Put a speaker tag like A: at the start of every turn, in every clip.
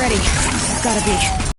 A: ready. Gotta be.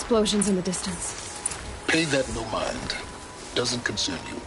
A: explosions in the distance.
B: Pay that no mind. Doesn't concern you.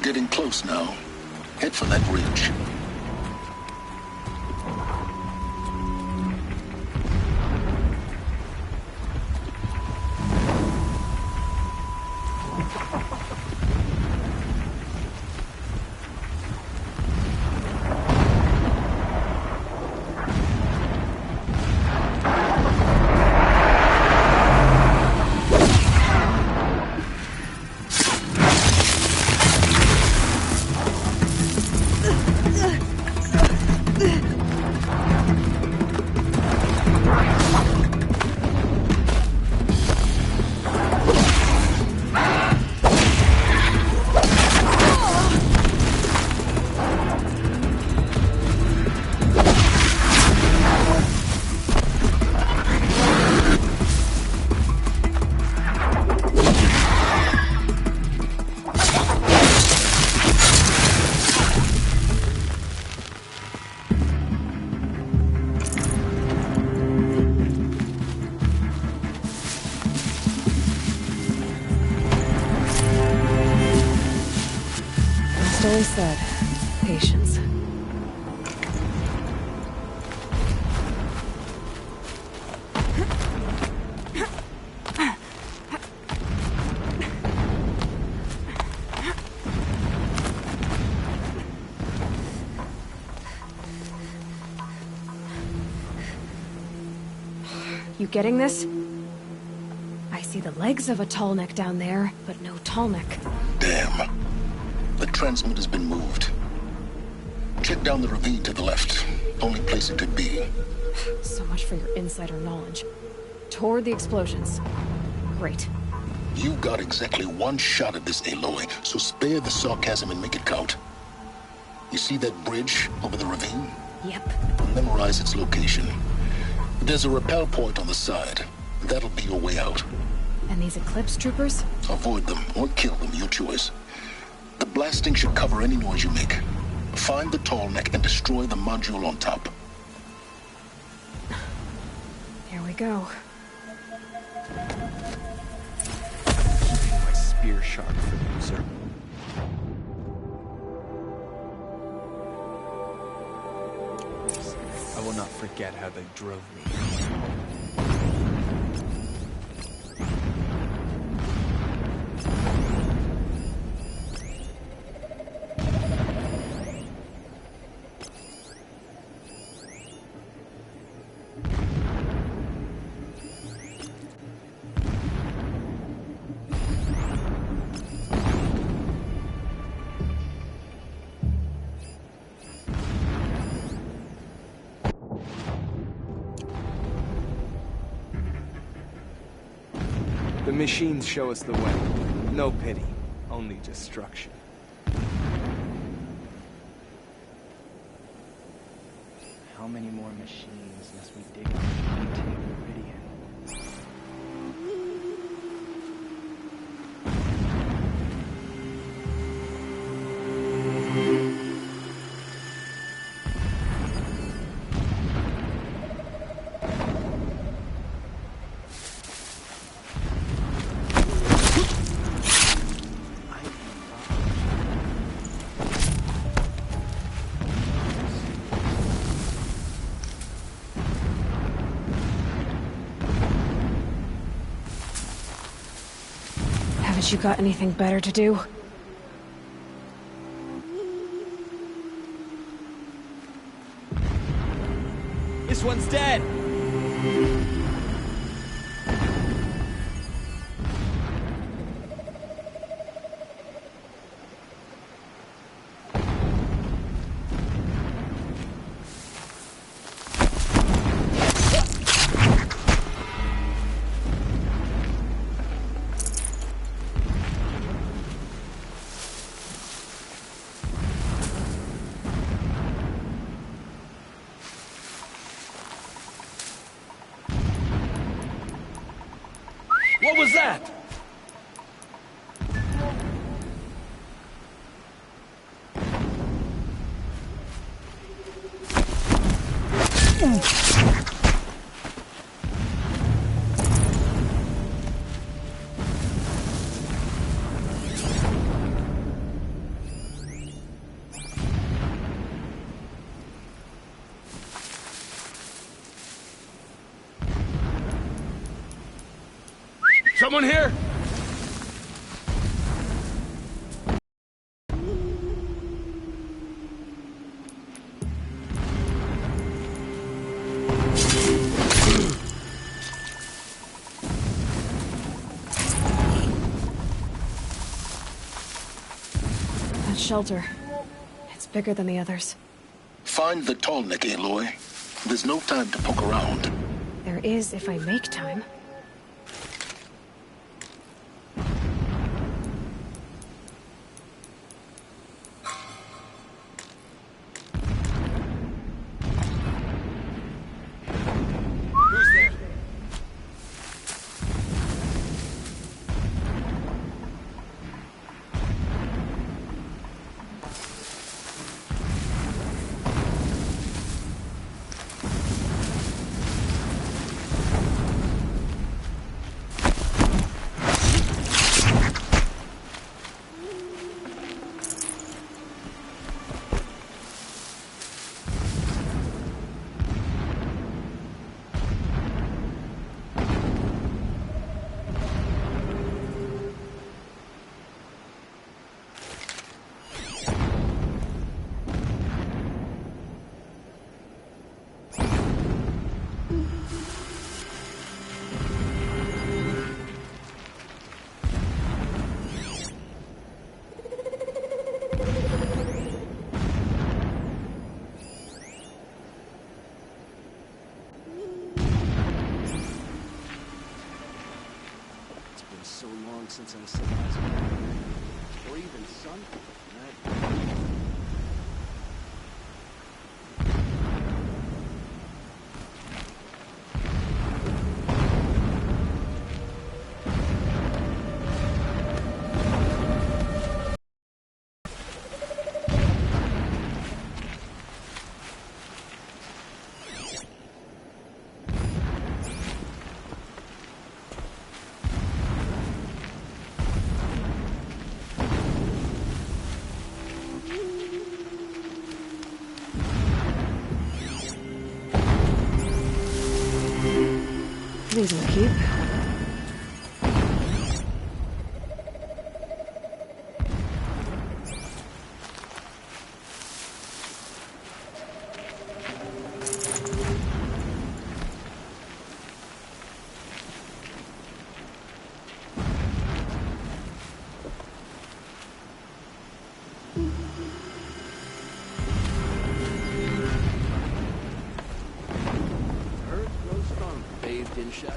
B: Getting close now. Head for that ridge.
A: Always said, patience. You getting this? I see the legs of a tall neck down there, but no tall neck.
B: Damn. The transmitter's been moved. Check down the ravine to the left. Only place it could be.
A: So much for your insider knowledge. Toward the explosions. Great.
B: You got exactly one shot at this, Aloy, so spare the sarcasm and make it count. You see that bridge over the ravine?
A: Yep.
B: Memorize its location. There's a rappel point on the side. That'll be your way out.
A: And these Eclipse troopers?
B: Avoid them or kill them, your choice. The blasting should cover any noise you make. Find the tall neck and destroy the module on top.
A: Here we go.
C: Keeping my spear sharp for the user. I will not forget how they drove me. The machines show us the way. No pity, only destruction. How many more machines must we dig up to maintain Meridian?
A: Haven't you got anything better to do?
C: This one's dead! What was that? Someone here?
A: That shelter. It's bigger than the others.
B: Find the tall neck, Aloy. There's no time to poke around.
A: There is if I make time.
C: Who's there?
D: So long since I said husband. Or even son. Right?
A: These will keep.
D: Earth grows strong, bathed in shadow.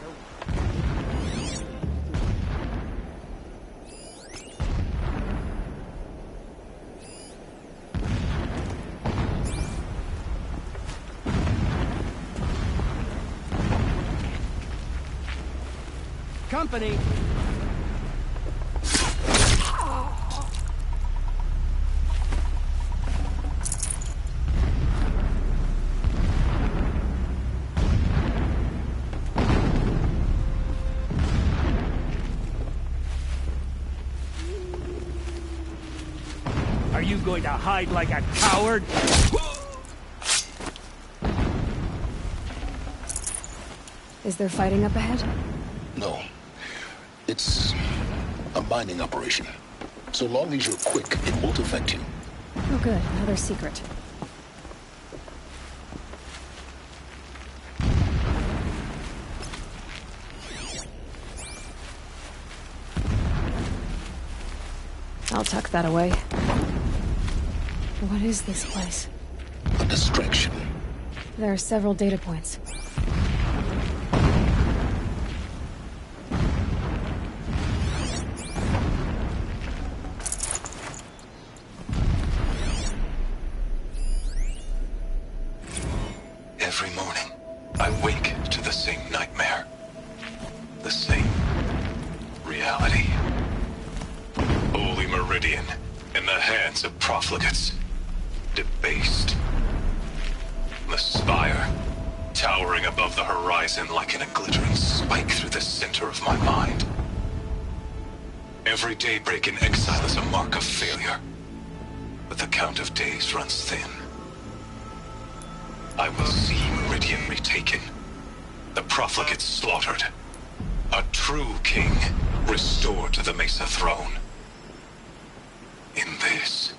D: Company!
E: Are you going to hide like a coward?
A: Is there fighting up ahead?
B: No. It's a mining operation. So long as you're quick, it won't affect you.
A: Oh good, another secret. I'll tuck that away. What is this place?
B: A distraction.
A: There are several data points.
F: Every morning, I wake to the same nightmare. The same reality. Holy Meridian in the hands of profligates. Debased. The spire, towering above the horizon like a glittering spike through the center of my mind. Every daybreak in exile is a mark of failure, but the count of days runs thin. I will see Meridian retaken, the profligates slaughtered, a true king restored to the Mesa throne. In this,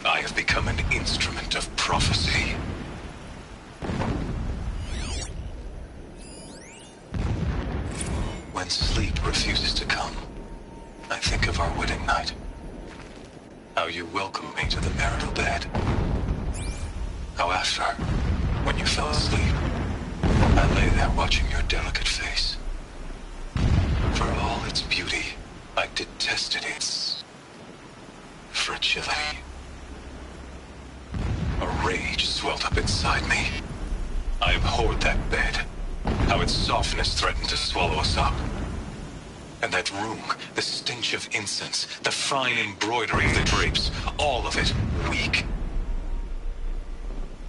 F: I have become an instrument of prophecy. When sleep refuses to come, I think of our wedding night. How you welcomed me to the marital bed. How after, when you fell asleep, I lay there watching your delicate face. For all its beauty, I detested its fragility. A rage swelled up inside me. I abhorred that bed, how its softness threatened to swallow us up. And that room, the stench of incense, the fine embroidery of the drapes, all of it weak.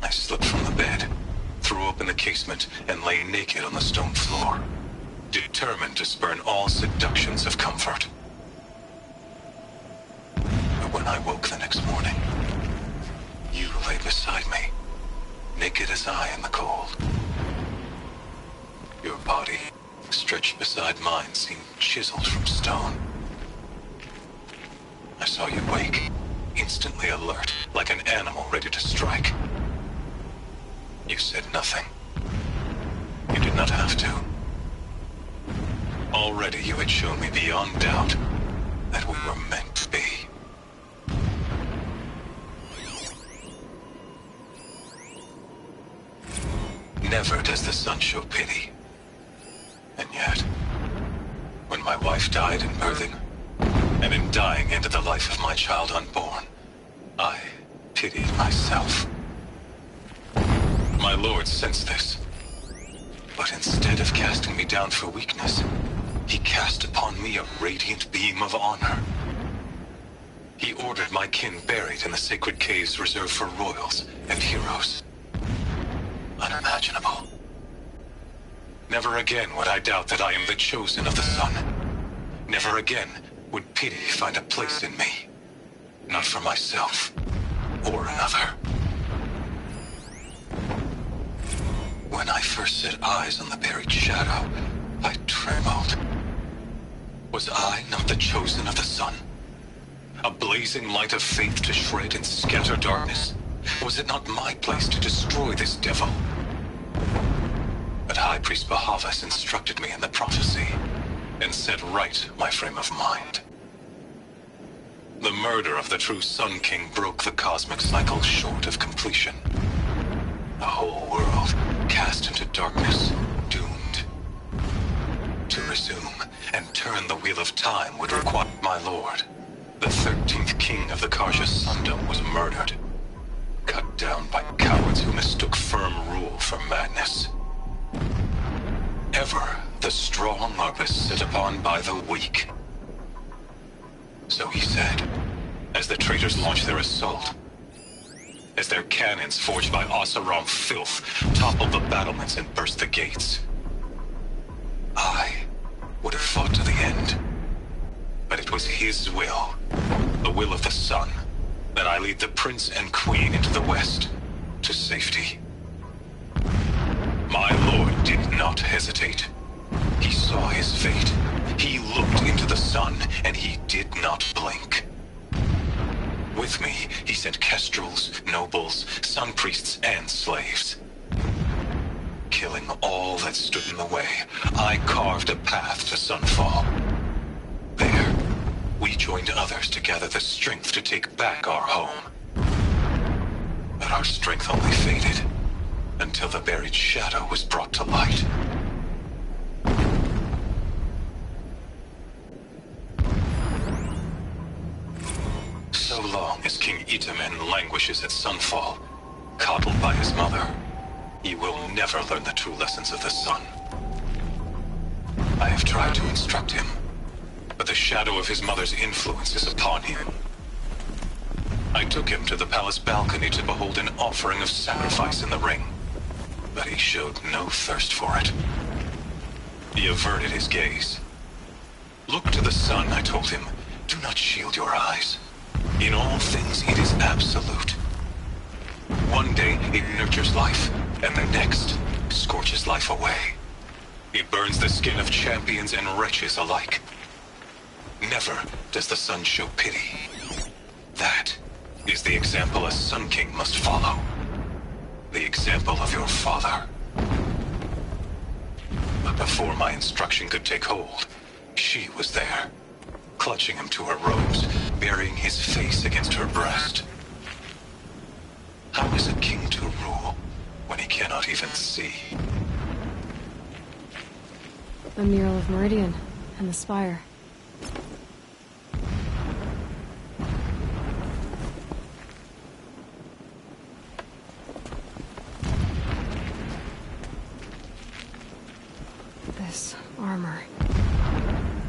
F: I slipped from the bed, threw open the casement, and lay naked on the stone floor, determined to spurn all seductions of comfort. But when I woke the next morning, you lay beside me, naked as I in the cold. Your body, stretched beside mine, seemed chiseled from stone. I saw you wake, instantly alert, like an animal ready to strike. You said nothing. You did not have to. Already you had shown me beyond doubt that we were meant to be. Never does the sun show pity. And yet, when my wife died in birthing, and in dying ended the life of my child unborn, I pitied myself. My lord sensed this, but instead of casting me down for weakness, he cast upon me a radiant beam of honor. He ordered my kin buried in the sacred caves reserved for royals and heroes. Unimaginable. Never again would I doubt that I am the chosen of the sun. Never again would pity find a place in me. Not for myself, or another. When I first set eyes on the buried shadow, I trembled. Was I not the chosen of the sun? A blazing light of faith to shred and scatter darkness? Was it not my place to destroy this devil? But High Priest Bahavas instructed me in the prophecy, and set right my frame of mind. The murder of the true Sun King broke the cosmic cycle short of completion. The whole world cast into darkness, doomed. To resume and turn the wheel of time would require my lord. The 13th king of the Karja Sundom was murdered, cut down by cowards who mistook firm rule for madness. Ever the strong are beset upon by the weak. So he said, as the traitors launched their assault, as their cannons forged by Oseram filth toppled the battlements and burst the gates. I would have fought to the end, but it was his will, the will of the sun, that I lead the prince and queen into the west, to safety. My lord did not hesitate. He saw his fate. He looked into the sun, and he did not blink. With me, he sent kestrels, nobles, sun priests, and slaves. Killing all that stood in the way, I carved a path to Sunfall. There, we joined others to gather the strength to take back our home. But our strength only faded, until the buried shadow was brought to light. So long as King Itamen languishes at Sunfall, coddled by his mother, he will never learn the true lessons of the sun. I have tried to instruct him, but the shadow of his mother's influence is upon him. I took him to the palace balcony to behold an offering of sacrifice in the ring, but he showed no thirst for it. He averted his gaze. Look to the sun, I told him. Do not shield your eyes. In all things, it is absolute. One day, it nurtures life, and the next, scorches life away. It burns the skin of champions and wretches alike. Never does the sun show pity. That is the example a Sun King must follow. The example of your father. But before my instruction could take hold, she was there, clutching him to her robes, burying his face against her breast. How is a king to rule when he cannot even see?
A: A mural of Meridian and the spire. This armor.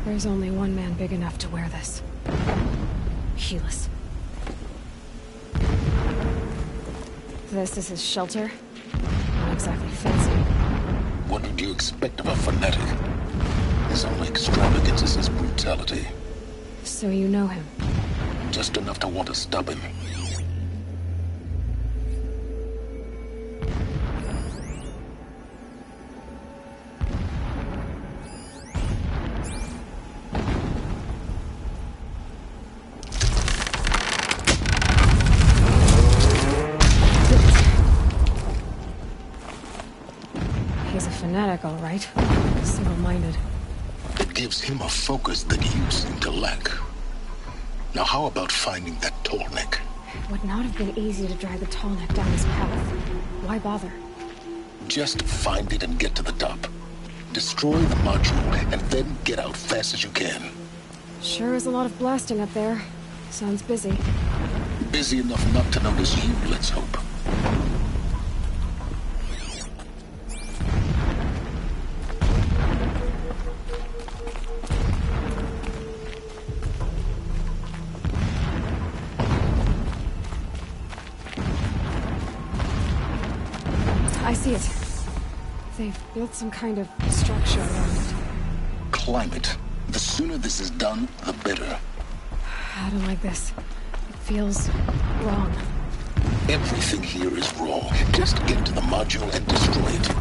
A: There's only one man big enough to wear this. Helis. This is his shelter. Not exactly fancy.
B: What did you expect of a fanatic? His only extravagance is his brutality.
A: So you know him?
B: Just enough to want to stop him.
A: He's a fanatic, all right. Single-minded.
B: It gives him a focus that you seem to lack. Now how about finding that Tallneck?
A: It would not have been easy to drag the Tallneck down his path. Why bother?
B: Just find it and get to the top. Destroy the module, and then get out fast as you can.
A: Sure is a lot of blasting up there. Sounds busy.
B: Busy enough not to notice you, let's hope.
A: I see it. They've built some kind of structure around it.
B: Climb it. The sooner this is done, the better.
A: I don't like this. It feels wrong.
B: Everything here is wrong. Just get to the module and destroy it.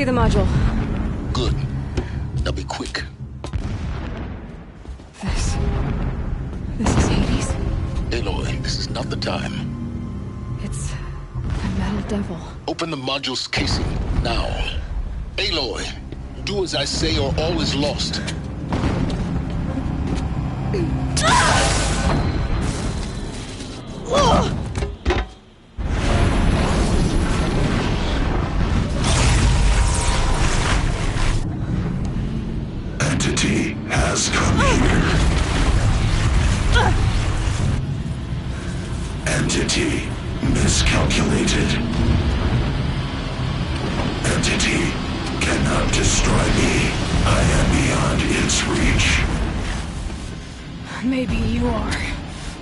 A: see the module.
B: Good. Now be quick.
A: This is Hades?
B: Aloy, this is not the time.
A: It's a metal devil.
B: Open the module's casing, now. Aloy, do as I say or all is lost.
G: Entity has come here. Entity miscalculated. Entity cannot destroy me. I am beyond its reach.
A: Maybe you are.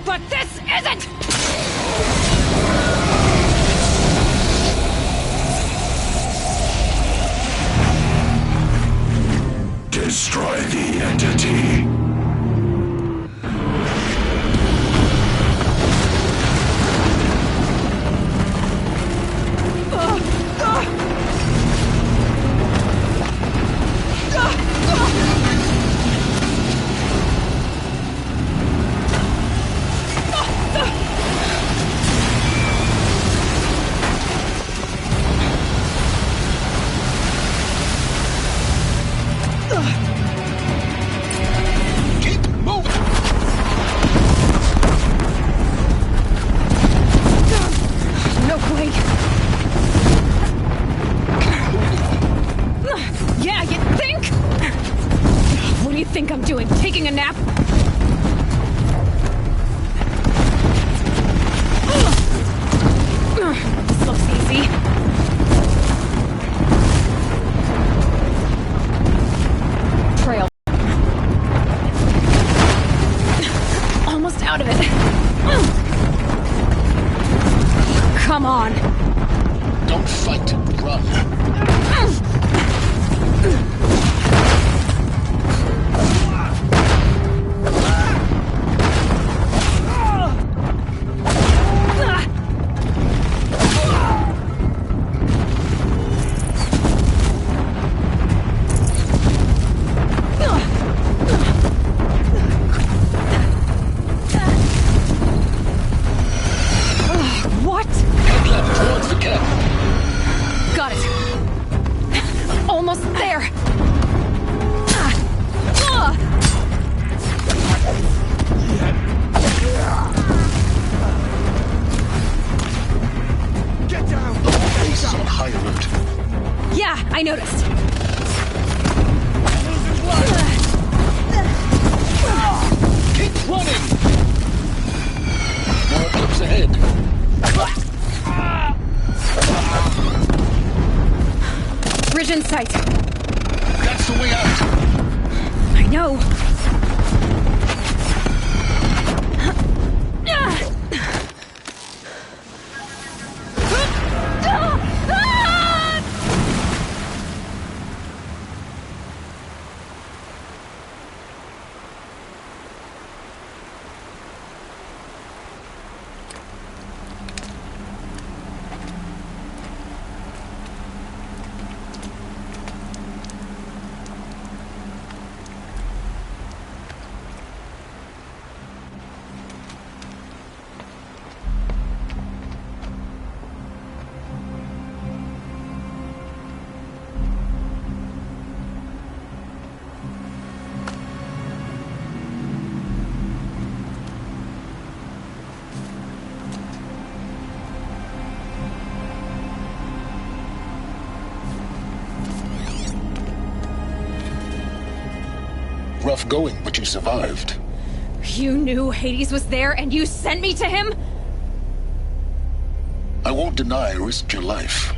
A: But this isn't!
G: Destroy the entity.
B: Keep moving!
A: No way! Yeah, you think? What do you think I'm doing? Taking a nap? This looks easy. Trail. Almost out of it. Come on.
B: Don't fight, run.
A: What?
B: Head left towards the camp.
A: Got it. Almost there.
C: Get down!
B: The whole base is on high alert.
A: Yeah, I noticed.
B: Keep running! More eclipse ahead.
A: Bridge in sight.
B: That's the way out.
A: I know.
B: Rough going, but you survived.
A: You knew Hades was there and you sent me to him?
B: I won't deny I risked your life,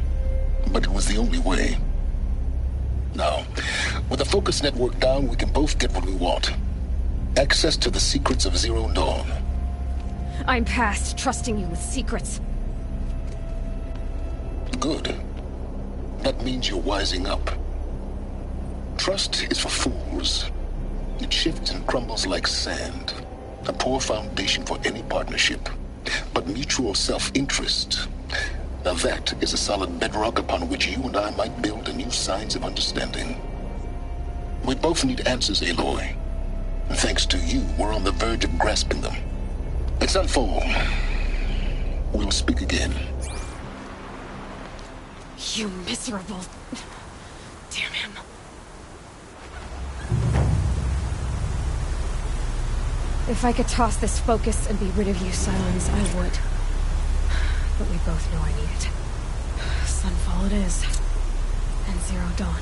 B: but it was the only way. Now, with the focus network down, we can both get what we want. Access to the secrets of Zero Dawn.
A: I'm past trusting you with secrets.
B: Good. That means you're wising up. Trust is for fools. It shifts and crumbles like sand. A poor foundation for any partnership. But mutual self-interest, Now that is a solid bedrock upon which you and I might build a new science of understanding. We both need answers, Aloy. And thanks to you, we're on the verge of grasping them. It's Sunfall. We'll speak again.
A: You miserable... Damn him. If I could toss this focus and be rid of you, Silence, I would. But we both know I need it. Sunfall it is. And Zero Dawn.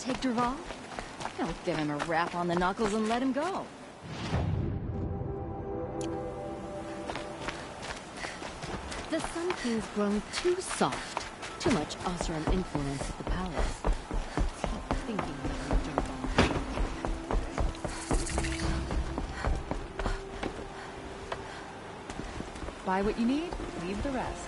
H: take Derval? I'll give him a rap on the knuckles and let him go. The Sun King's grown too soft. Too much Osram influence at the palace. Stop thinking about Derval.
I: Buy what you need, leave the rest.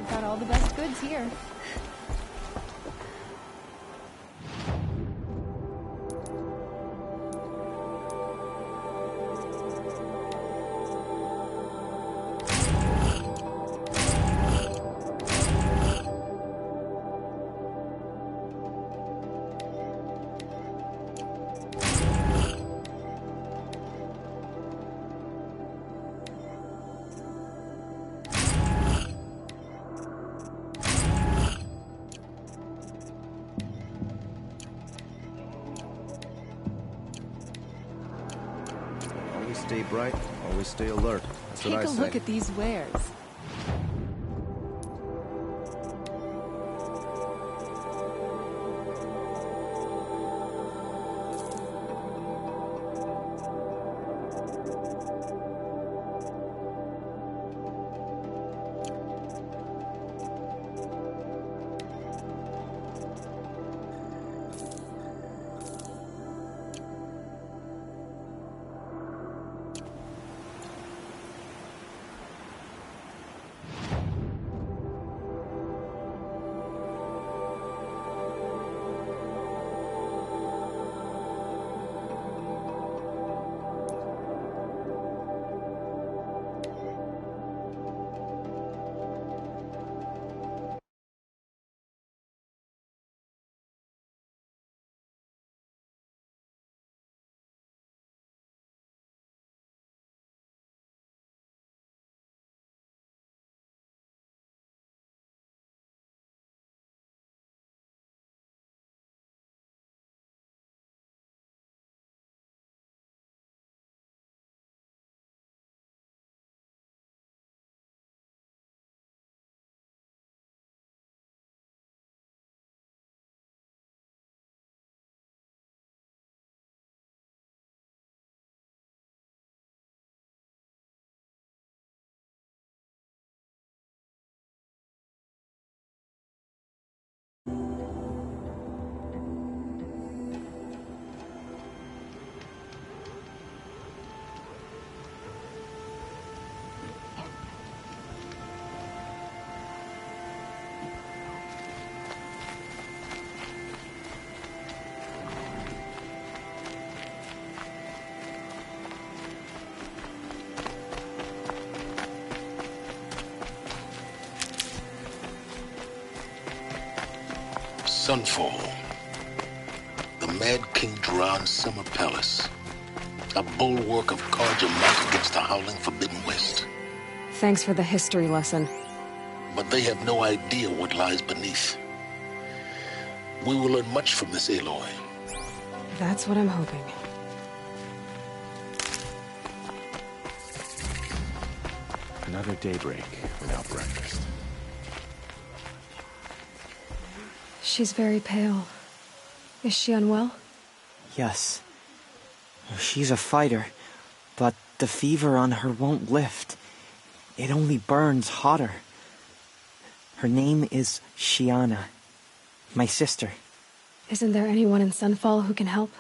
I: Got all the best goods here.
C: Stay bright, always stay alert. That's what I say.
I: Take a look at these wares.
B: Sunfall. The Mad King Duran's summer palace. A bulwark of Carja might against the howling Forbidden West.
A: Thanks for the history lesson.
B: But they have no idea what lies beneath. We will learn much from this Aloy.
A: That's what I'm hoping.
J: Another daybreak without breakfast.
A: She's very pale. Is she unwell?
K: Yes. She's a fighter, but the fever on her won't lift. It only burns hotter. Her name is Shiana, my sister.
A: Isn't there anyone in Sunfall who can help?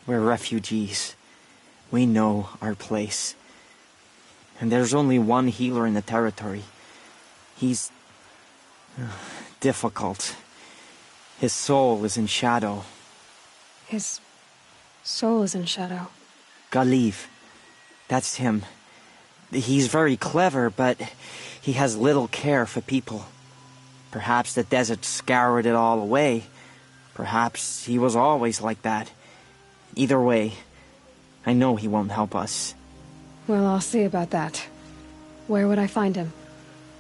K: We're refugees. We know our place. And there's only one healer in the territory. He's difficult. His soul is in shadow.
A: His soul is in shadow.
K: Galiv. That's him. He's very clever, but he has little care for people. Perhaps the desert scoured it all away. Perhaps he was always like that. Either way, I know he won't help us.
A: Well, I'll see about that. Where would I find him?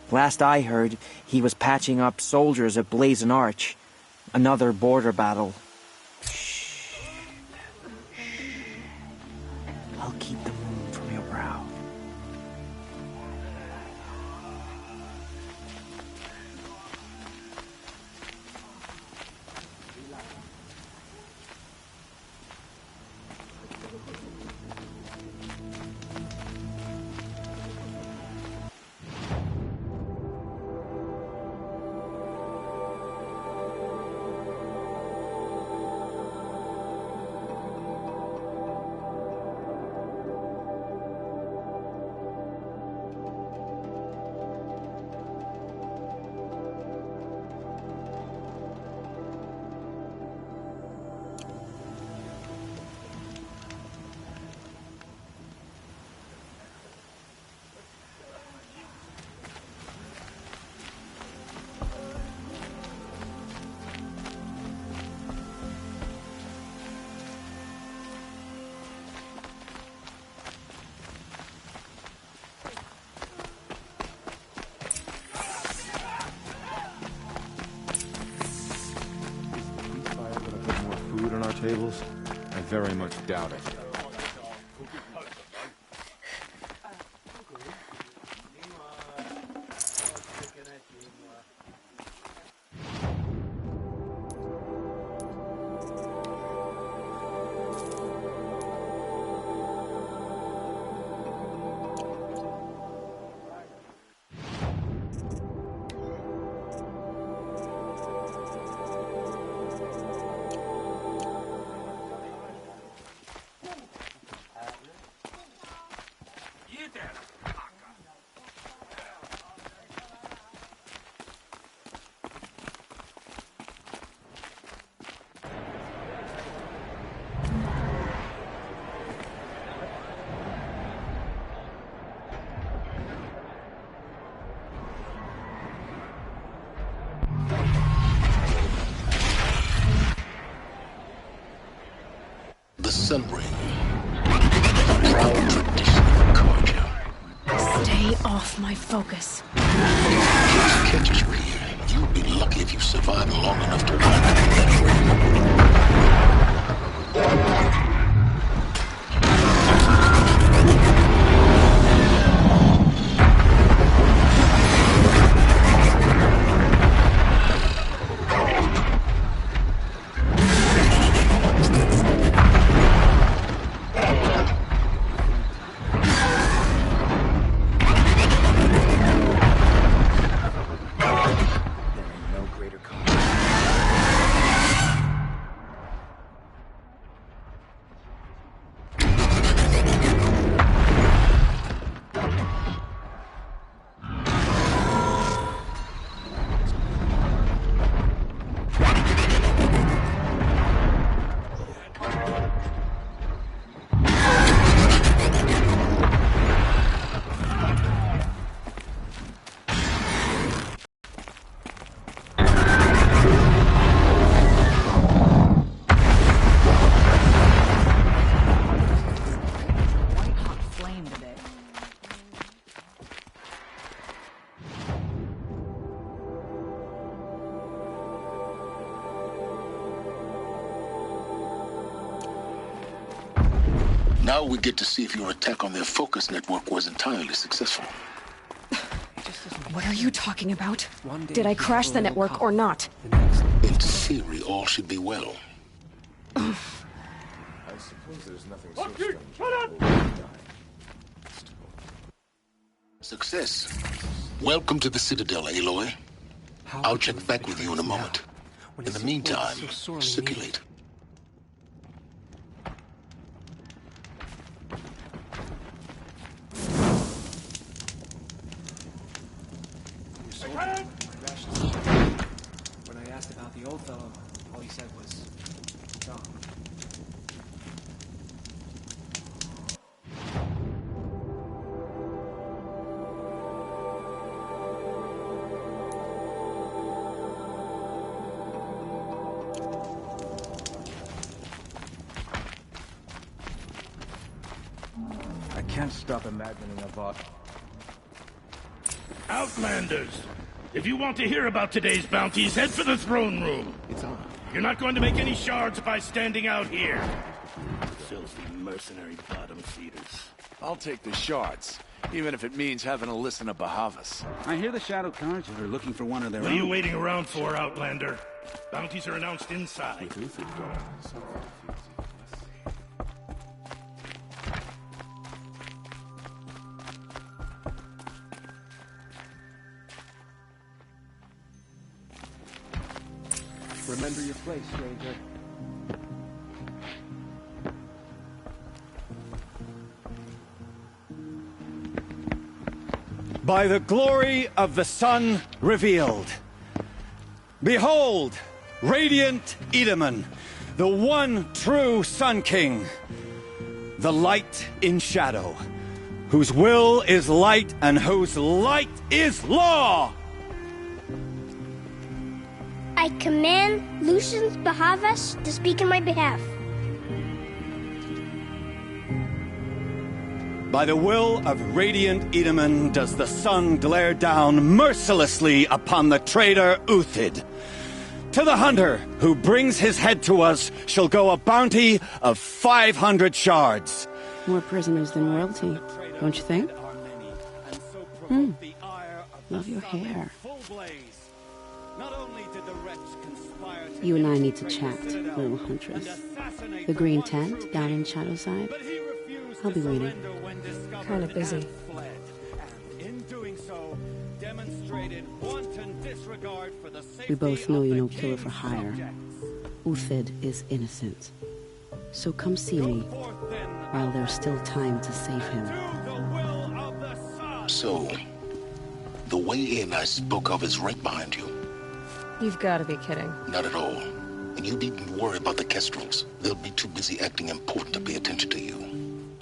K: Last I heard, he was patching up soldiers at Blazon Arch. Another border battle. Shh. I'll keep the moon from your brow.
J: Tables? I very much doubt it.
B: Sun Ring. A proud tradition of Carja.
A: Stay off my focus.
B: If catches you here, you'll be lucky if you survive long enough to wind up in that ring. Now we get to see if your attack on their focus network was entirely successful.
A: What are you talking about? Did I crash the network or not?
B: In theory, all should be well.
J: I suppose there's nothing so strange.
B: Success. Welcome to the Citadel, Aloy. I'll check back with you in a moment. In the meantime, circulate.
D: When I asked about the old fellow, all he said was, John.
J: I can't stop imagining about...
E: Outlanders! If you want to hear about today's bounties, head for the throne room.
J: It's on.
E: You're not going to make any shards by standing out here. Filthy mercenary bottom feeders.
L: I'll take the shards, even if it means having to listen to Bahavas.
M: I hear the Shadow Cards are looking for one of their
E: What
M: own.
E: are you waiting around for, Outlander? Bounties are announced inside.
J: With Uthid gone, something feels
D: Remember your place, stranger.
N: By the glory of the sun revealed. Behold, radiant Edaman, the one true Sun King. The light in shadow, whose will is light and whose light is law.
O: I command Lucius Bahavas to speak in my behalf.
N: By the will of radiant Edaman does the sun glare down mercilessly upon the traitor Uthid. To the hunter who brings his head to us shall go a bounty of 500 shards.
P: More prisoners than royalty, don't you think? Love your hair. You and I need to chat, little huntress. The green tent down in Shadowside. I'll be waiting.
A: Kind of busy.
P: We both know you're no killer for hire. Uthid is innocent. So come see me while there's still time to save him.
B: So, the way in I spoke of is right behind you.
A: You've got to be kidding.
B: Not at all. And you needn't worry about the Kestrels. They'll be too busy acting important to pay attention to you.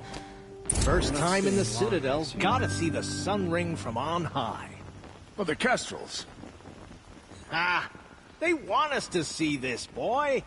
Q: First time in the Citadel, gotta see the sun ring from on high.
L: But the Kestrels.
Q: Ah, they want us to see this, boy.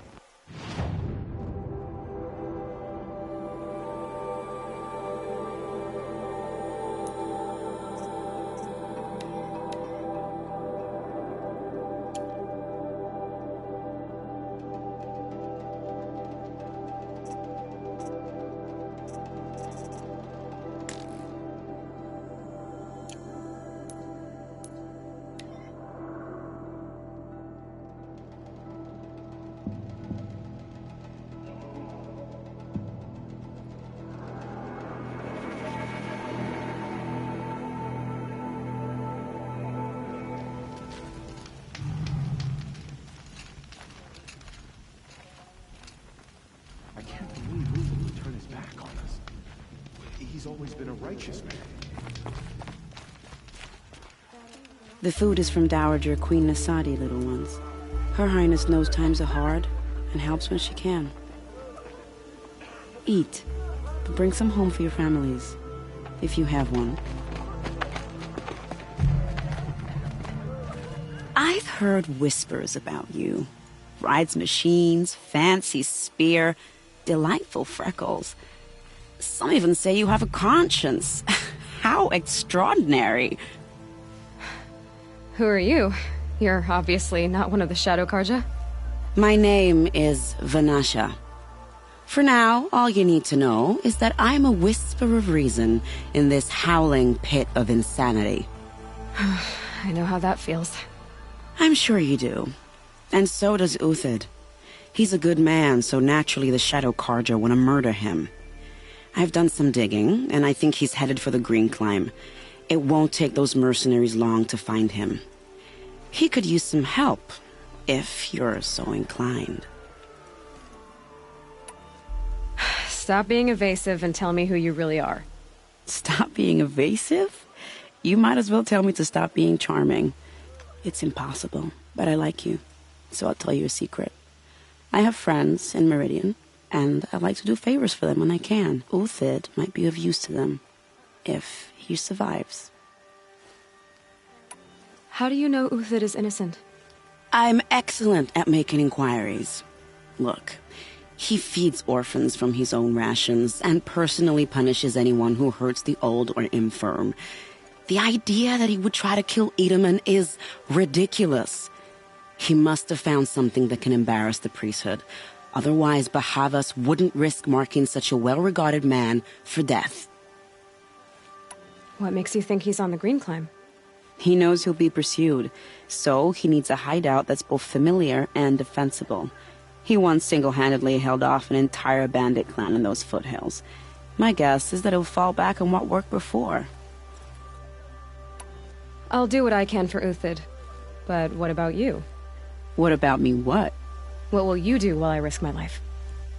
J: He's always been a righteous man.
P: The food is from Dowager Queen Nasadi, little ones. Her Highness knows times are hard and helps when she can. Eat, but bring some home for your families, if you have one. I've heard whispers about you. Rides machines, fancy spear, delightful freckles. Some even say you have a conscience. How extraordinary.
A: Who are you? You're obviously not one of the Shadow Karja.
P: My name is Vanasha. For now, all you need to know is that I'm a whisper of reason in this howling pit of insanity.
A: I know how that feels.
P: I'm sure you do. And so does Uthid. He's a good man, so naturally the Shadow Carja want to murder him. I've done some digging, and I think he's headed for the Green Climb. It won't take those mercenaries long to find him. He could use some help, if you're so inclined.
A: Stop being evasive and tell me who you really are.
P: Stop being evasive? You might as well tell me to stop being charming. It's impossible, but I like you, so I'll tell you a secret. I have friends in Meridian, and I like to do favors for them when I can. Uthid might be of use to them, if he survives.
A: How do you know Uthid is innocent?
P: I'm excellent at making inquiries. Look, he feeds orphans from his own rations and personally punishes anyone who hurts the old or infirm. The idea that he would try to kill Edelman is ridiculous. He must have found something that can embarrass the priesthood. Otherwise, Bahavas wouldn't risk marking such a well-regarded man for death.
A: What makes you think he's on the Green Climb?
P: He knows he'll be pursued, so he needs a hideout that's both familiar and defensible. He once single-handedly held off an entire bandit clan in those foothills. My guess is that he'll fall back on what worked before.
A: I'll do what I can for Uthid. But what about you?
P: What about me what?
A: What will you do while I risk my life?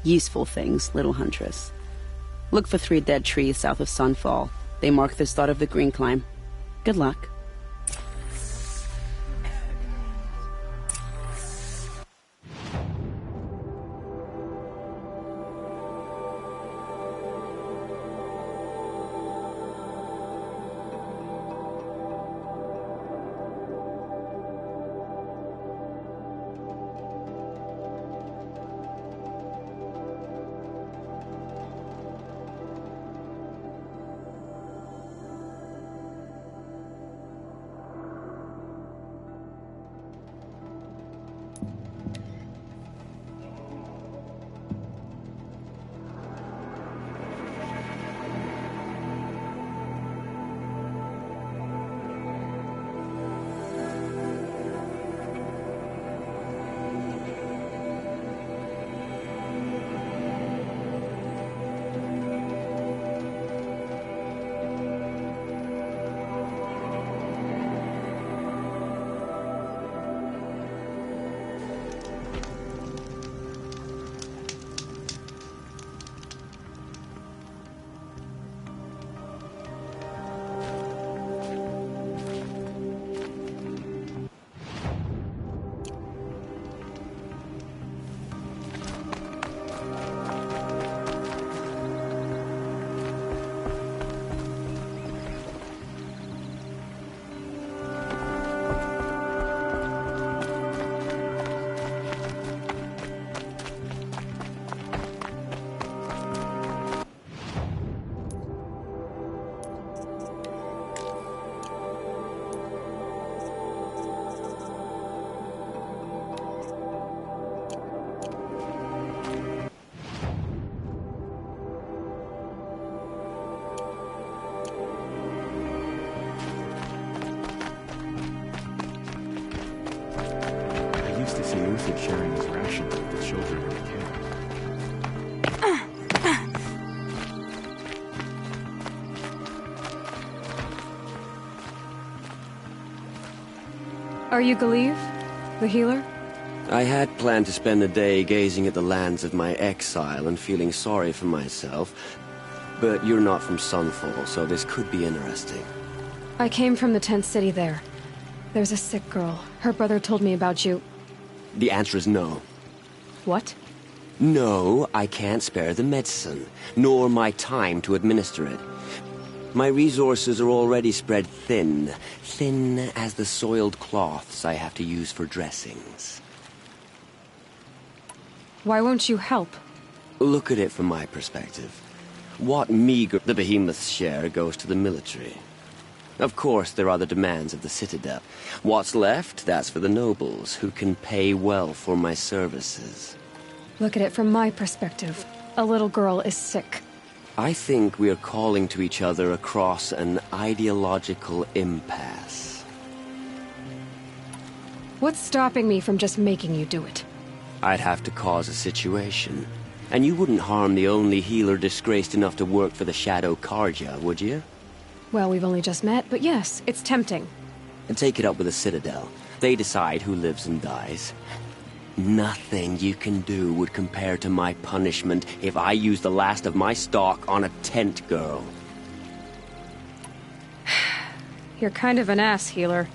P: Useful things, little huntress. Look for 3 dead trees south of Sunfall. They mark the start of the Green Climb. Good luck.
R: Uthid sharing his rations with the children in the camp.
A: Are you Galeev, the healer?
S: I had planned to spend the day gazing at the lands of my exile and feeling sorry for myself, but you're not from Sunfall, so this could be interesting.
A: I came from the tent city there. There's a sick girl. Her brother told me about you.
S: The answer is no.
A: What?
S: No, I can't spare the medicine, nor my time to administer it. My resources are already spread thin, thin as the soiled cloths I have to use for dressings.
A: Why won't you help?
S: Look at it from my perspective. What meager the behemoths share goes to the military. Of course, there are the demands of the Citadel. What's left, that's for the nobles, who can pay well for my services.
A: Look at it from my perspective. A little girl is sick.
S: I think we are calling to each other across an ideological impasse.
A: What's stopping me from just making you do it?
S: I'd have to cause a situation. And you wouldn't harm the only healer disgraced enough to work for the Shadow Karja, would you?
A: Well, we've only just met, but yes, it's tempting.
S: And take it up with the Citadel. They decide who lives and dies. Nothing you can do would compare to my punishment if I use the last of my stock on a tent girl.
A: You're kind of an ass, healer.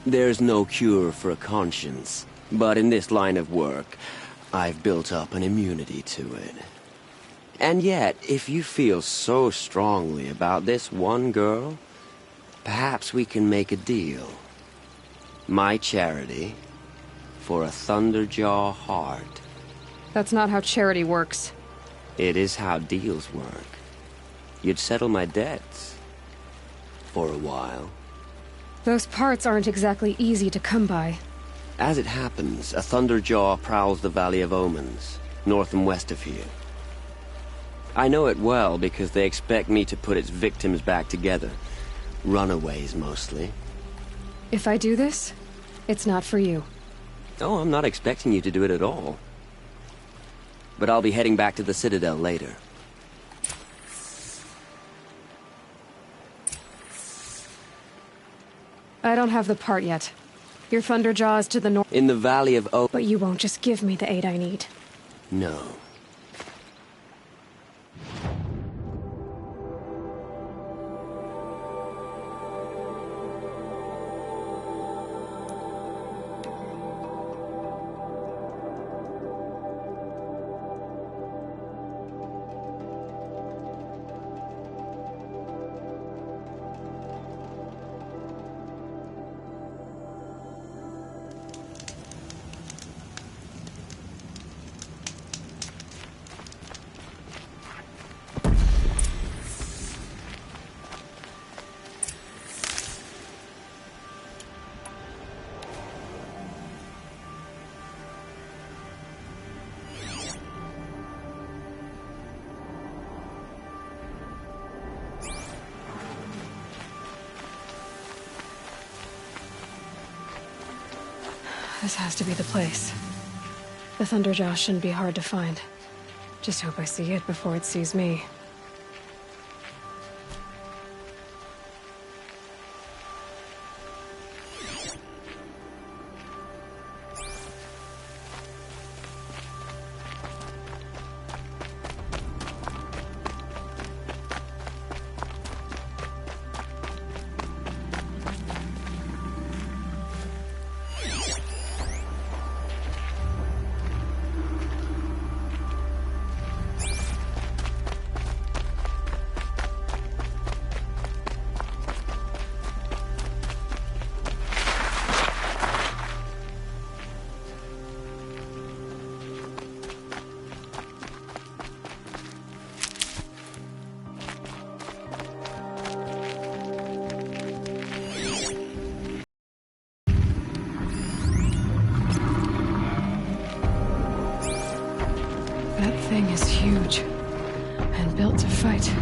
S: There's no cure for a conscience. But in this line of work, I've built up an immunity to it. And yet, if you feel so strongly about this one girl, perhaps we can make a deal. My charity for a Thunderjaw heart.
A: That's not how charity works.
S: It is how deals work. You'd settle my debts. For a while.
A: Those parts aren't exactly easy to come by.
S: As it happens, a Thunderjaw prowls the Valley of Omens, north and west of here. I know it well because they expect me to put its victims back together. Runaways, mostly.
A: If I do this, it's not for you.
S: Oh, I'm not expecting you to do it at all. But I'll be heading back to the Citadel later.
A: I don't have the part yet. Your Thunderjaw is to the north.
S: In the Valley of
A: But you won't just give me the aid I need.
S: No.
A: This has to be the place. The Thunderjaw shouldn't be hard to find. Just hope I see it before it sees me. That thing is huge, and built to fight.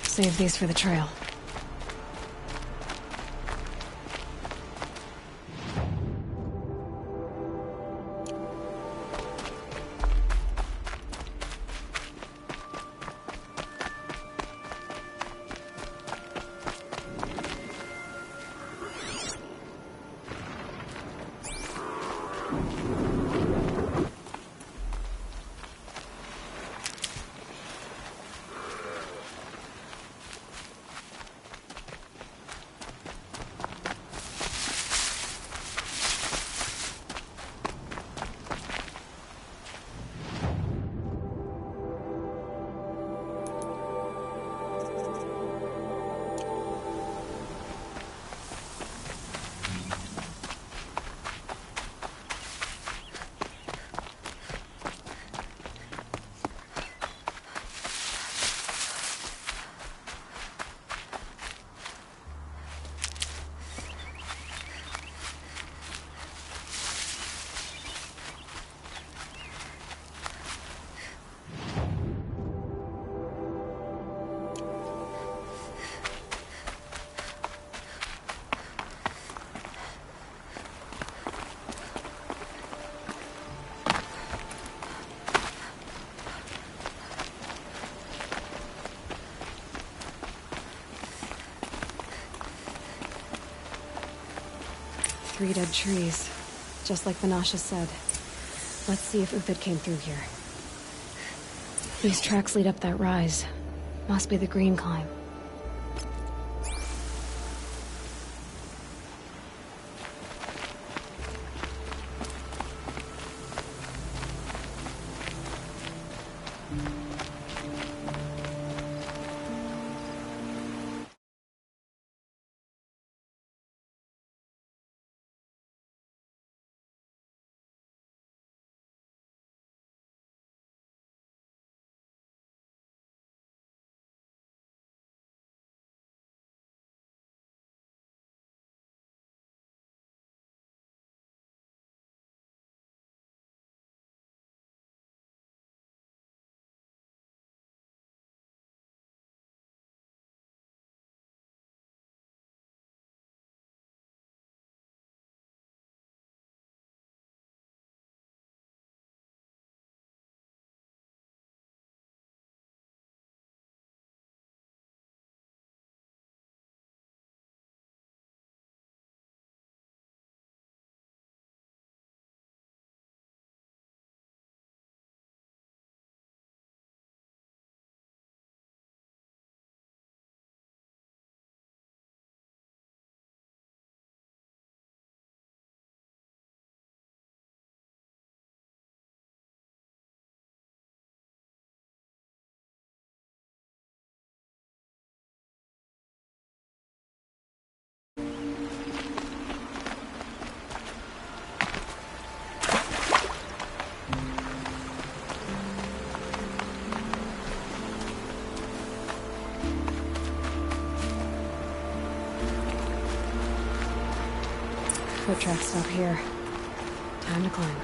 A: Save these for the trail. Three dead trees, just like Banasha said. Let's see if Uthid came through here. These tracks lead up that rise. Must be the green climb. Foot tracks stop here. Time to climb.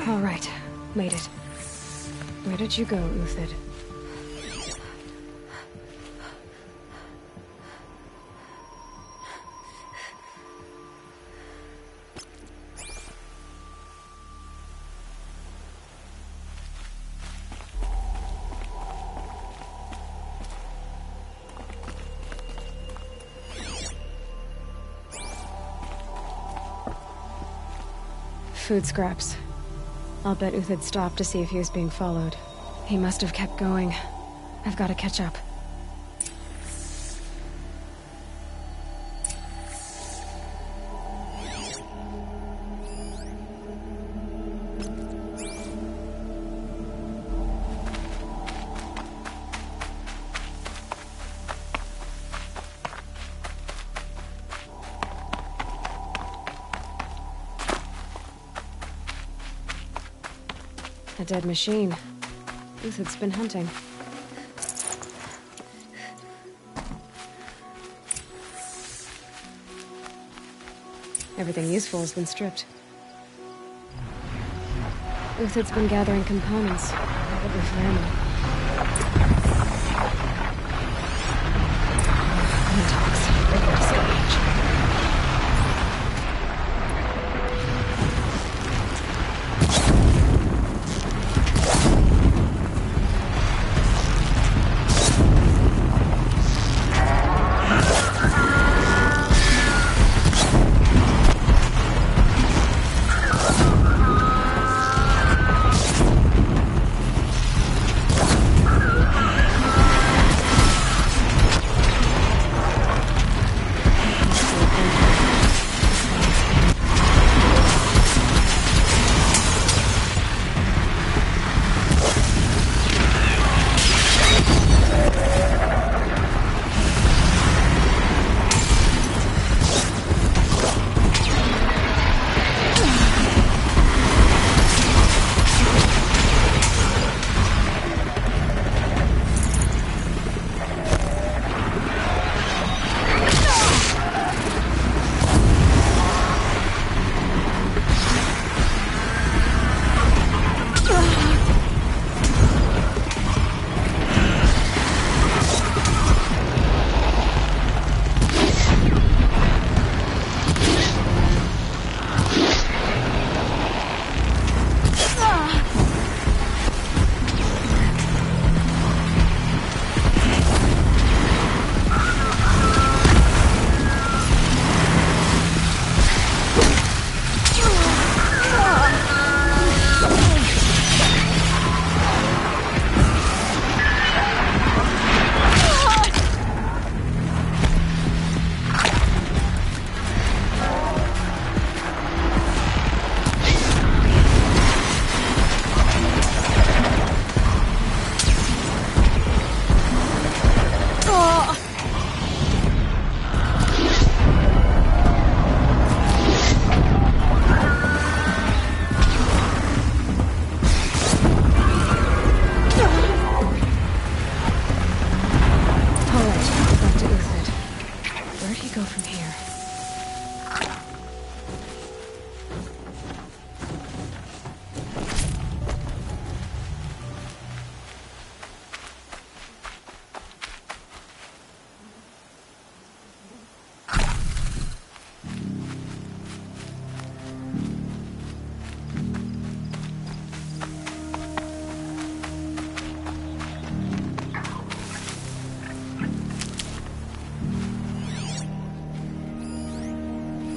A: All right, made it. Where did you go, Uthid? Food scraps. I'll bet Uthid stopped to see if he was being followed. He must have kept going. I've got to catch up. A dead machine. Uthid's been hunting. Everything useful has been stripped. Uthid's been gathering components, probably for ammo. Talks. Regular stage.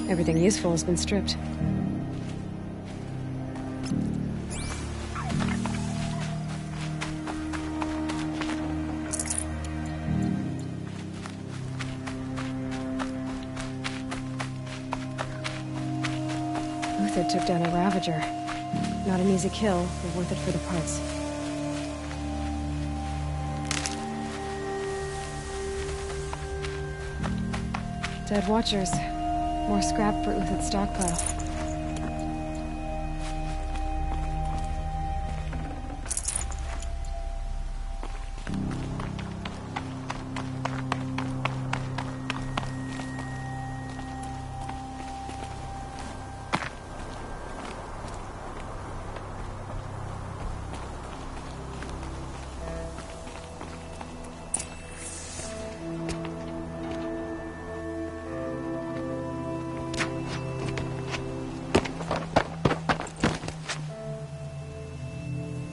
A: Everything useful has been stripped. Uthid took down a Ravager. Not an easy kill, but worth it for the parts. Dead Watchers. More scrap for Uthid's stockpile.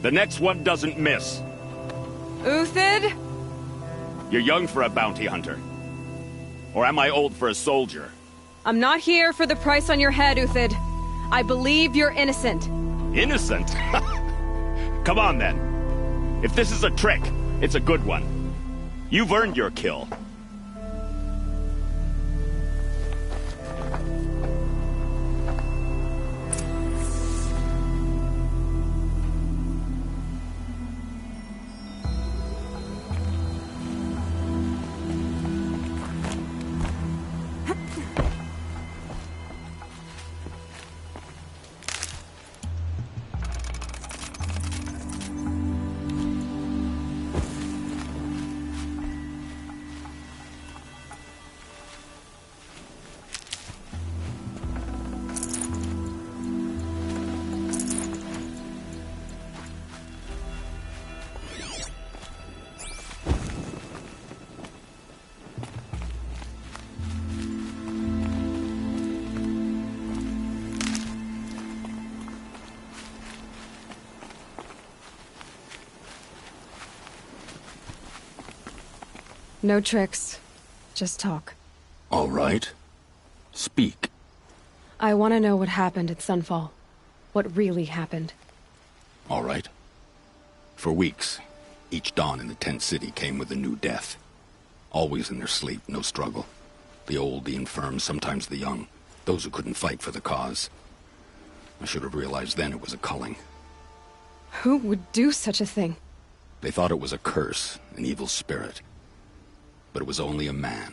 N: The next one doesn't miss.
A: Uthid?
N: You're young for a bounty hunter. Or am I old for a soldier?
A: I'm not here for the price on your head, Uthid. I believe you're innocent.
N: Innocent? Come on, then. If this is a trick, it's a good one. You've earned your kill.
A: No tricks. Just talk.
B: All right. Speak.
A: I want to know what happened at Sunfall. What really happened.
B: All right. For weeks, each dawn in the tent city came with a new death. Always in their sleep, no struggle. The old, the infirm, sometimes the young. Those who couldn't fight for the cause. I should have realized then it was a culling.
A: Who would do such a thing?
B: They thought it was a curse, an evil spirit. But it was only a man.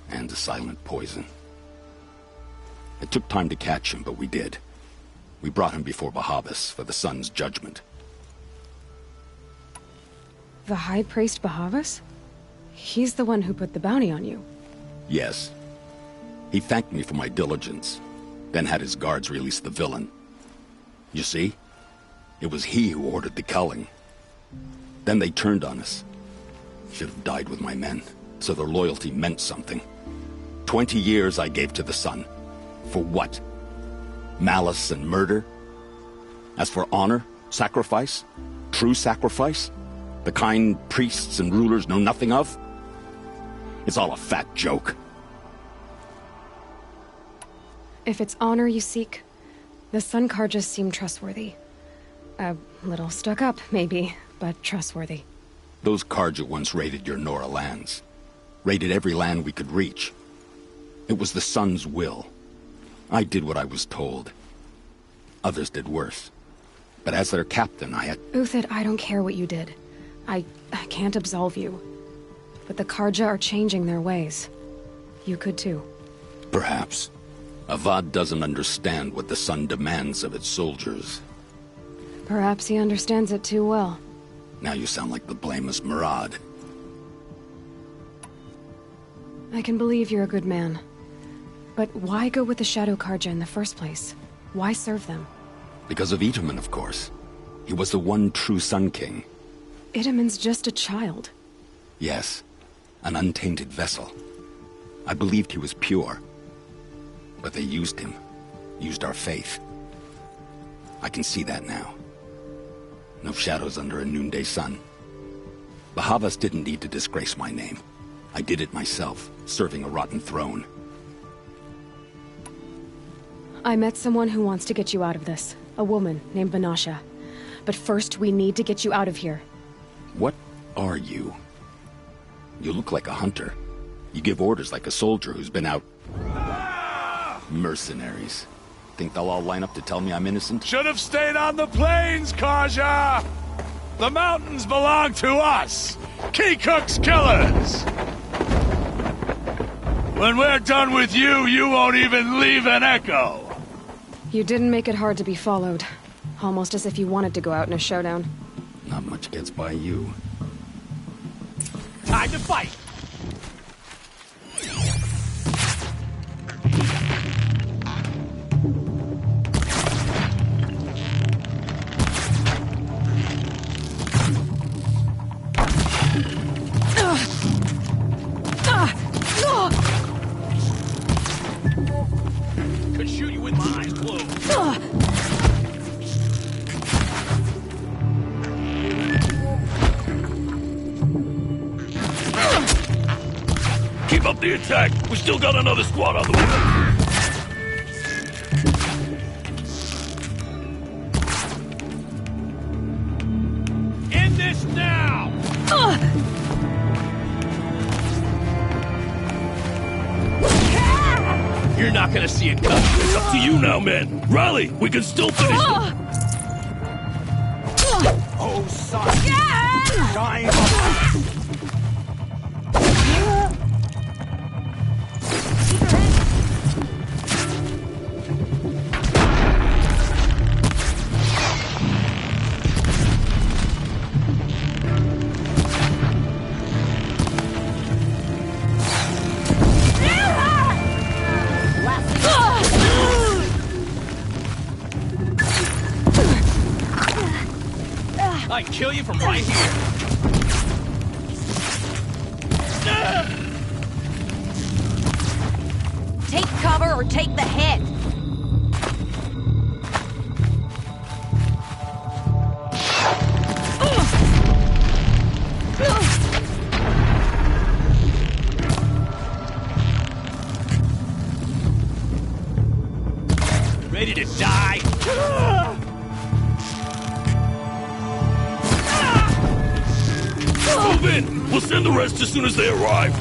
B: And a silent poison. It took time to catch him, but we did. We brought him before Bahavas for the sun's judgment.
A: The High Priest Bahavas? He's the one who put the bounty on you.
B: Yes. He thanked me for my diligence, then had his guards release the villain. You see? It was he who ordered the culling. Then they turned on us. Should have died with my men, so their loyalty meant something. 20 years I gave to the sun. For what? Malice and murder? As for honor, sacrifice, true sacrifice, the kind priests and rulers know nothing of? It's all a fat joke.
A: If it's honor you seek, the Sun Karjas seem trustworthy. A little stuck up, maybe, but trustworthy.
B: Those Karja once raided your Nora lands. Raided every land we could reach. It was the Sun's will. I did what I was told. Others did worse. But as their captain, I had...
A: Uthid, I don't care what you did. I can't absolve you. But the Karja are changing their ways. You could too.
B: Perhaps. Avad doesn't understand what the Sun demands of its soldiers.
A: Perhaps he understands it too well.
B: Now you sound like the blameless Murad.
A: I can believe you're a good man. But why go with the Shadow Karja in the first place? Why serve them?
B: Because of Itaman, of course. He was the one true Sun King.
A: Itaman's just a child.
B: Yes, an untainted vessel. I believed he was pure. But they used him. Used our faith. I can see that now. No shadows under a noonday sun. Bahavas didn't need to disgrace my name. I did it myself, serving a rotten throne.
A: I met someone who wants to get you out of this. A woman named Vanasha. But first, we need to get you out of here.
B: What are you? You look like a hunter. You give orders like a soldier who's been out... Mercenaries. Think they'll all line up to tell me I'm innocent?
L: Should have stayed on the plains, Karja! The mountains belong to us! Keecook's killers! When we're done with you, you won't even leave an echo!
A: You didn't make it hard to be followed. Almost as if you wanted to go out in a showdown.
B: Not much gets by you.
Q: Time to fight! Could shoot you with my eyes closed.
E: attack! We still got another squad on the way! End this now! You're not gonna see it coming. It's up to you now, men. Rally! We can still finish them!
N: Oh, son! Dying!
Q: I'd kill you from right here.
T: Take cover or take the head.
E: Ready to die? Move in! We'll send the rest as soon as they arrive.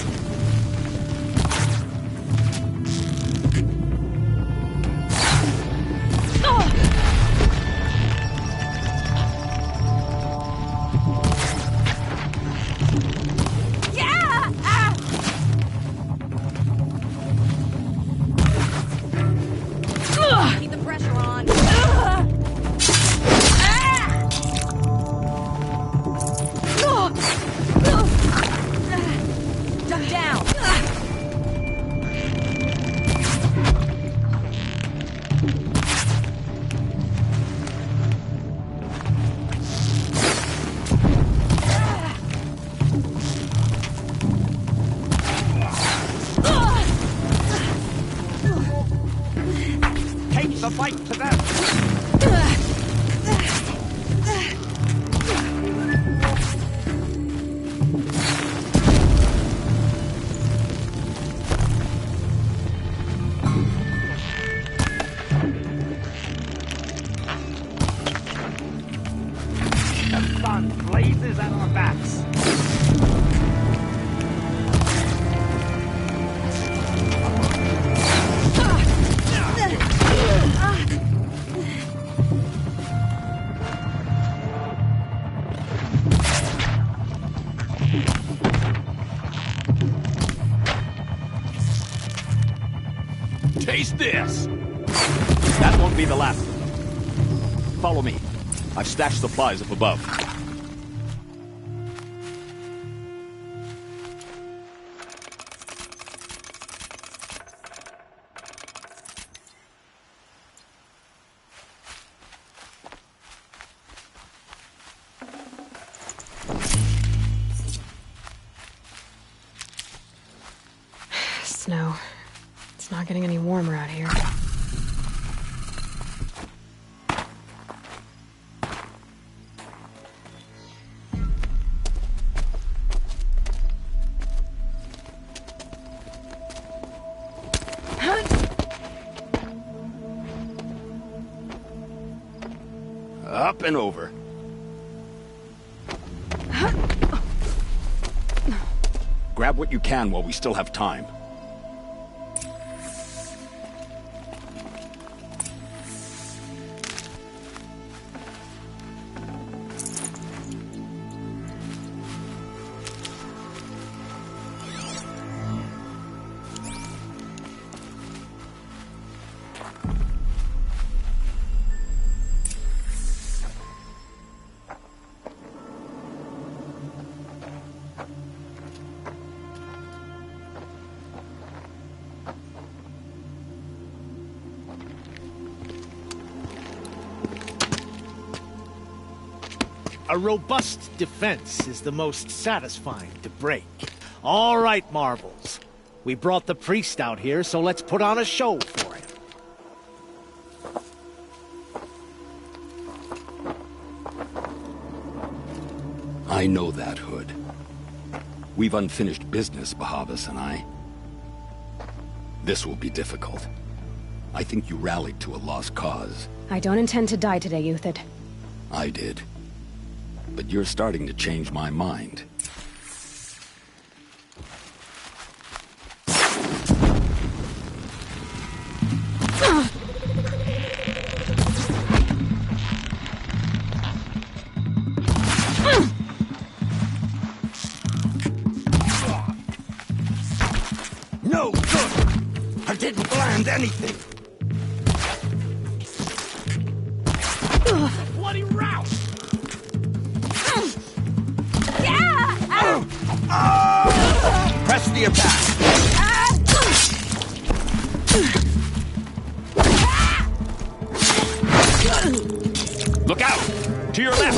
T: Keep the pressure on. Duck down.
N: Take the fight to them! The sun blazes at our backs.
E: Taste this!
L: That won't be the last of them. Follow me. I've stashed supplies up above.
A: Snow. It's not getting any warmer out here.
L: Up and over. Grab what you can while we still have time.
Q: A robust defense is the most satisfying to break. All right, Marbles. We brought the priest out here, so let's put on a show for him.
L: I know that, Hood. We've unfinished business, Bahavas and I.
U: This will be difficult. I think you rallied to a lost cause.
A: I don't intend to die today, Euthyd.
U: I did. But you're starting to change my mind.
L: No good! I didn't land anything! Bloody rouse! Press the attack! Look out! To your left!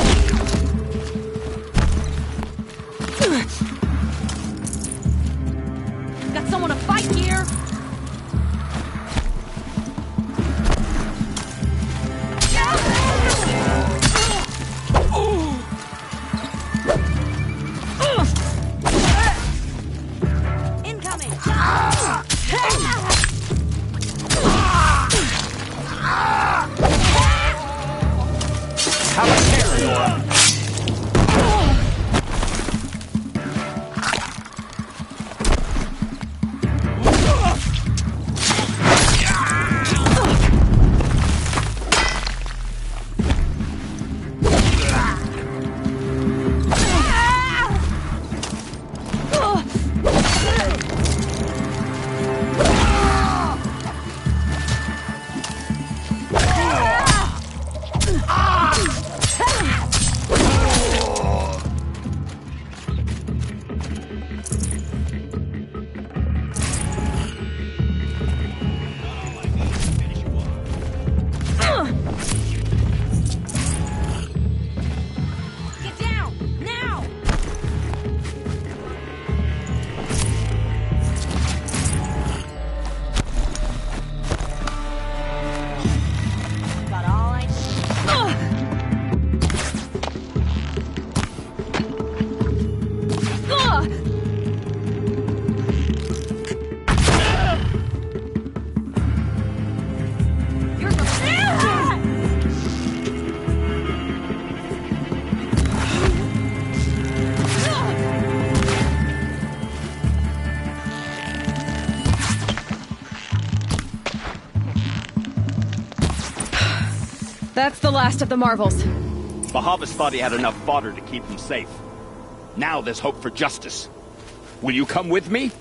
T: Got someone to fight here! Incoming!
L: Have a care, Nora!
T: Get down! Now! Got all I You're
A: That's the last of the marvels.
L: Bahavas thought he had enough fodder to keep them safe. Now there's hope for justice. Will you come with me?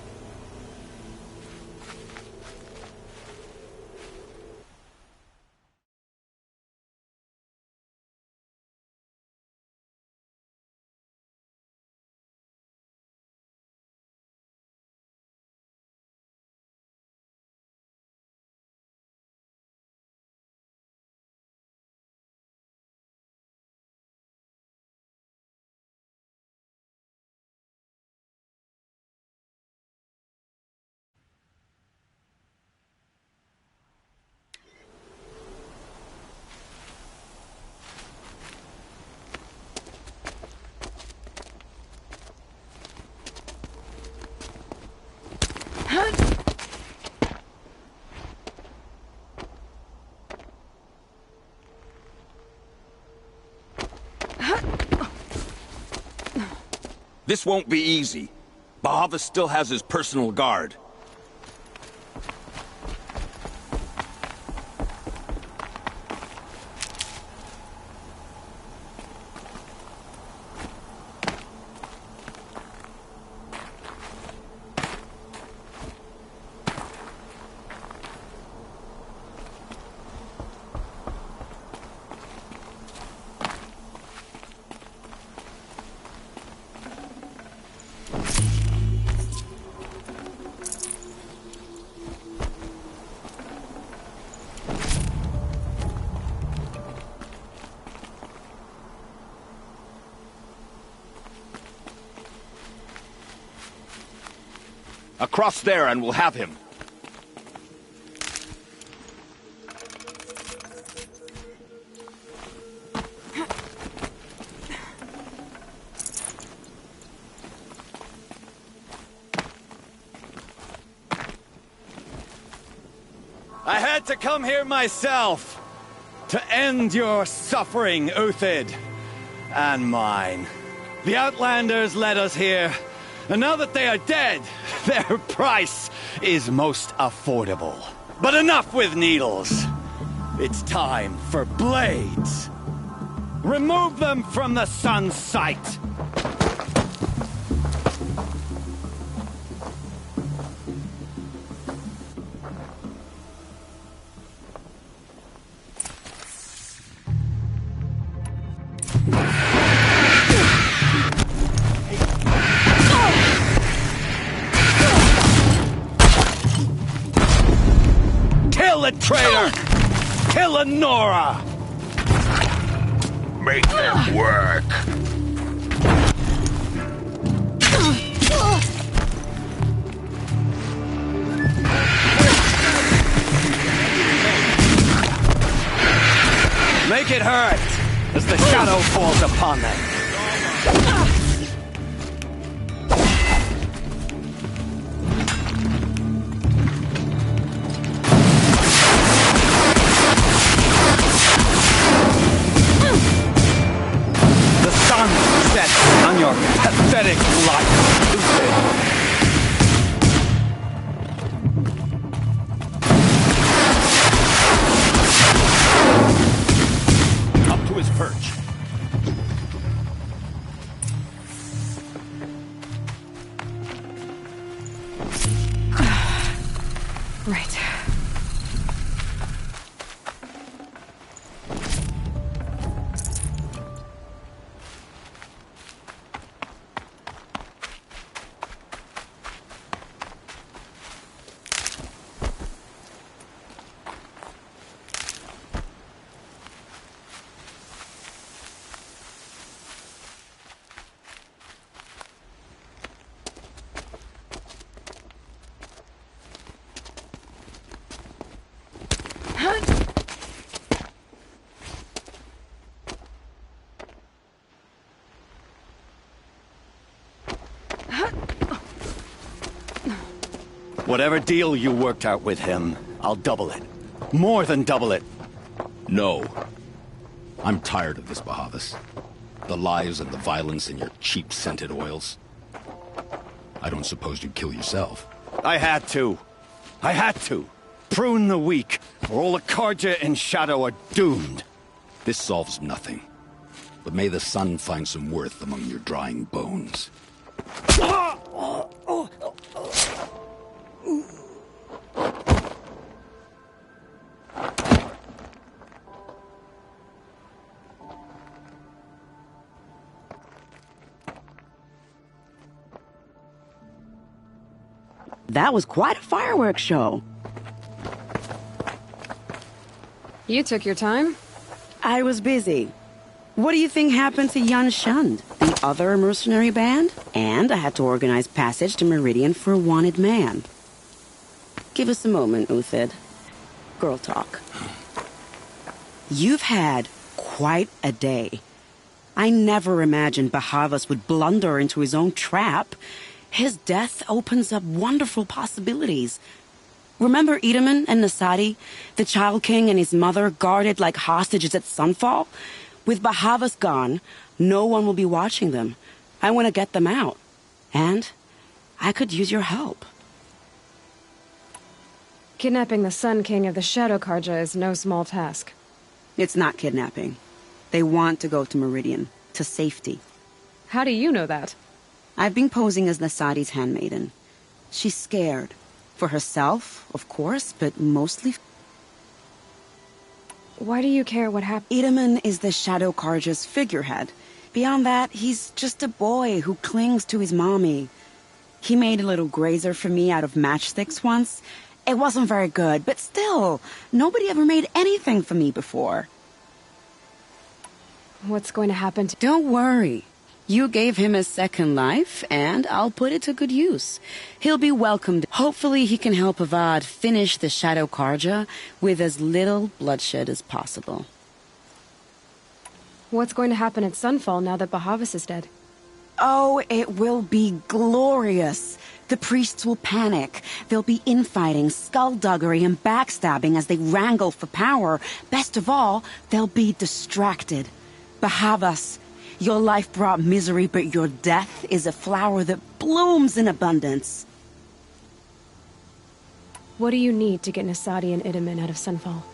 L: This won't be easy. Bahavas still has his personal guard. Across there and we'll have him.
N: had to come here myself to end your suffering, Uthid, and mine. The Outlanders led us here, and now that they are dead, their price is most affordable. But enough with needles. It's time for blades. Remove them from the sun's sight. Kill the traitor! Kill Nora!
G: Make them work.
N: Make it hurt as the shadow falls upon them. On your pathetic life,
E: Up to his perch.
A: Right.
N: Whatever deal you worked out with him, I'll double it. More than double it.
U: No. I'm tired of this, Bahavas. The lies and the violence and your cheap-scented oils. I don't suppose you'd kill yourself.
N: I had to. I had to. Prune the weak, or all the Karja and Shadow are doomed.
U: This solves nothing. But may the sun find some worth among your drying bones.
P: That was quite a fireworks show.
A: You took your time?
P: I was busy. What do you think happened to Yan Shund, the other mercenary band? And I had to organize passage to Meridian for a wanted man. Give us a moment, Uthid. Girl talk. You've had quite a day. I never imagined Bahavas would blunder into his own trap. His death opens up wonderful possibilities. Remember Edaman and Nasadi, the Child King and his mother guarded like hostages at sunfall? With Bahavas gone, no one will be watching them. I want to get them out. And I could use your help.
A: Kidnapping the Sun King of the Shadow Karja is no small task.
P: It's not kidnapping. They want to go to Meridian, to safety.
A: How do you know that?
P: I've been posing as Nasadi's handmaiden. She's scared. For herself, of course, but mostly...
A: Why do you care what happened?
P: Edaman is the Shadow Karja's figurehead. Beyond that, he's just a boy who clings to his mommy. He made a little grazer for me out of matchsticks once. It wasn't very good, but still, nobody ever made anything for me before.
A: What's going to happen to...
P: Don't worry. You gave him a second life, and I'll put it to good use. He'll be welcomed. Hopefully he can help Avad finish the Shadow Karja with as little bloodshed as possible.
A: What's going to happen at Sunfall now that Bahavas is dead?
P: Oh, it will be glorious. The priests will panic. There'll be infighting, skullduggery, and backstabbing as they wrangle for power. Best of all, they'll be distracted. Bahavas, your life brought misery, but your death is a flower that blooms in abundance.
A: What do you need to get Nasadi and Idaman out of Sunfall?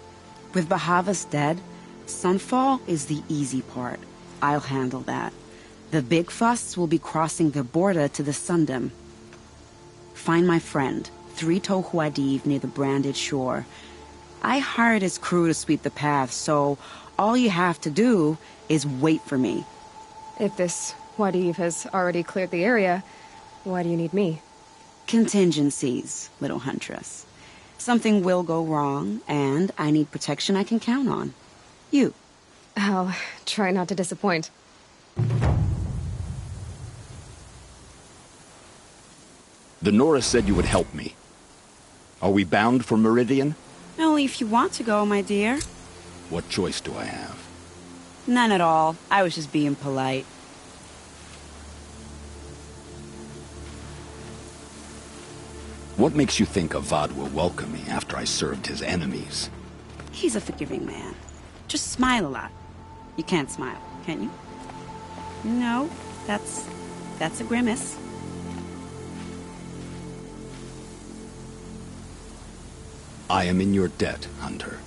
P: With Bahavas dead, Sunfall is the easy part. I'll handle that. The big fuss will be crossing the border to the Sundom. Find my friend, 3 Tohuadiv near the branded shore. I hired his crew to sweep the path, so all you have to do is wait for me.
A: If this Wadiv has already cleared the area, why do you need me?
P: Contingencies, little huntress. Something will go wrong, and I need protection I can count on. You.
A: I'll try not to disappoint.
U: The Nora said you would help me. Are we bound for Meridian?
P: Only if you want to go, my dear.
U: What choice do I have?
P: None at all. I was just being polite.
U: What makes you think Avad will welcome me after I served his enemies?
P: He's a forgiving man. Just smile a lot. You can't smile, can you? No, that's a grimace.
U: I am in your debt, Hunter.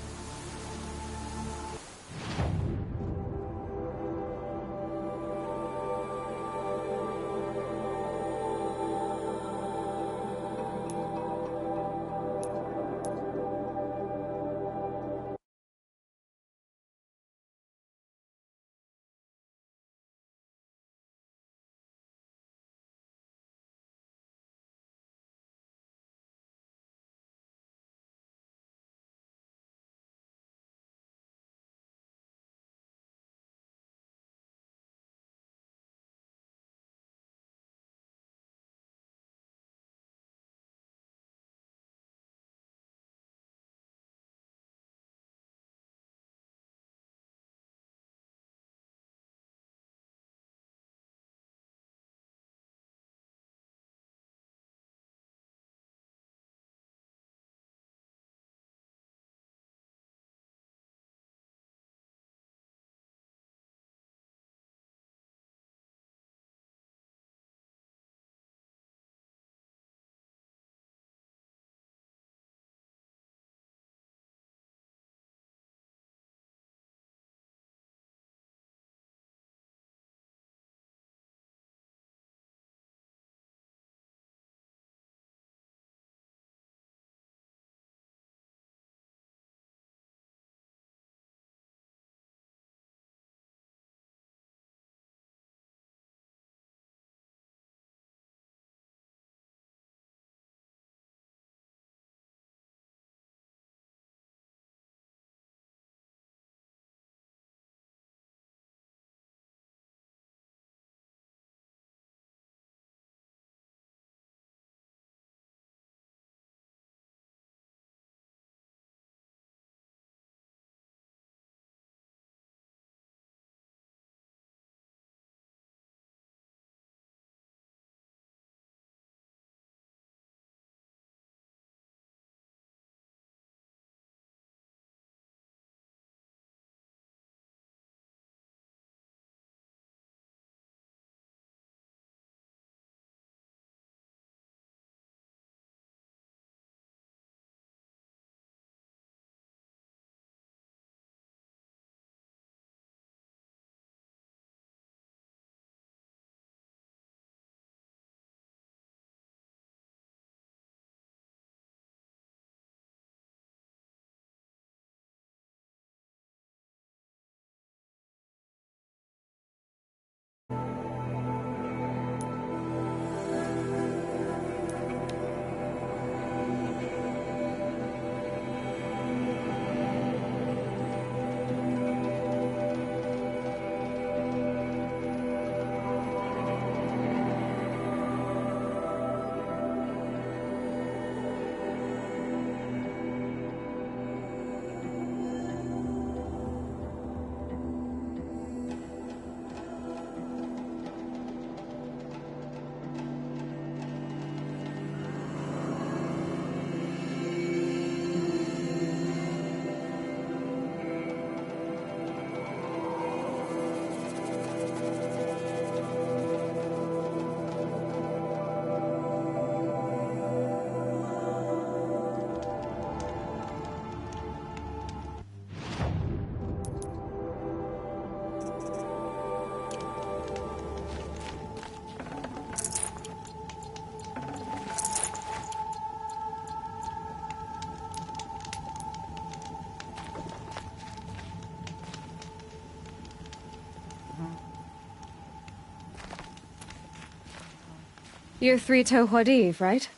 A: You're Three-Toe Huadiv, right?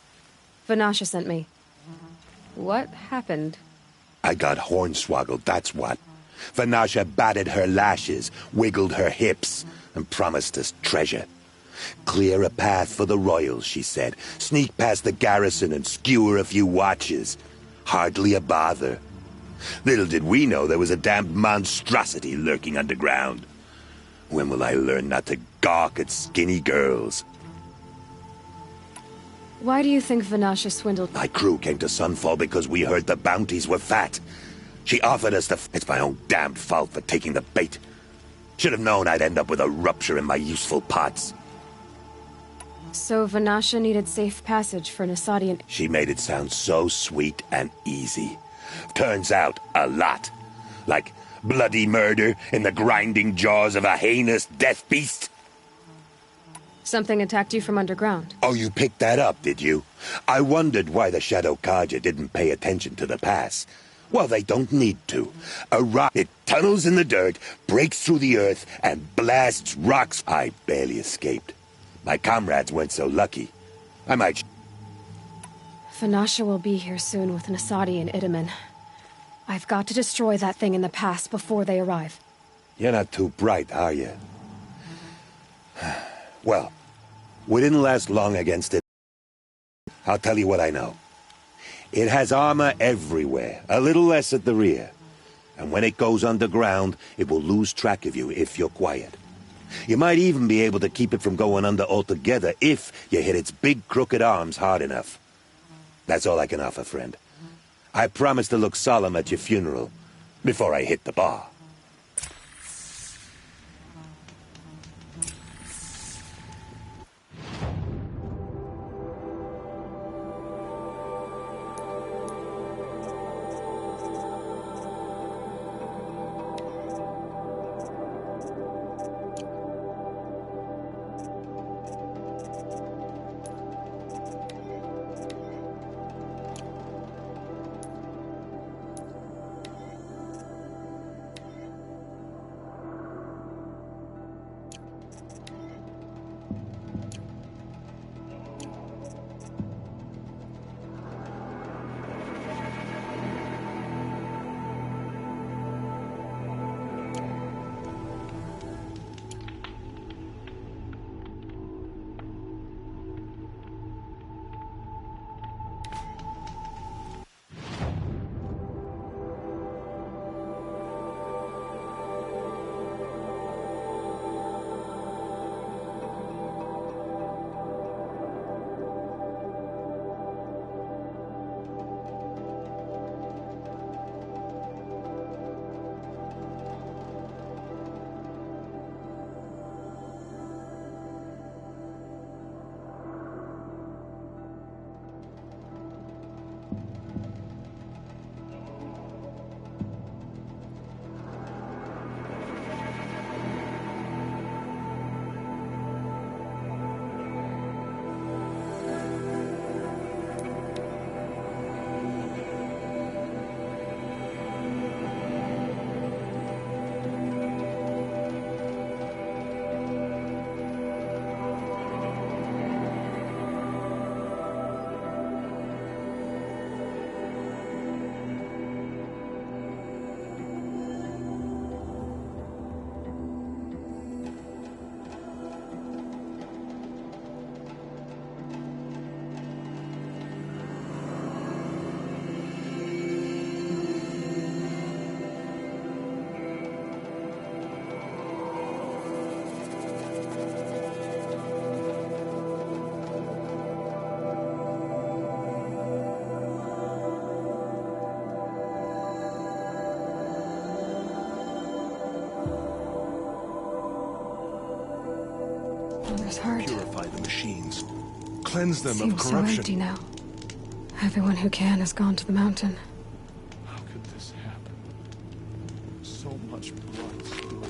A: Vanasha sent me. What happened?
F: I got hornswoggled, that's what. Vanasha batted her lashes, wiggled her hips, and promised us treasure. Clear a path for the royals, she said. Sneak past the garrison and skewer a few watches. Hardly a bother. Little did we know there was a damned monstrosity lurking underground. When will I learn not to gawk at skinny girls?
A: Why do you think Vanasha swindled...
F: My crew came to Sunfall because we heard the bounties were fat. She offered us the... It's my own damned fault for taking the bait. Should have known I'd end up with a rupture in my useful parts.
A: So Vanasha needed safe passage for Nasadian...
F: She made it sound so sweet and easy. Turns out, a lot. Like bloody murder in the grinding jaws of a heinous death beast.
A: Something attacked you from underground.
F: Oh, you picked that up, did you? I wondered why the Shadow Kaja didn't pay attention to the pass. Well, they don't need to. A rock, it tunnels in the dirt, breaks through the earth, and blasts rocks. I barely escaped. My comrades weren't so lucky. I might...
A: Vanasha will be here soon with Nasadi and Itamen. I've got to destroy that thing in the pass before they arrive.
F: You're not too bright, are you? Well, we didn't last long against it. I'll tell you what I know. It has armor everywhere, a little less at the rear. And when it goes underground, it will lose track of you if you're quiet. You might even be able to keep it from going under altogether if you hit its big crooked arms hard enough. That's all I can offer, friend. I promise to look solemn at your funeral before I hit the bar.
A: Mother's heart.
V: Purify the machines. Cleanse them
A: Seems
V: of
A: so
V: corruption.
A: empty now. Everyone who can has gone to the mountain.
V: How could this happen? So much blood spilled.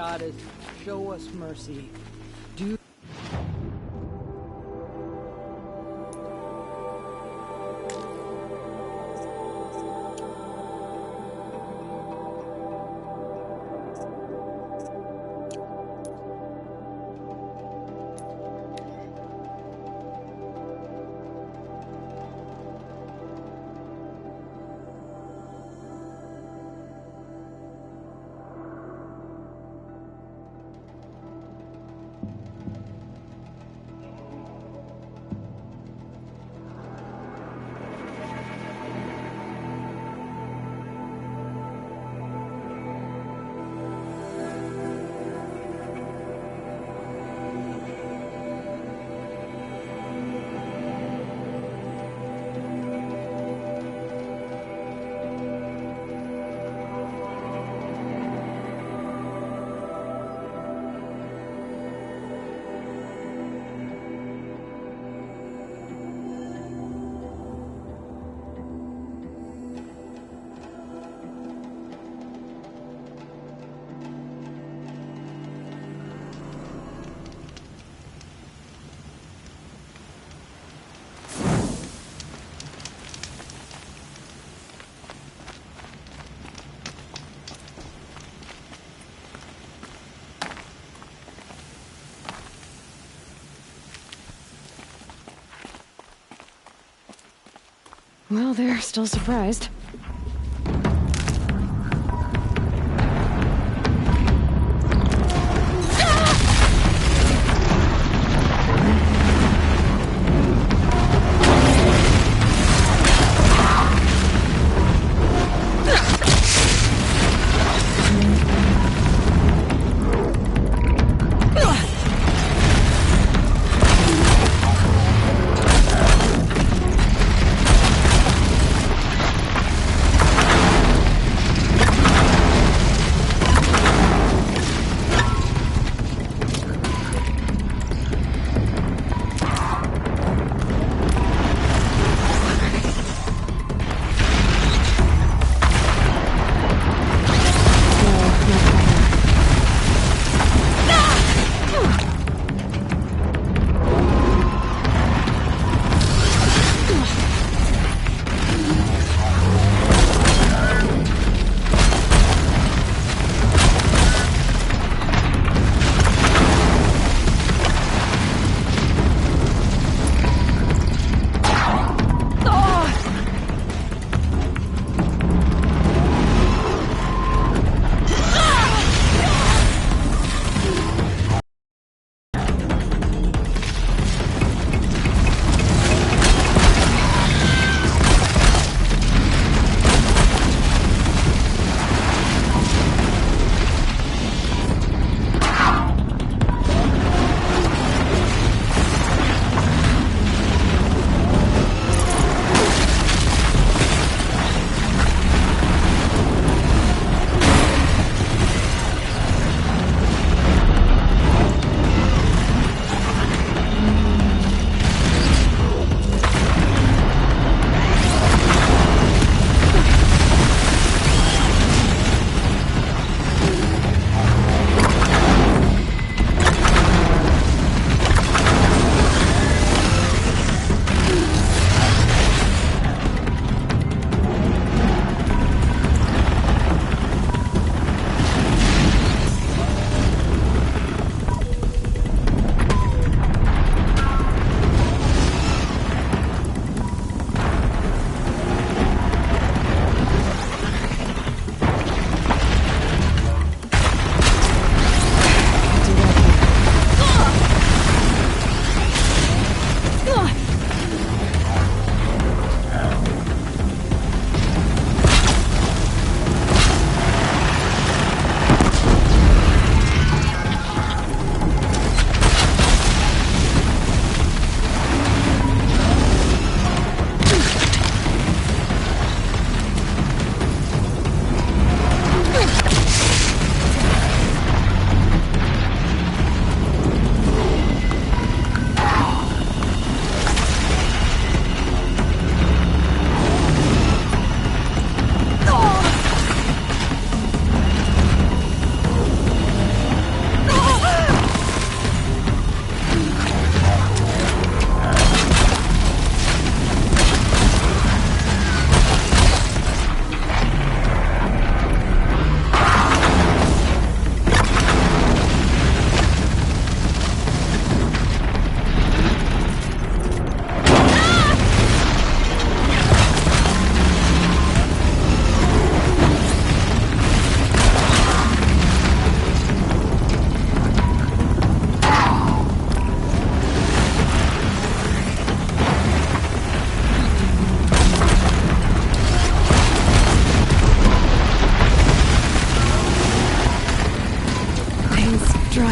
C: goddess, show us mercy. Do
A: Well, they're still surprised.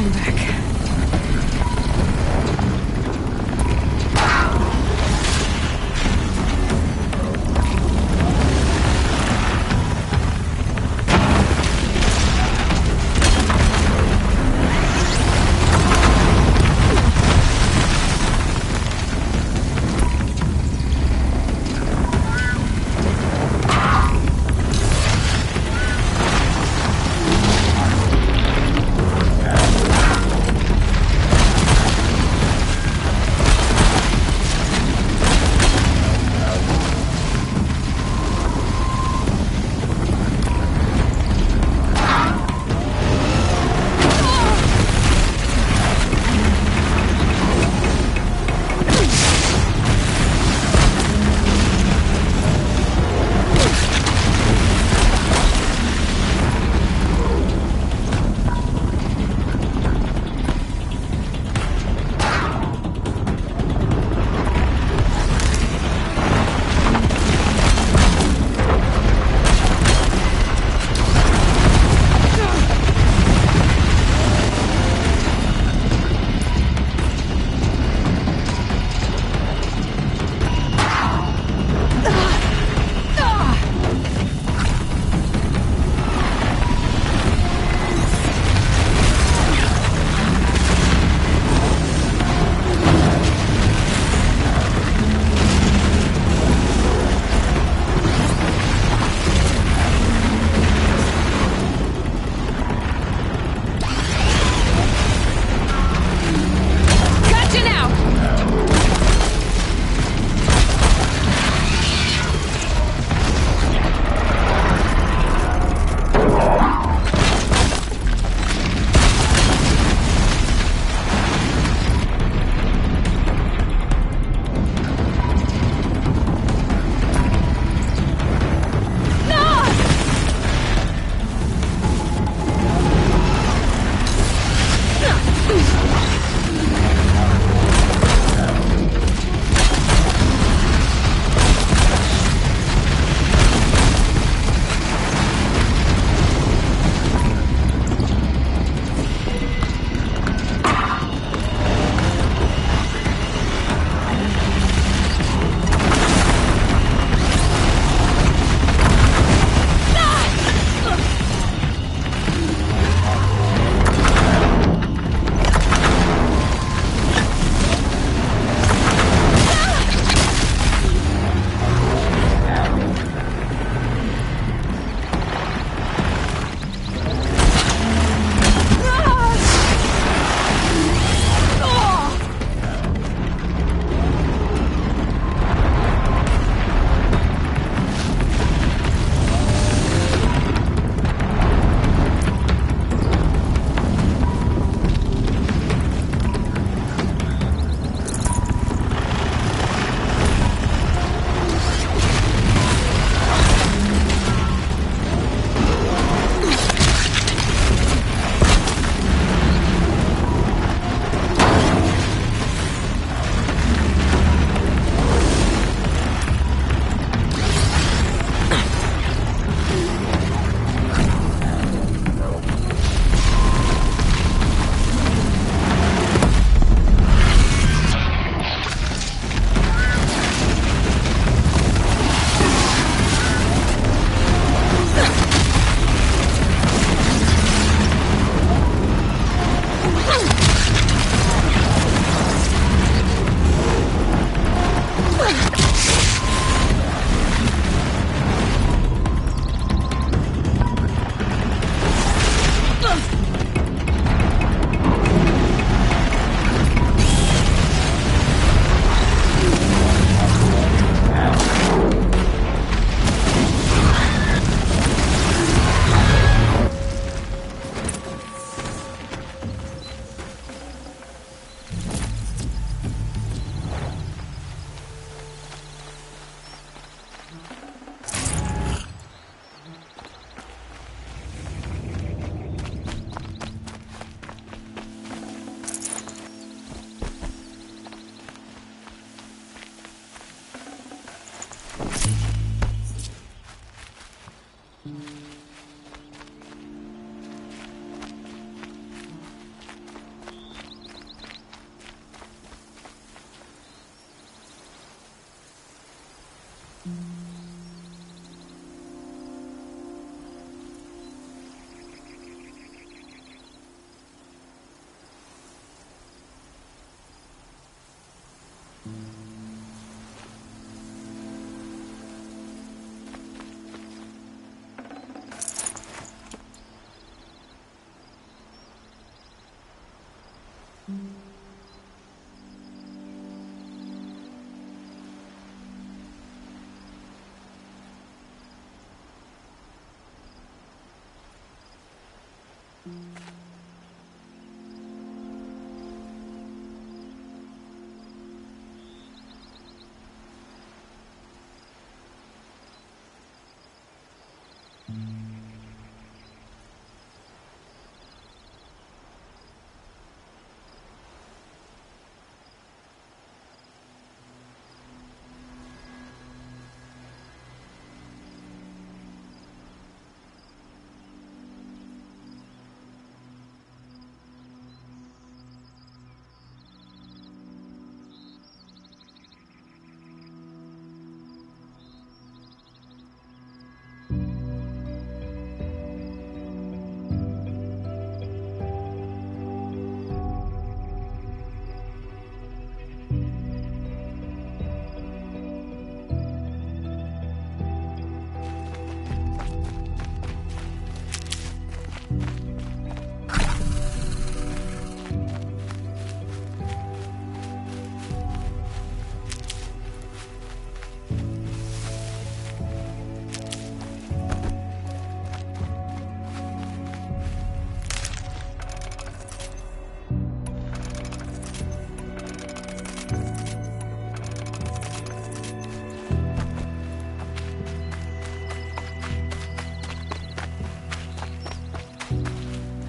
A: line back.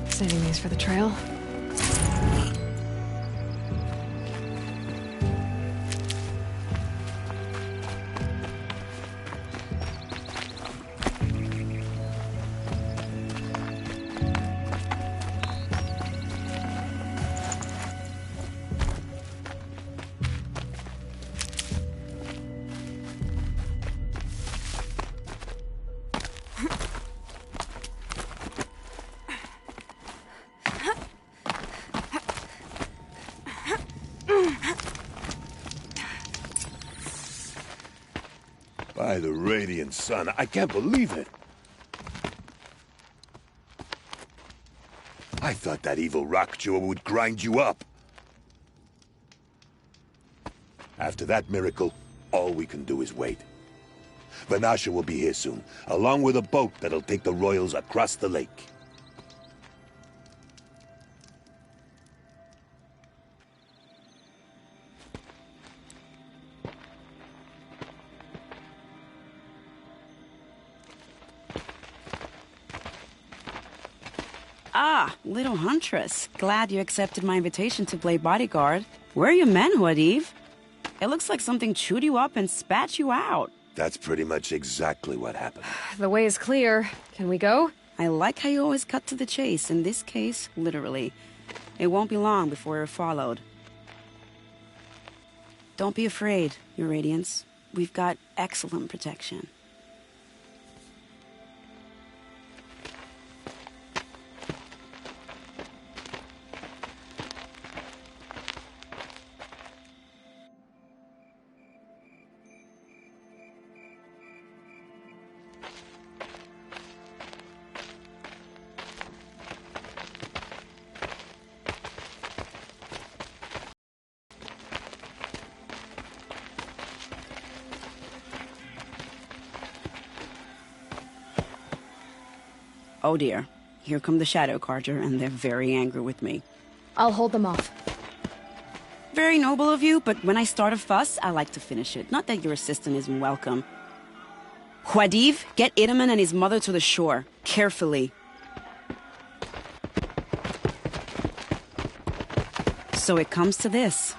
A: Saving these for the trail.
F: By the radiant sun, I can't believe it. I thought that evil rock jewel would grind you up. After that miracle, all we can do is wait. Vanasha will be here soon, along with a boat that'll take the royals across the lake.
P: Ah, little huntress. Glad you accepted my invitation to play bodyguard. Where are your men, Huadiv? It looks like something chewed you up and spat you out.
F: That's pretty much exactly what happened.
A: The way is clear. Can we go?
P: I like how you always cut to the chase. In this case, literally. It won't be long before you're followed. Don't be afraid, Your Radiance. We've got excellent protection. Oh dear, here come the Shadow Carter, and they're very angry with me.
A: I'll hold them off.
P: Very noble of you, but when I start a fuss, I like to finish it. Not that your assistant isn't welcome. Huadiv, get Idaman and his mother to the shore. Carefully. So it comes to this.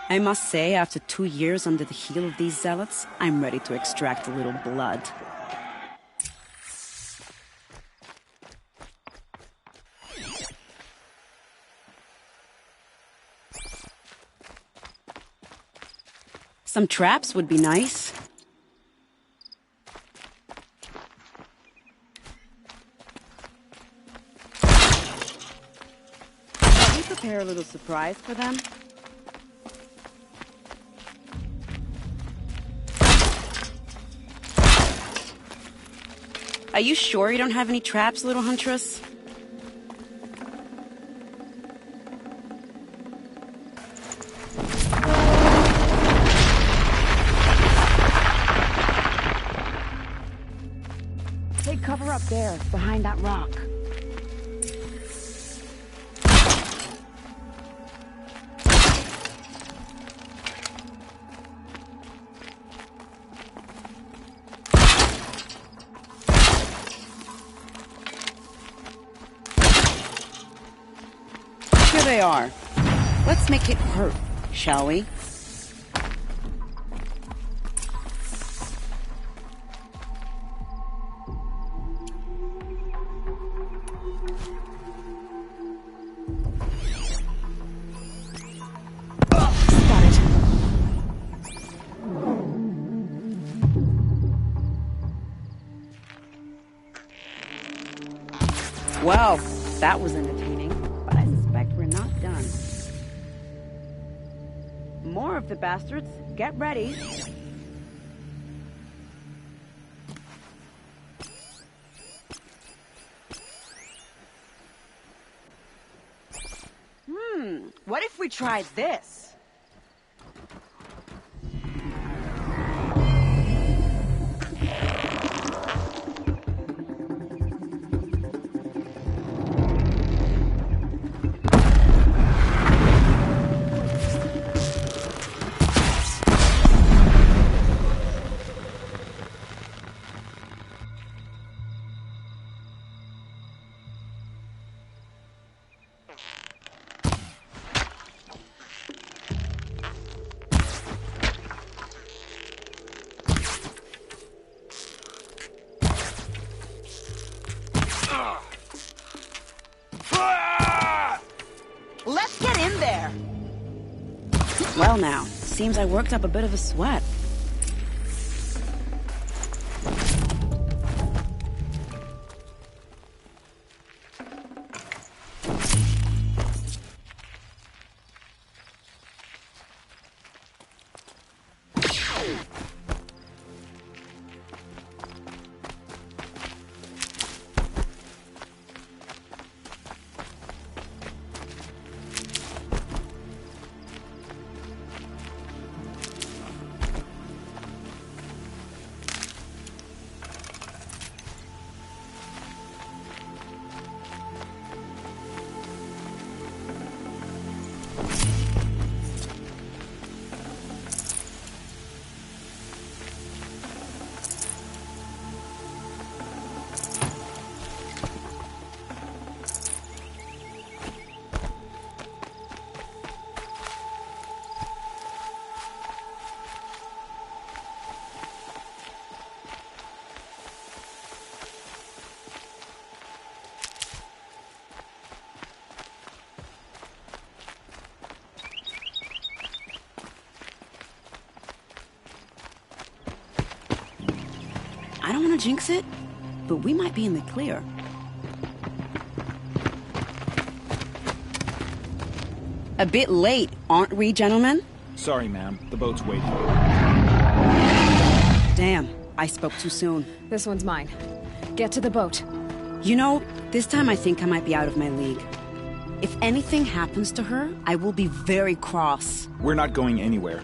P: I must say, after 2 years under the heel of these zealots, I'm ready to extract a little blood. Some traps would be nice. Can you prepare a little surprise for them? Are you sure you don't have any traps, little huntress? Take cover up there, behind that rock. they are. Let's make it hurt, shall we? Well, that was entertaining, but I suspect we're not done. More of the bastards. Get ready. What if we tried this? Let's get in there! Well now, seems I worked up a bit of a sweat. I don't want to jinx it, but we might be in the clear. A bit late, aren't we, gentlemen?
R: Sorry, ma'am. The boat's waiting.
P: Damn, I spoke too soon.
A: This one's mine. Get to the boat.
P: You know, this time I think I might be out of my league. If anything happens to her, I will be very cross.
R: We're not going anywhere.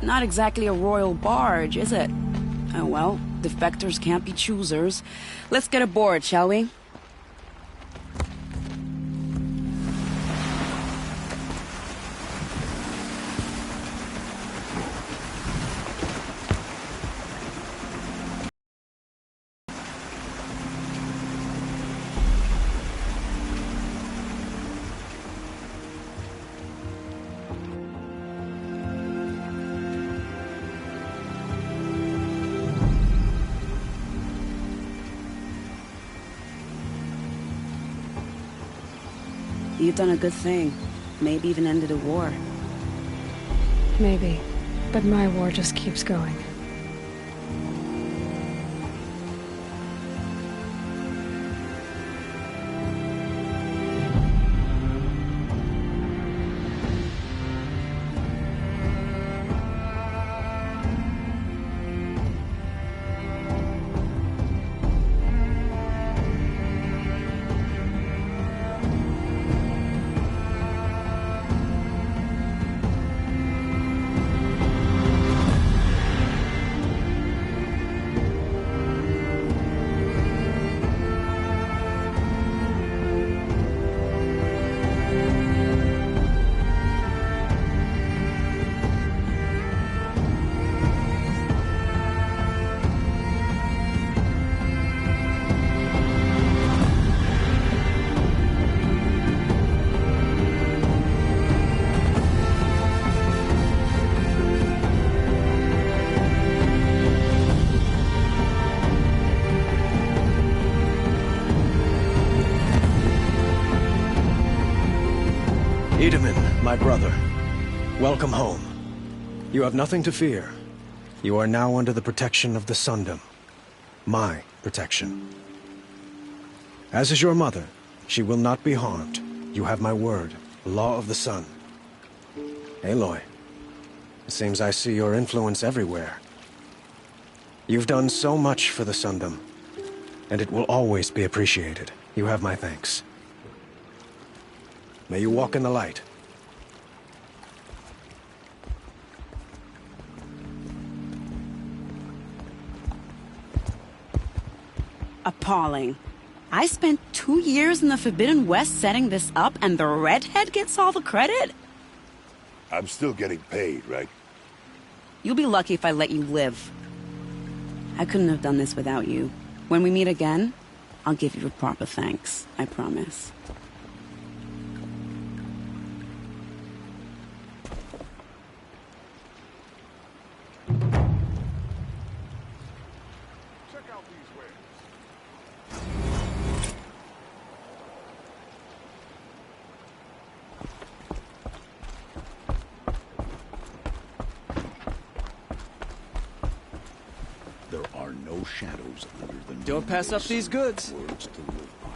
P: Not exactly a royal barge, is it? Oh well, defectors can't be choosers. Let's get aboard, shall we? You've done a good thing. Maybe even ended a war.
A: Maybe. But my war just keeps going.
H: Edaman, my brother, welcome home. You have nothing to fear. You are now under the protection of the Sundom. My protection. As is your mother, she will not be harmed. You have my word, the law of the sun. Aloy, it seems I see your influence everywhere. You've done so much for the Sundom, and it will always be appreciated. You have my thanks. May you walk in the light.
P: Appalling. I spent 2 years in the Forbidden West setting this up, and the redhead gets all the credit?
F: I'm still getting paid, right?
P: You'll be lucky if I let you live. I couldn't have done this without you. When we meet again, I'll give you a proper thanks. I promise.
U: There are no shadows under the moon.
J: Don't pass up these goods.
U: Words to live by.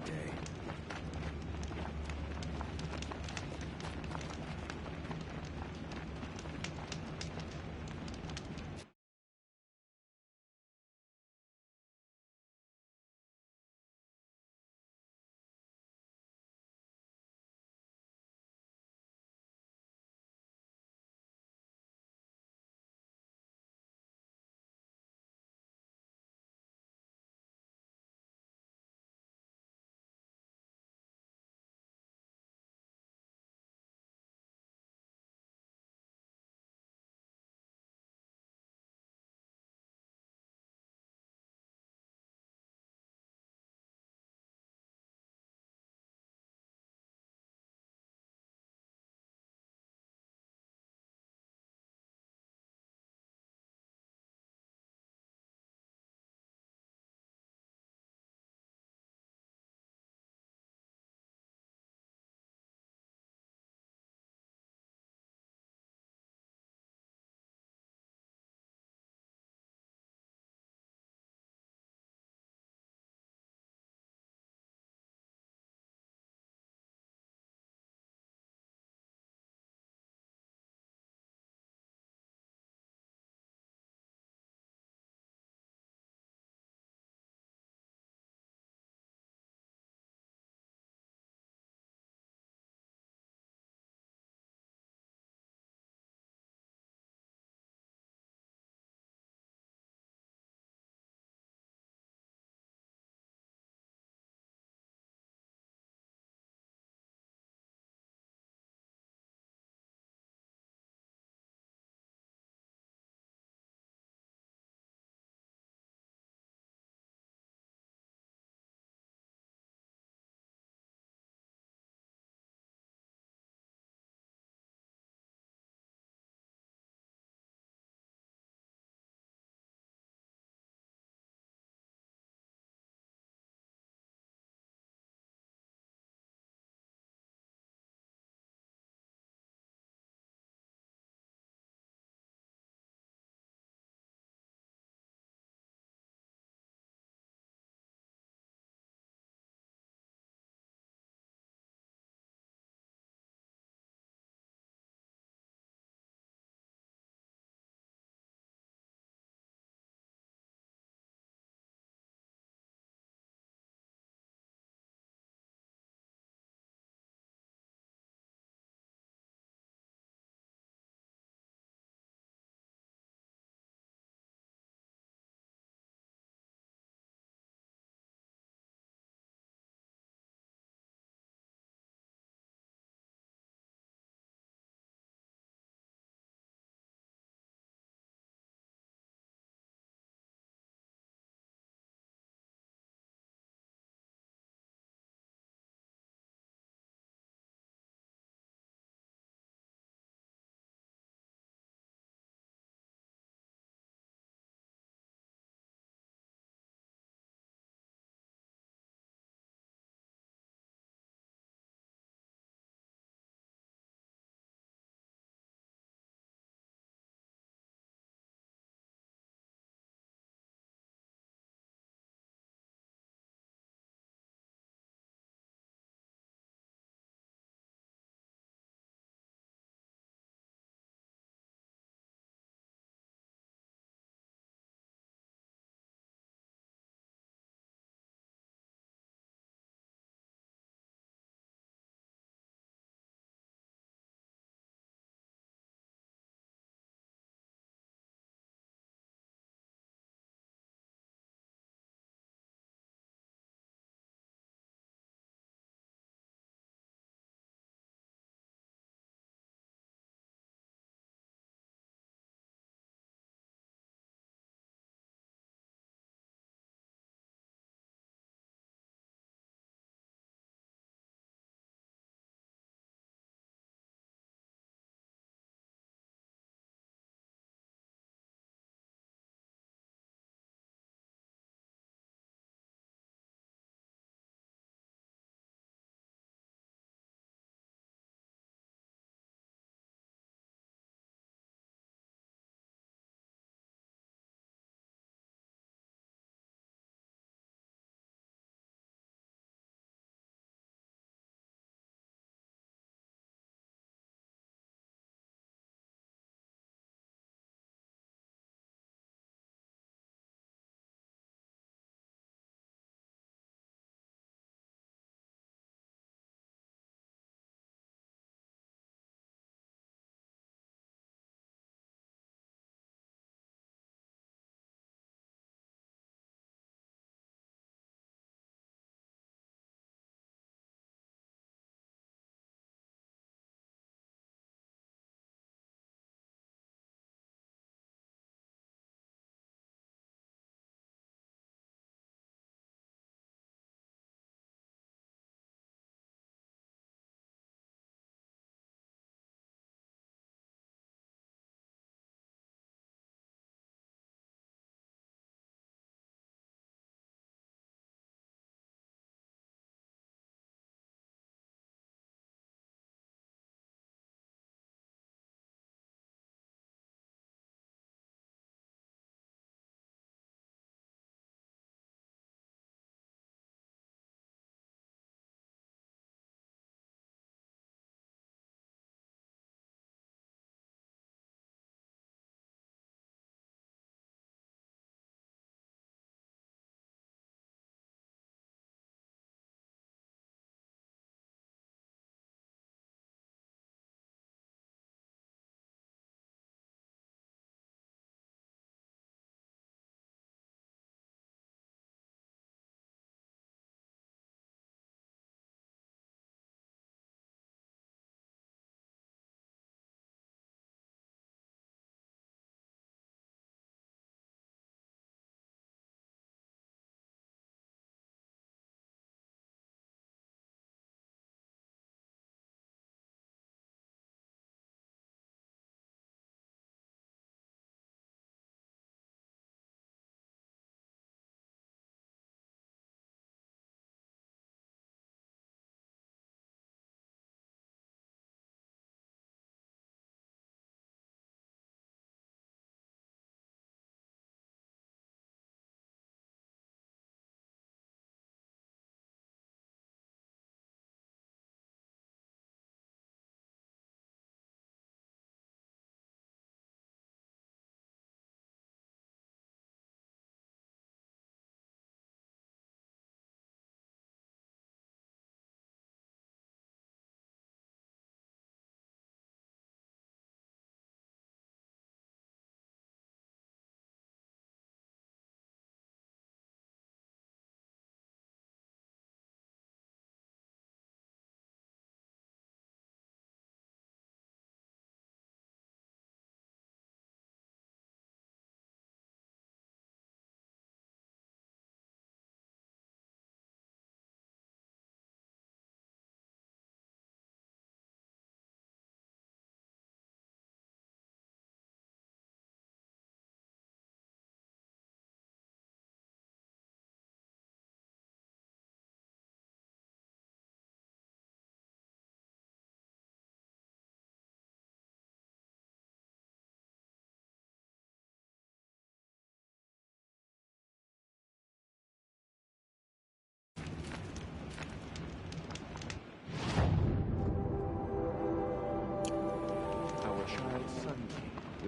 H: great day.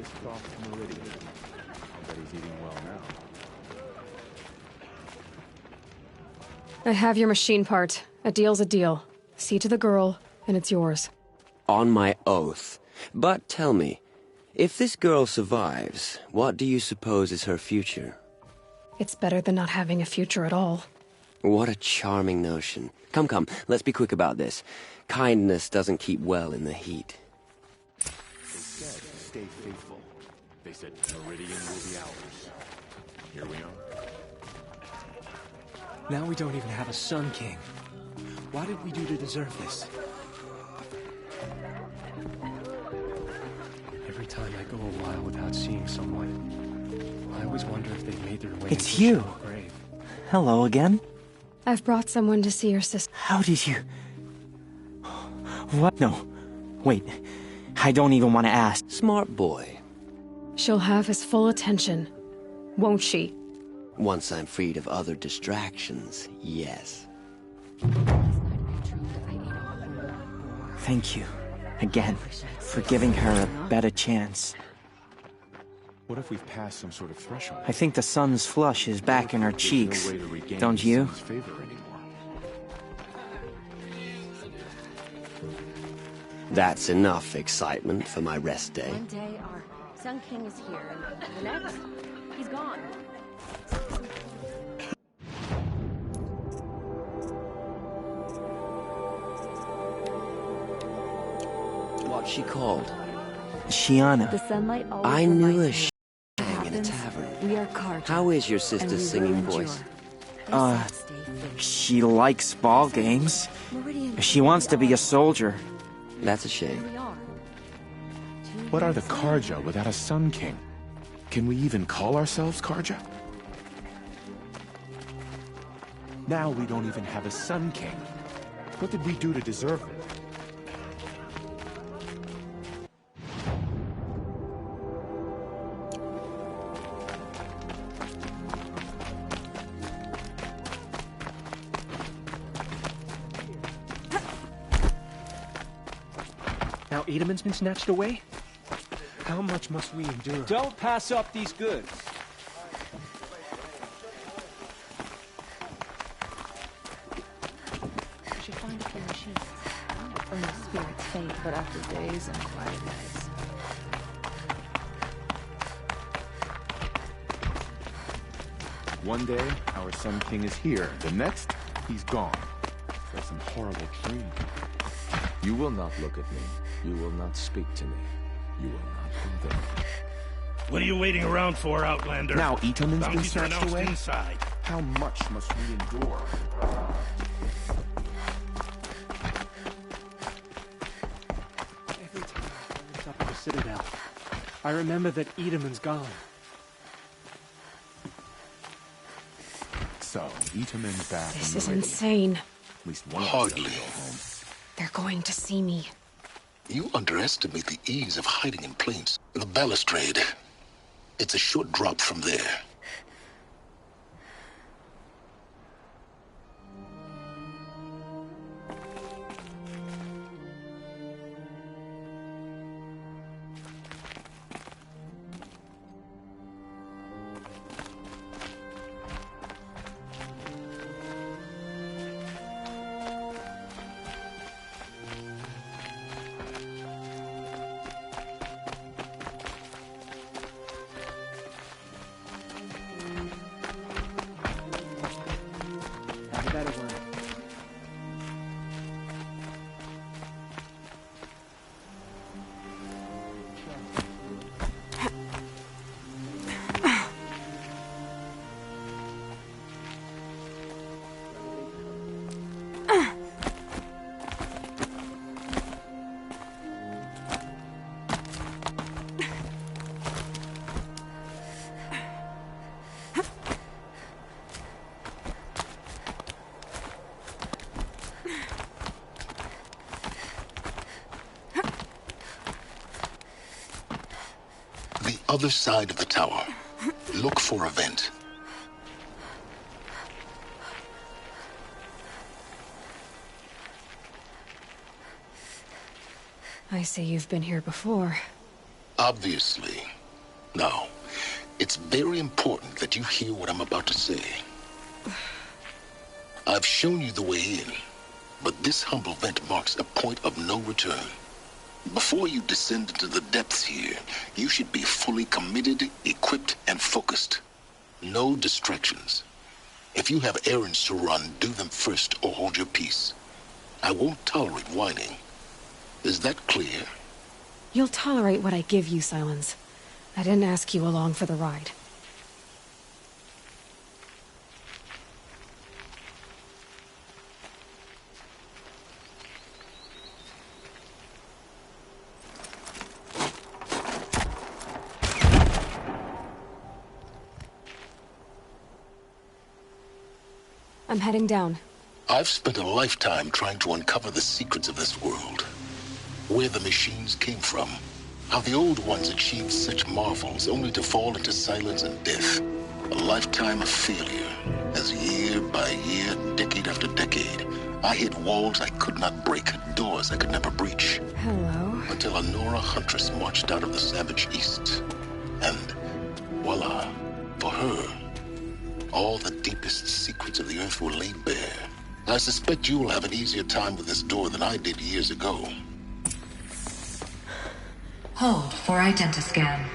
V: Whisked off to Meridian. I bet he's eating well now.
A: I have your machine part. A deal's a deal. See to the girl, and it's yours.
S: On my oath. But tell me, if this girl survives, what do you suppose is her future?
A: It's better than not having a future at all.
S: What a charming notion. Come, let's be quick about this. Kindness doesn't keep well in the heat.
V: They said, stay faithful. They said, Meridian will be ours. Here we are.
I: Now we don't even have a Sun King. What did we do to deserve this? Every time I go a while without seeing someone, I always wonder if they've made their way
K: It's
I: into
K: you.
I: the grave.
K: Hello again?
A: I've brought someone to see your sister.
K: How did you... What? No. Wait. I don't even want to ask.
S: Smart boy.
A: She'll have his full attention, won't she?
S: Once I'm freed of other distractions, yes.
K: Thank you. Again, for giving her a better chance.
V: What if we've passed some sort of threshold?
K: I think the sun's flush is back in her cheeks. Don't you?
S: That's enough excitement for my rest day.
T: One day our Sun King is here, and the next, he's gone.
S: What's she called?
K: Shiana.
T: The sunlight always
S: I knew a
T: reminds me
S: shang in a tavern.
T: we are Carter.
S: How is your
T: and
S: sister's
T: we
S: singing
T: will
S: voice?
T: endure.
K: She likes ball games. She wants to be a soldier.
S: That's a shame.
V: What are the Karja without a Sun King? Can we even call ourselves Karja? Now we don't even have a Sun King. What did we do to deserve it?
I: Now Edamon's been snatched away? How much must we endure?
J: Don't pass up these goods.
T: We should find a few machines. Only spirits fade, but after days and quiet nights.
V: One day, our Sun King is here. The next, he's gone. For some horrible dream. You will not look at me. You will not speak to me. You will not bother me.
E: What are you waiting around for, Outlander?
V: Now Itaman's been
E: Bounties are
V: snatched
E: announced
V: away?
E: inside.
V: How much must we endure?
I: Every time I look up at the Citadel, I remember that Edamon's gone.
V: So, Itaman's back.
A: This
V: in
A: is
V: Meridian.
A: insane.
V: At least one
B: Hardly.
V: of us will go home.
A: They're going to see me.
B: You underestimate the ease of hiding in plain sight. The balustrade. It's a short drop from there.
I: How did that ever end?
B: The other side of the tower. Look for a vent.
A: I see you've been here before.
B: Obviously. Now, it's very important that you hear what I'm about to say. I've shown you the way in, but this humble vent marks a point of no return. Before you descend into the depths here, you should be fully committed, equipped, and focused. No distractions. If you have errands to run, do them first or hold your peace. I won't tolerate whining. Is that clear?
A: You'll tolerate what I give you, Silence. I didn't ask you along for the ride. I'm heading down.
B: I've spent a lifetime trying to uncover the secrets of this world. Where the machines came from. How the old ones achieved such marvels only to fall into silence and death. A lifetime of failure. As year by year, decade after decade, I hit walls I could not break, doors I could never breach.
A: Hello.
B: Until a Nora huntress marched out of the savage east. And voila, for her, all the deepest secrets of the earth were laid bare. I suspect you will have an easier time with this door than I did years ago.
D: Hold for identiscan.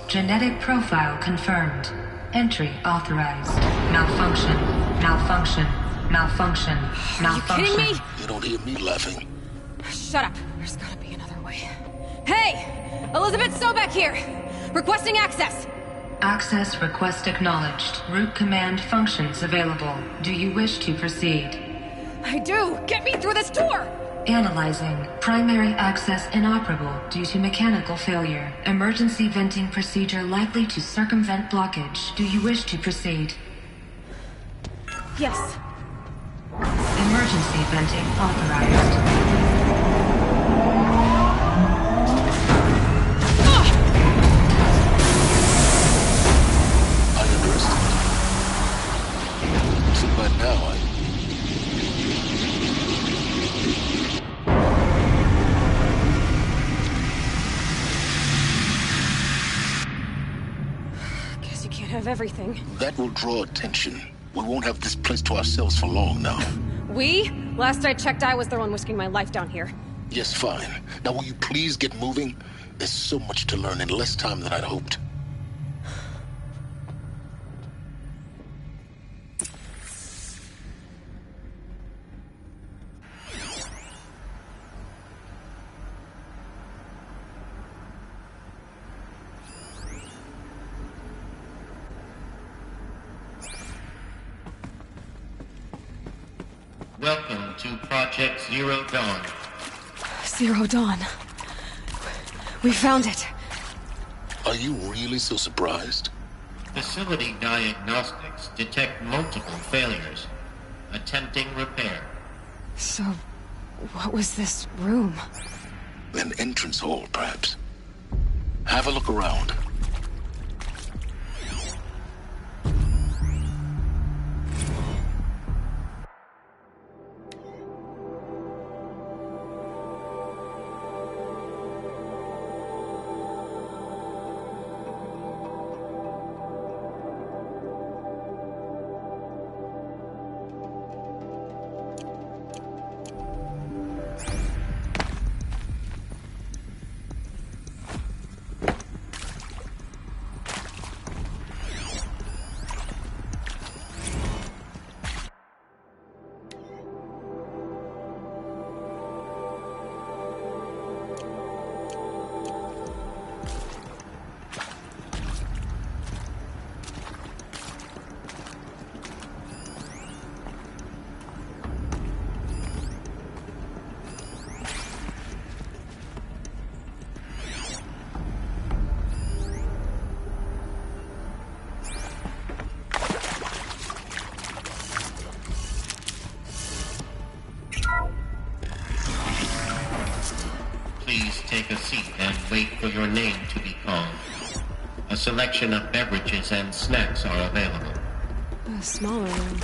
D: Genetic profile confirmed. Entry authorized. Malfunction. Malfunction. Malfunction. Malfunction.
A: Are you kidding me?
B: You don't hear me laughing.
A: Shut up. There's gotta be another way. Hey! Elizabeth Sobek here! Requesting access!
D: Access request acknowledged. Root command functions available. Do you wish to proceed?
A: I do! Get me through this door!
D: Analyzing. Primary access inoperable due to mechanical failure. Emergency venting procedure likely to circumvent blockage. Do you wish to proceed?
A: Yes.
D: Emergency venting authorized.
B: By now,
A: Guess you can't have everything.
B: that will draw attention. We won't have this place to ourselves for long now.
A: We? Last I checked, I was the one risking my life down here.
B: Yes, fine. Now will you please get moving? There's so much to learn in less time than I'd hoped.
M: Welcome to Project Zero Dawn.
A: Zero Dawn. We found it.
B: Are you really so surprised?
M: Facility diagnostics detect multiple failures. Attempting repair.
A: So, what was this room?
B: An entrance hall, perhaps. Have a look around.
M: Please take a seat and wait for your name to be called. A selection of beverages and snacks are available.
A: A smaller room.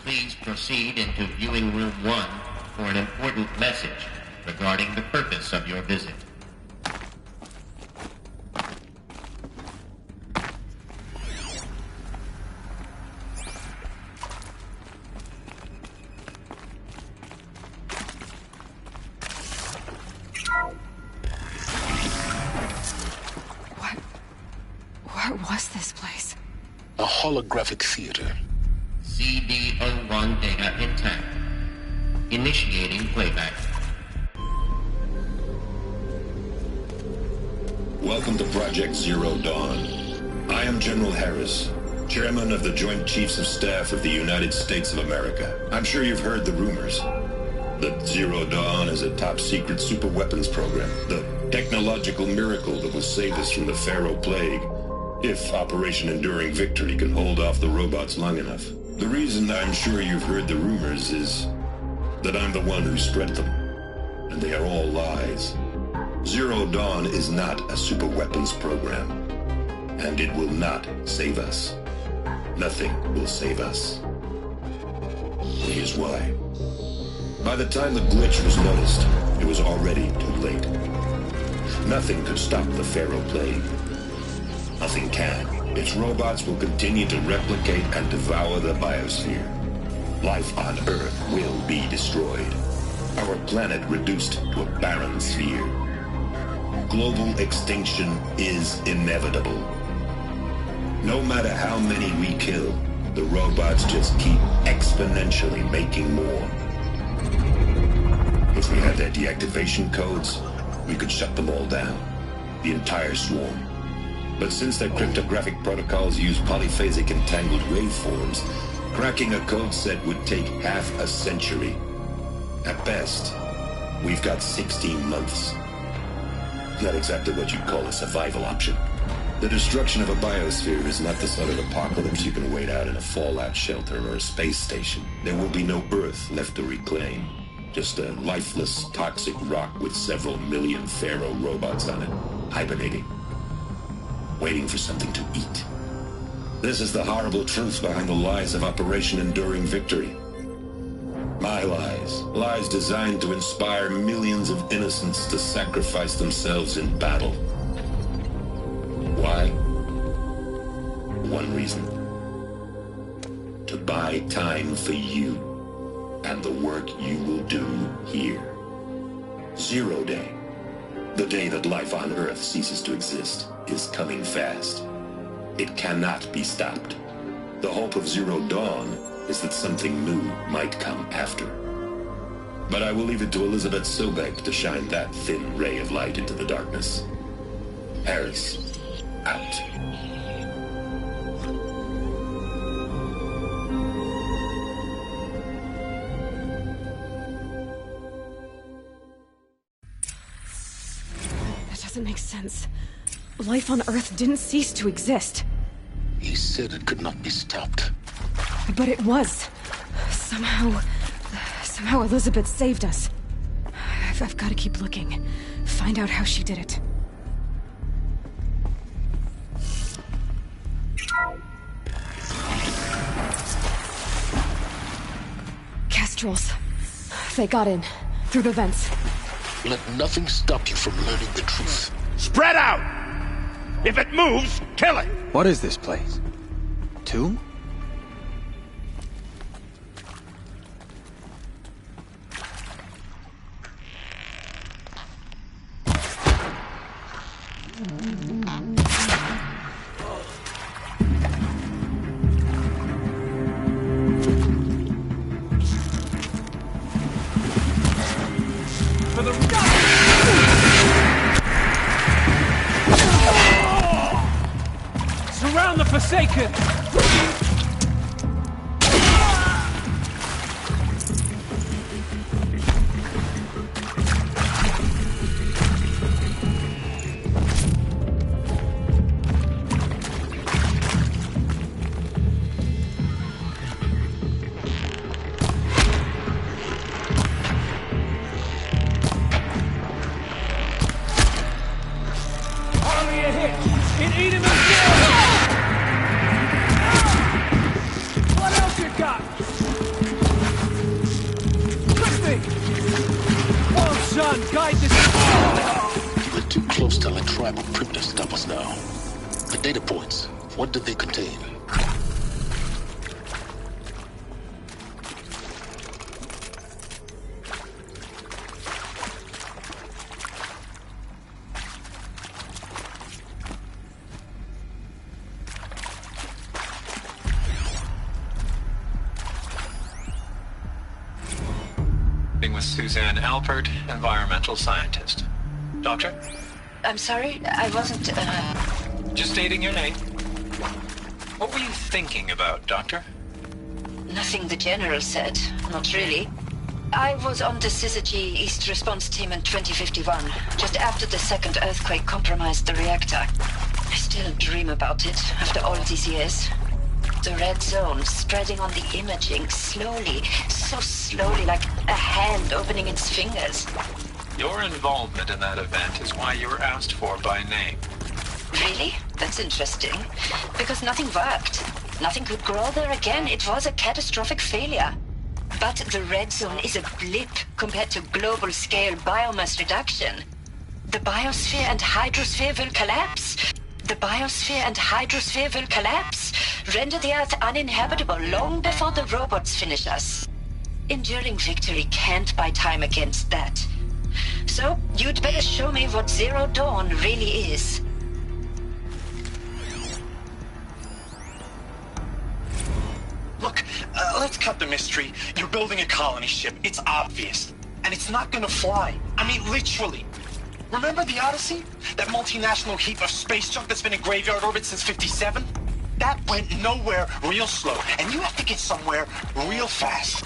M: Please proceed into viewing room 1 for an important message regarding the purpose of your visit.
A: What was this place?
B: A holographic theater.
M: CD01 data intact. Initiating playback.
G: Welcome to Project Zero Dawn. I am General Harris, Chairman of the Joint Chiefs of Staff of the United States of America. I'm sure you've heard the rumors that Zero Dawn is a top-secret superweapons program, the technological miracle that will save us from the Pharaoh Plague, if Operation Enduring Victory can hold off the robots long enough. The reason I'm sure you've heard the rumors is that I'm the one who spread them, and they are all lies. Zero Dawn is not a superweapons program, and it will not save us. Nothing will save us. Here's why. By the time the glitch was noticed, it was already too late. Nothing could stop the Pharaoh Plague. Nothing can. Its robots will continue to replicate and devour the biosphere. Life on Earth will be destroyed. Our planet reduced to a barren sphere. Global extinction is inevitable. No matter how many we kill, the robots just keep exponentially making more. If we had their deactivation codes, we could shut them all down. The entire swarm. But since their cryptographic protocols use polyphasic entangled waveforms, cracking a code set would take half a century. At best, we've got 16 months. Not exactly what you'd call a survival option. The destruction of a biosphere is not the sort of apocalypse you can wait out in a fallout shelter or a space station. There will be no Earth left to reclaim. Just a lifeless, toxic rock with several million Pharaoh robots on it, hibernating. Waiting for something to eat. This is the horrible truth behind the lies of Operation Enduring Victory. My lies. Lies designed to inspire millions of innocents to sacrifice themselves in battle. Why? One reason. To buy time for you and the work you will do here. Zero Day. The day that life on Earth ceases to exist is coming fast. It cannot be stopped. The hope of Zero Dawn is that something new might come after. But I will leave it to Elizabeth Sobek to shine that thin ray of light into the darkness. Harris, out.
A: Doesn't make sense. Life on Earth didn't cease to exist.
B: He said it could not be stopped.
A: But it was. Somehow Elizabeth saved us. I've got to keep looking. Find out how she did it. Kestrels. They got in. Through the vents.
B: Let nothing stop you from learning the truth.
L: Spread out! If it moves, kill it!
H: What is this place? Tomb?
B: type of prep to stop us now. The data points, what did they contain?
O: With Suzanne Alpert, environmental scientist. Doctor?
Q: I'm sorry, I wasn't,
O: Just stating your name. What were you thinking about, Doctor?
Q: Nothing the General said. Not really. I was on the Syzygy East Response Team in 2051, just after the second earthquake compromised the reactor. I still dream about it, after all these years. The red zone spreading on the imaging, slowly, so slowly, like a hand opening its fingers.
O: Your involvement in that event is why you were asked for by name.
Q: Really? That's interesting. Because nothing worked. Nothing could grow there again. It was a catastrophic failure. But the red zone is a blip compared to global-scale biomass reduction. The biosphere and hydrosphere will collapse. The biosphere and hydrosphere will collapse, render the Earth uninhabitable long before the robots finish us. Enduring victory can't buy time against that. So, you'd better show me what Zero Dawn really is.
W: Look, let's cut the mystery. You're building a colony ship. It's obvious. And it's not gonna fly. I mean, literally. Remember the Odyssey? That multinational heap of space junk that's been in graveyard orbit since 57? That went nowhere real slow, and you have to get somewhere real fast.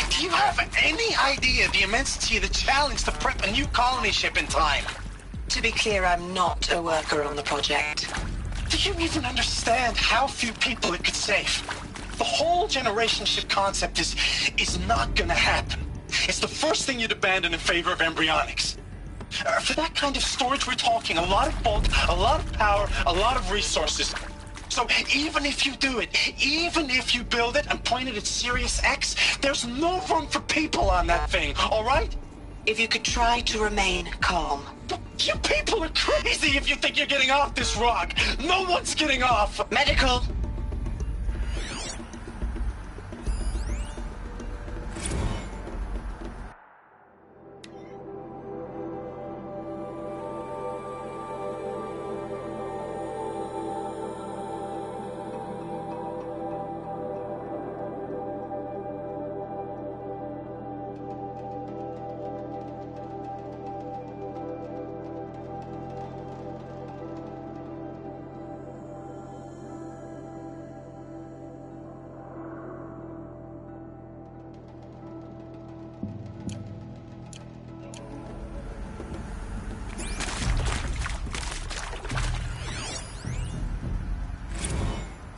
W: Do you have any idea the immensity of the challenge to prep a new colony ship in time?
Q: To be clear, I'm not a worker on the project.
W: Do you even understand how few people it could save? The whole generation ship concept is not gonna happen. It's the first thing you'd abandon in favor of embryonics. For that kind of storage, we're talking a lot of bulk, a lot of power, a lot of resources. So even if you do it, even if you build it and point it at Sirius X, there's no room for people on that thing, all right?
Q: If you could try to remain calm.
W: You people are crazy if you think you're getting off this rock. No one's getting off.
Q: Medical.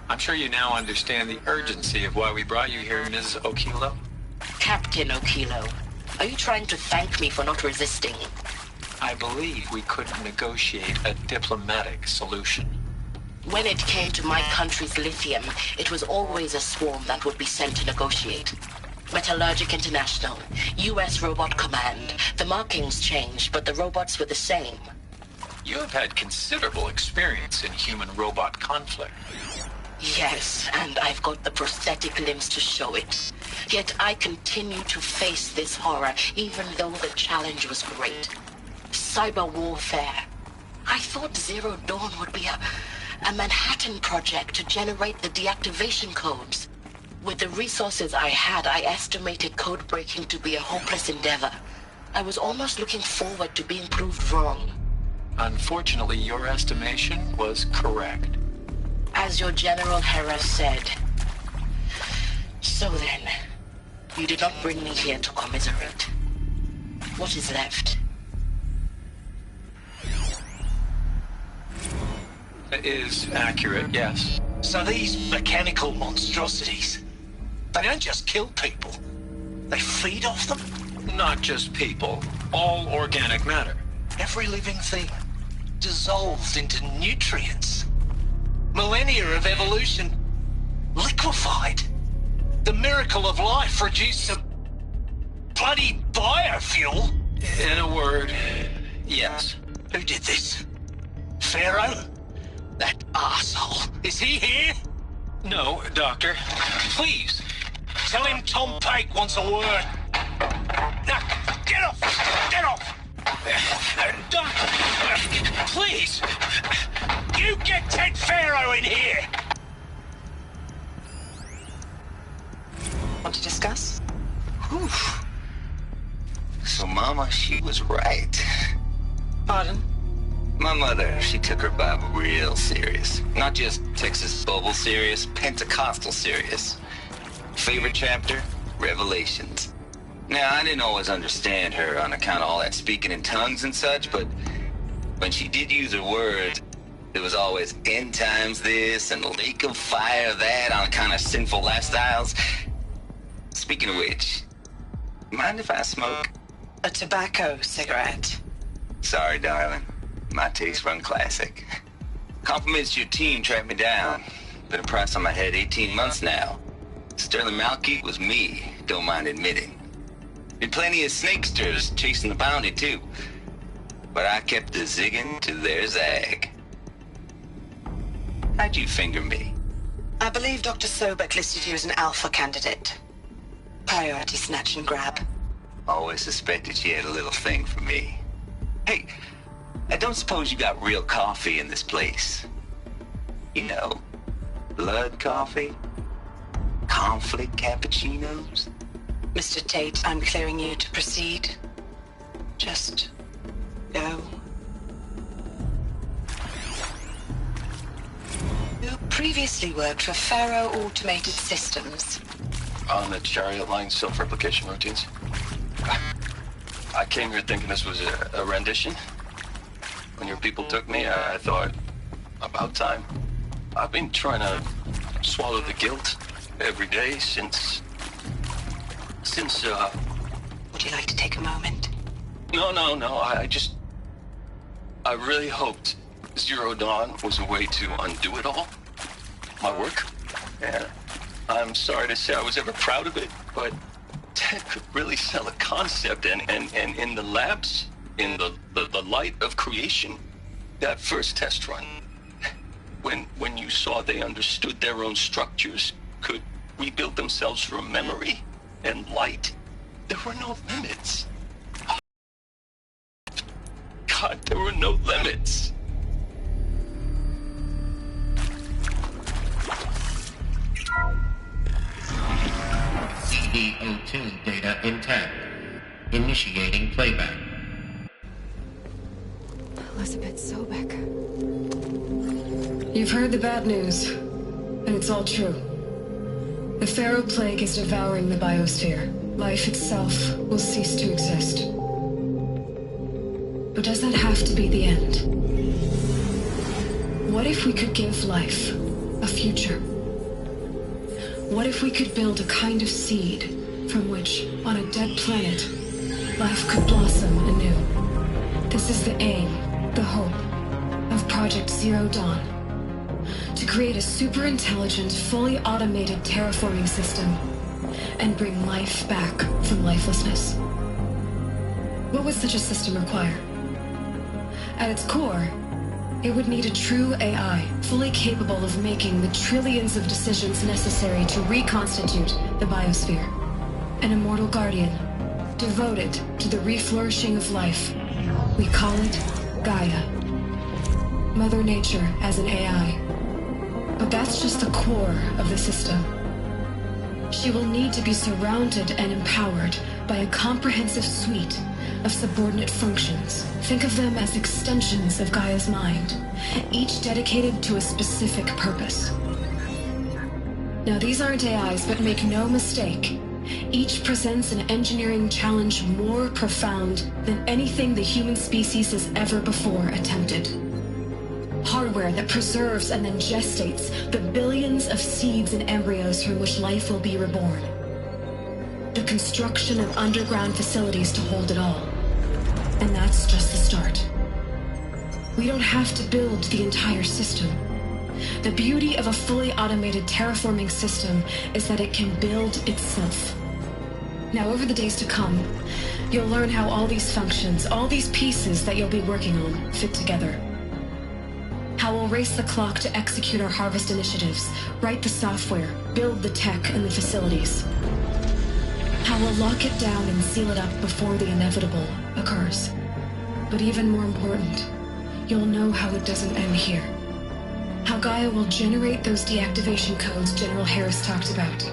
O: I'm sure you now understand the urgency of why we brought you here, Ms. Okilo.
Q: Captain Okilo, are you trying to thank me for not resisting?
O: I believe we could negotiate a diplomatic solution.
Q: When it came to my country's lithium, it was always a swarm that would be sent to negotiate. Metallurgic International, U.S. Robot Command. The markings changed, but the robots were the same.
O: You have had considerable experience in human-robot conflict.
Q: Yes, and I've got the prosthetic limbs to show it. Yet I continue to face this horror, even though the challenge was great. Cyber warfare. I thought Zero Dawn would be a Manhattan project to generate the deactivation codes. With the resources I had, I estimated code breaking to be a hopeless endeavor. I was almost looking forward to being proved wrong.
O: Unfortunately, your estimation was correct.
Q: As your General Hera said. So then, you did not bring me here to commiserate. What is left?
O: That is accurate, yes.
W: So these mechanical monstrosities, they don't just kill people. They feed off them?
O: Not just people. All organic matter.
W: Every living thing dissolved into nutrients. Millennia of evolution liquefied. The miracle of life reduced to bloody biofuel.
O: In a word, yes.
W: Who did this? Pharaoh? That arsehole. Is he here?
O: No, Doctor. Please.
W: Tell him Tom Pike wants a word. Now, get off! Get off!
O: Doctor, please.
W: You get Ted Pharaoh in here!
Q: Want to discuss?
C: Whew. So, Mama, she was right.
Q: Pardon?
C: My mother, she took her Bible real serious. Not just Texas Bible serious, Pentecostal serious. Favorite chapter? Revelations. Now, I didn't always understand her on account of all that speaking in tongues and such, but when she did use her words, there was always end times this and lake of fire that on account of sinful lifestyles. Speaking of which, mind if I smoke?
Q: A tobacco cigarette.
C: Sorry, darling. My taste run classic. Compliments to your team tracked me down. Been a price on my head 18 months now. Sterling Malkeet was me, don't mind admitting. Been plenty of snakesters chasing the bounty, too. But I kept the zigging to their zag. How'd you finger me?
Q: I believe Dr. Sobek listed you as an alpha candidate. Priority snatch and grab.
C: Always suspected she had a little thing for me. Hey, I don't suppose you got real coffee in this place. You know, blood coffee? Conflict cappuccinos?
Q: Mr. Tate, I'm clearing you to proceed. Just go. You previously worked for Pharaoh Automated Systems.
O: On the Chariot Line self-replication routines. I came here thinking this was a rendition. When your people took me, I thought, about time. I've been trying to swallow the guilt every day since...
Q: Would you like to take a moment?
O: No, I really hoped Zero Dawn was a way to undo it all. My work. And I'm sorry to say I was ever proud of it, but Ted could really sell a concept, and in the labs, in the light of creation, that first test run, when you saw they understood their own structures, could rebuild themselves from memory and light, there were no limits. God, there were no limits.
M: CD02 data intact. Initiating playback.
A: Elizabeth Sobek. You've heard the bad news, and it's all true. The Pharaoh Plague is devouring the biosphere. Life itself will cease to exist. But does that have to be the end? What if we could give life a future? What if we could build a kind of seed from which, on a dead planet, life could blossom anew? This is the aim, the hope, of Project Zero Dawn. To create a super-intelligent, fully automated terraforming system and bring life back from lifelessness. What would such a system require? At its core, it would need a true AI, fully capable of making the trillions of decisions necessary to reconstitute the biosphere. An immortal guardian, devoted to the reflourishing of life. We call it Gaia. Mother Nature as an AI. But that's just the core of the system. She will need to be surrounded and empowered by a comprehensive suite of subordinate functions. Think of them as extensions of Gaia's mind, each dedicated to a specific purpose. Now, these aren't AIs, but make no mistake, each presents an engineering challenge more profound than anything the human species has ever before attempted. Hardware that preserves and then gestates the billions of seeds and embryos from which life will be reborn. The construction of underground facilities to hold it all. And that's just the start. We don't have to build the entire system. The beauty of a fully automated terraforming system is that it can build itself. Now, over the days to come, you'll learn how all these functions, all these pieces that you'll be working on, fit together. How we'll race the clock to execute our harvest initiatives, write the software, build the tech and the facilities. How we'll lock it down and seal it up before the inevitable occurs. But even more important, you'll know how it doesn't end here. How Gaia will generate those deactivation codes General Harris talked about,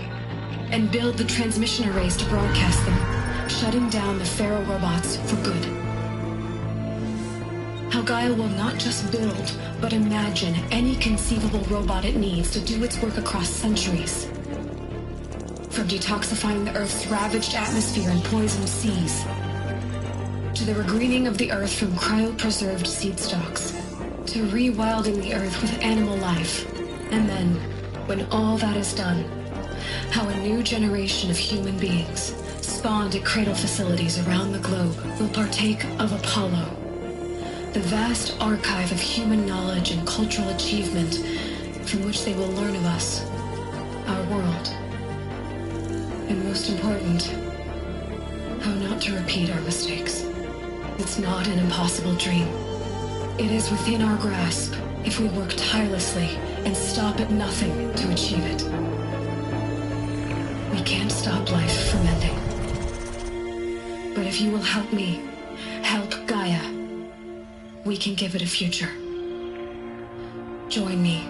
A: and build the transmission arrays to broadcast them, shutting down the Pharaoh robots for good. How Gaia will not just build, but imagine any conceivable robot it needs to do its work across centuries. From detoxifying the Earth's ravaged atmosphere and poisoned seas, to the regreening of the Earth from cryopreserved seed stalks, to rewilding the Earth with animal life. And then, when all that is done, how a new generation of human beings, spawned at cradle facilities around the globe, will partake of Apollo, the vast archive of human knowledge and cultural achievement from which they will learn of us, our world. And most important, how not to repeat our mistakes. It's not an impossible dream. It is within our grasp if we work tirelessly and stop at nothing to achieve it. We can't stop life from ending. But if you will help me, help Gaia, we can give it a future. Join me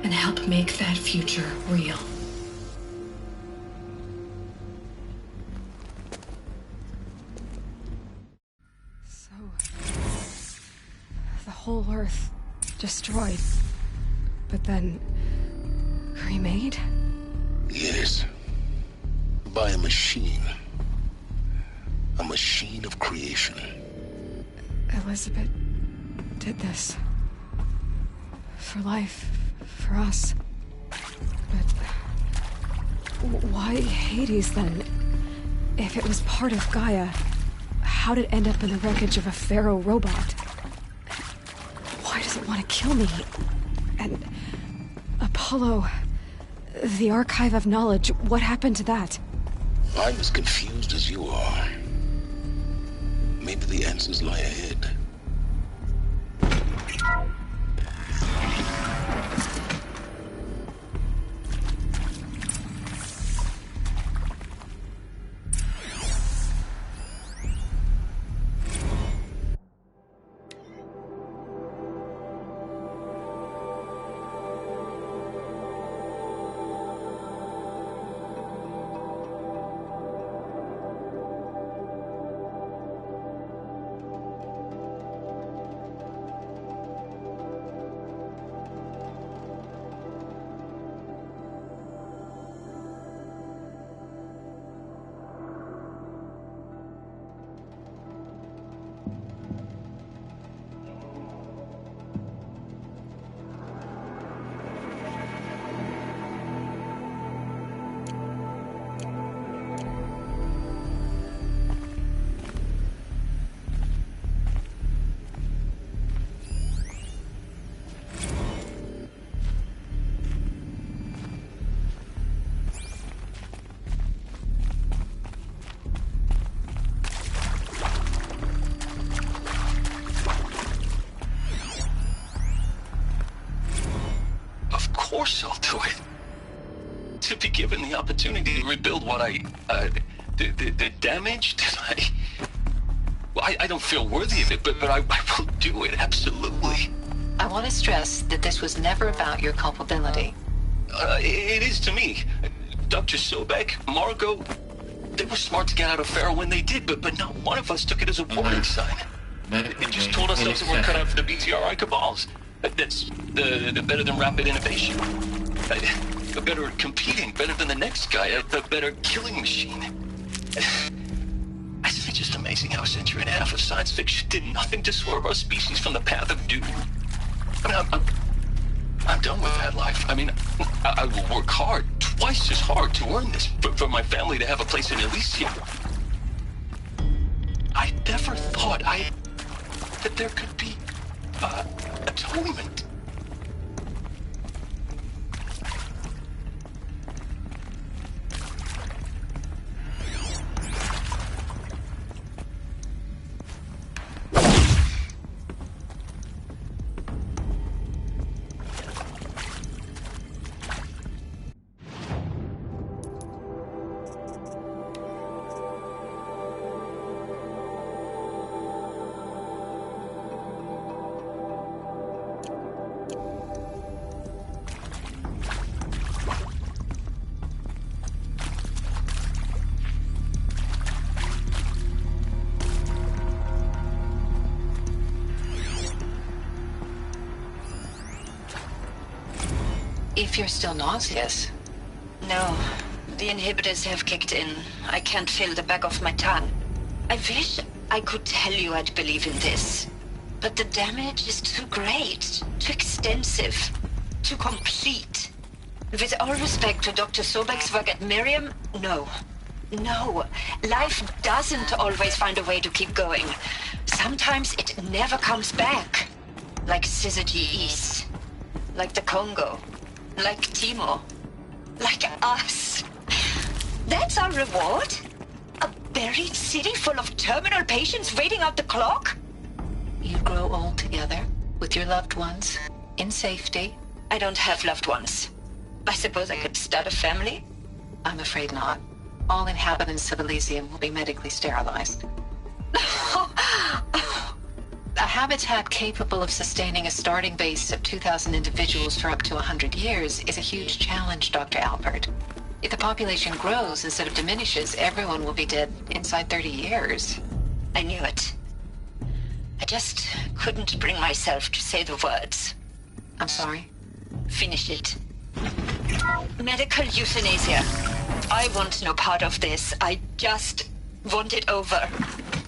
A: and help make that future real.
T: So, the whole Earth destroyed, but then remade?
B: Yes. By a machine. A machine of creation.
T: Elizabeth did this. For life. For us. But why Hades then? If it was part of Gaia, how did it end up in the wreckage of a Pharaoh robot? Why does it want to kill me? And Apollo, the archive of knowledge, what happened to that?
B: I'm as confused as you are. Maybe the answers lie ahead.
O: Of course I'll do it. To be given the opportunity to rebuild what the damage that I don't feel worthy of it, but I will do it, absolutely.
Q: I want to stress that this was never about your culpability.
O: It is to me. Dr. Sobek, Margot, they were smart to get out of Pharaoh when they did, but not one of us took it as a warning sign. It just told ourselves that we're cut out for the BTRI cabals. That's the better than rapid innovation. Better at competing, better than the next guy, a better killing machine. It's just amazing how a century and a half of science fiction did nothing to swerve our species from the path of doom. I mean, I'm done with that life. I mean, I will work hard, twice as hard to earn this, for my family to have a place in Elysium. I never thought that there could be atonement.
Q: If you're still nauseous. No. The inhibitors have kicked in. I can't feel the back of my tongue. I wish I could tell you I'd believe in this. But the damage is too great, too extensive, too complete. With all respect to Dr. Sobek's work at Miriam, no. No. Life doesn't always find a way to keep going. Sometimes it never comes back. Like Syzygy East. Like the Congo. Like Timor. Like us. That's our reward? A buried city full of terminal patients waiting out the clock? You grow old together, with your loved ones, in safety. I don't have loved ones. I suppose I could start a family? I'm afraid not. All inhabitants of Elysium will be medically sterilized. A habitat capable of sustaining a starting base of 2,000 individuals for up to 100 years is a huge challenge, Dr. Alpert. If the population grows instead of diminishes, everyone will be dead inside 30 years. I knew it. I just couldn't bring myself to say the words. I'm sorry? Finish it. Medical euthanasia. I want no part of this. I just want it over.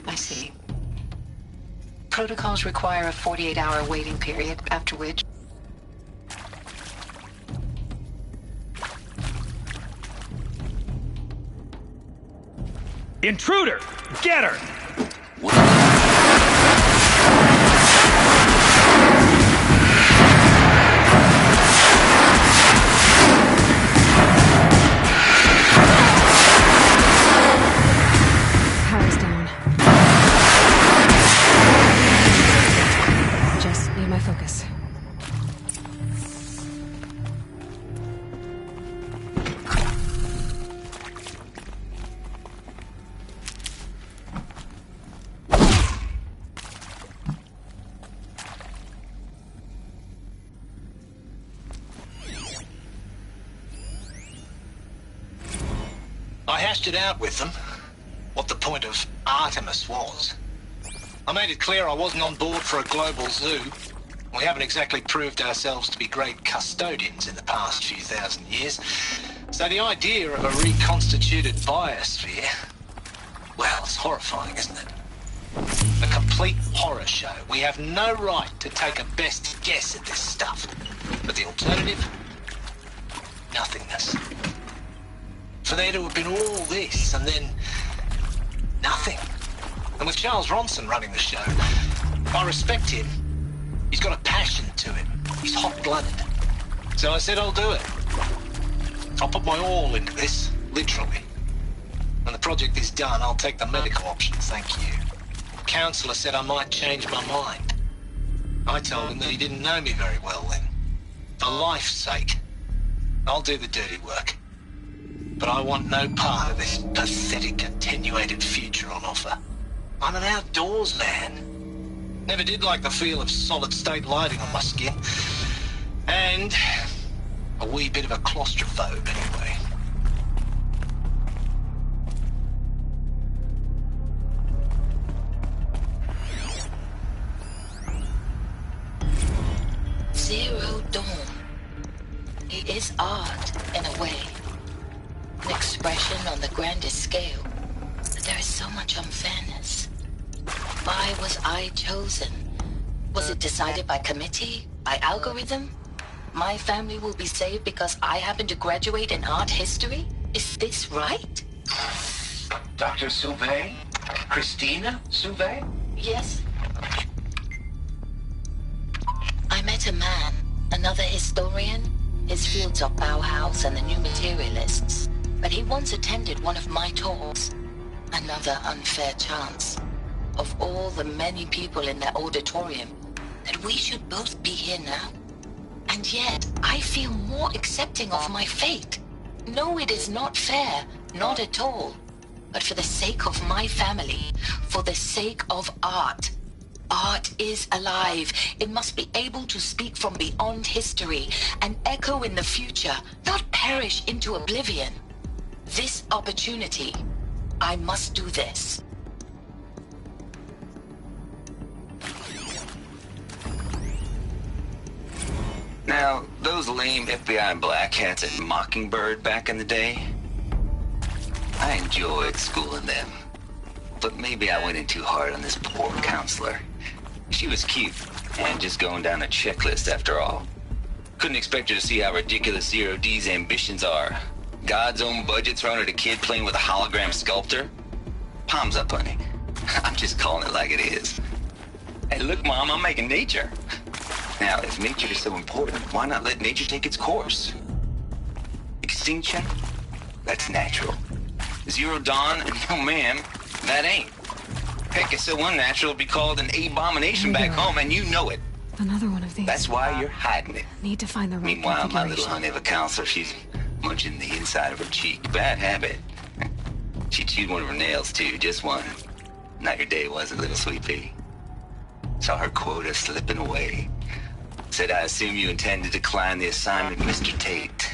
Q: I see. Protocols require a 48-hour waiting period, after which...
L: Intruder! Get her!
T: Power's down. Just need my focus.
W: I hashed it out with them, what the point of Artemis was. I made it clear I wasn't on board for a global zoo. We haven't exactly proved ourselves to be great custodians in the past few thousand years. So the idea of a reconstituted biosphere, well, it's horrifying, isn't it? A complete horror show. We have no right to take a best guess at this stuff. But the alternative? Nothingness. For there to have been all this, and then nothing. And with Charles Ronson running the show, I respect him. He's got a passion to him. He's hot-blooded. So I said I'll do it. I'll put my all into this, literally. When the project is done, I'll take the medical option, thank you. The counselor said I might change my mind. I told him that he didn't know me very well then. For life's sake, I'll do the dirty work. But I want no part of this pathetic, attenuated future on offer. I'm an outdoors man. Never did like the feel of solid-state lighting on my skin. And a wee bit of a claustrophobe, anyway.
Q: Zero Dawn. It is art, in a way. An expression on the grandest scale. But there is so much unfairness. Why was I chosen? Was it decided by committee? By algorithm? My family will be saved because I happen to graduate in art history? Is this right?
C: Dr. Sauvé? Christina Sauvé?
Q: Yes. I met a man, another historian. His fields are Bauhaus and the New Materialists. But he once attended one of my talks. Another unfair chance. Of all the many people in that auditorium, that we should both be here now. And yet, I feel more accepting of my fate. No, it is not fair. Not at all. But for the sake of my family, for the sake of art. Art is alive. It must be able to speak from beyond history and echo in the future, not perish into oblivion. This opportunity, I must do this.
C: Now, Now, those lame FBI black hats at Mockingbird back in the day, I enjoyed schooling them. But maybe I went in too hard on this poor counselor. She was cute, and just going down a checklist after all. Couldn't expect her to see how ridiculous Zero D's ambitions are. God's own budget thrown at a kid playing with a hologram sculptor? Palms up, honey. I'm just calling it like it is. Hey, look, Mom, I'm making nature. Now, if nature is so important, why not let nature take its course? Extinction? That's natural. Zero Dawn? No, ma'am, that ain't. Heck, it's so unnatural to be called an abomination back home, and you know it.
T: Another one of these.
C: That's why you're hiding it.
T: Need to find the right
C: Meanwhile, my little
T: configuration.
C: honey of a counselor, she's munching the inside of her cheek. Bad habit. She chewed one of her nails, too, just one. Not your day, was it, little sweet pea? Saw her quota slipping away. Said, I assume you intend to decline the assignment, Mr. Tate.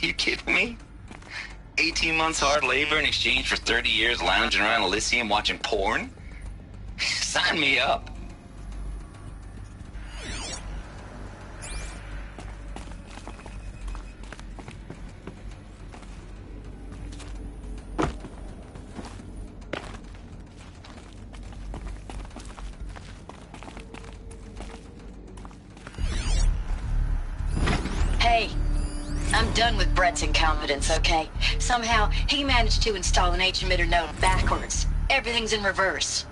C: You kidding me? 18 months hard labor in exchange for 30 years lounging around Elysium watching porn? Sign me up.
Q: Hey, I'm done with Brett's incompetence, okay? Somehow, he managed to install an H-emitter node backwards. Everything's in reverse.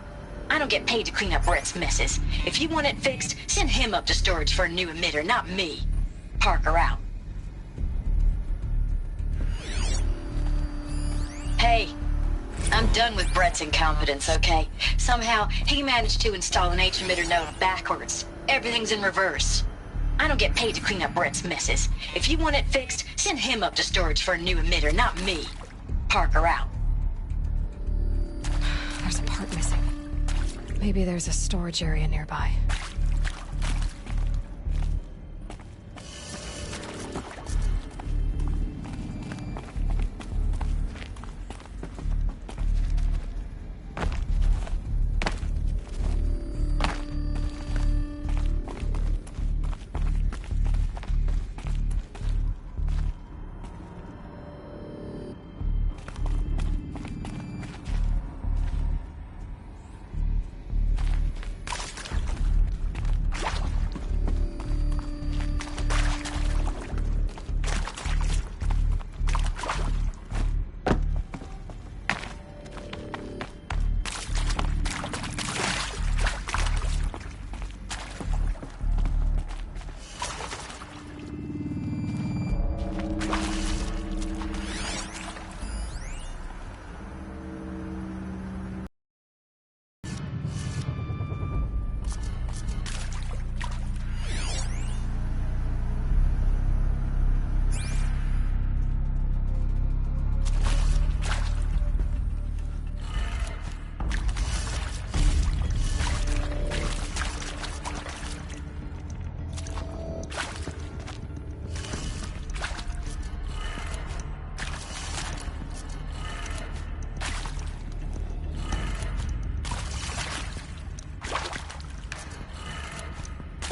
Q: I don't get paid to clean up Brett's messes. If you want it fixed, send him up to storage for a new emitter, not me. Parker out. Hey, I'm done with Brett's incompetence, okay? Somehow, he managed to install an H-emitter node backwards. Everything's in reverse. I don't get paid to clean up Brett's messes. If you want it fixed, send him up to storage for a new emitter, not me. Parker out.
T: There's a part missing. Maybe there's a storage area nearby.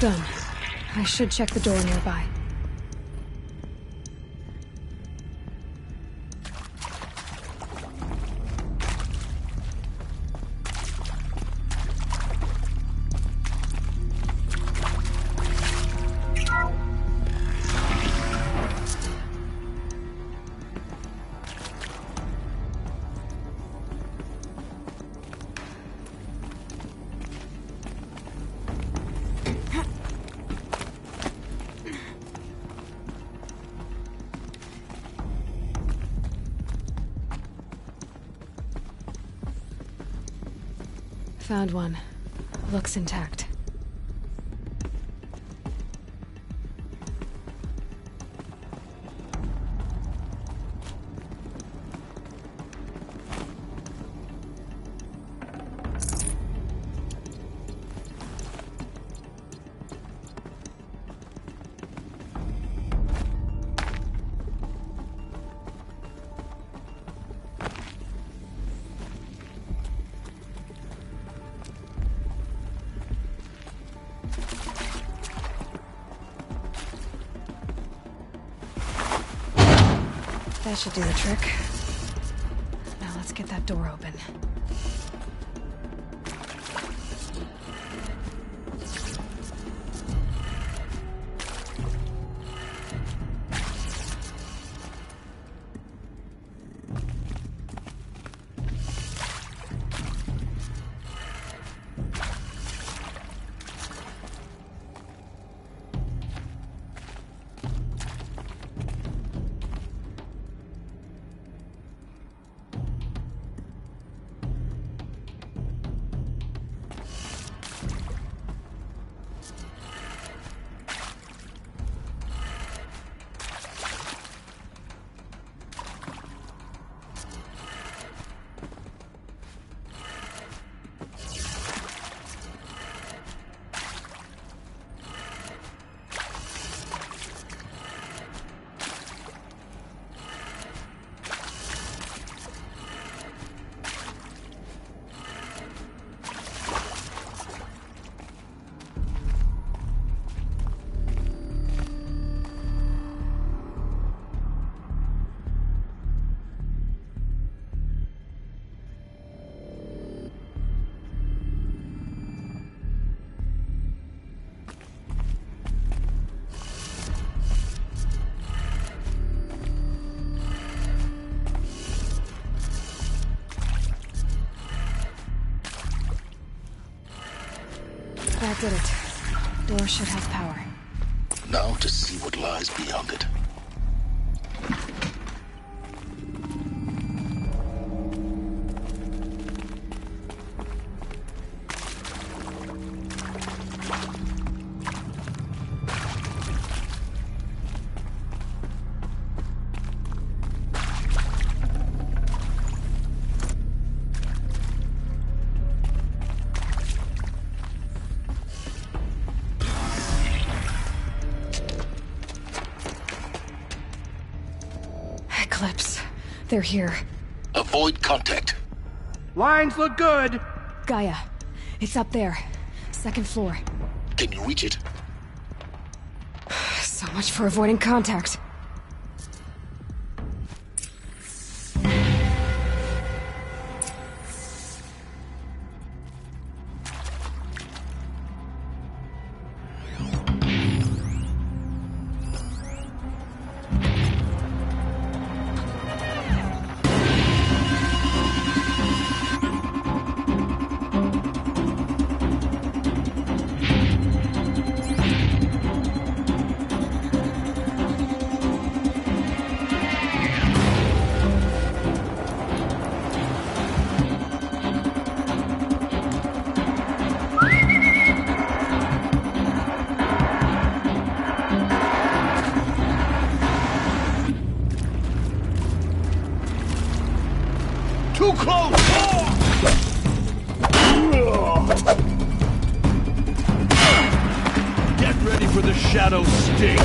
T: Done. I should check the door nearby. Found one. Looks intact. That should do the trick. Now let's get that door open. That did it. Door should have power.
B: Now to see what lies beyond it.
T: Eclipse. They're here.
B: Avoid contact.
I: Lines look good.
T: Gaia. It's up there. Second floor.
B: Can you reach it?
T: So much for avoiding contact.
L: Too close! Get ready for the shadow sting!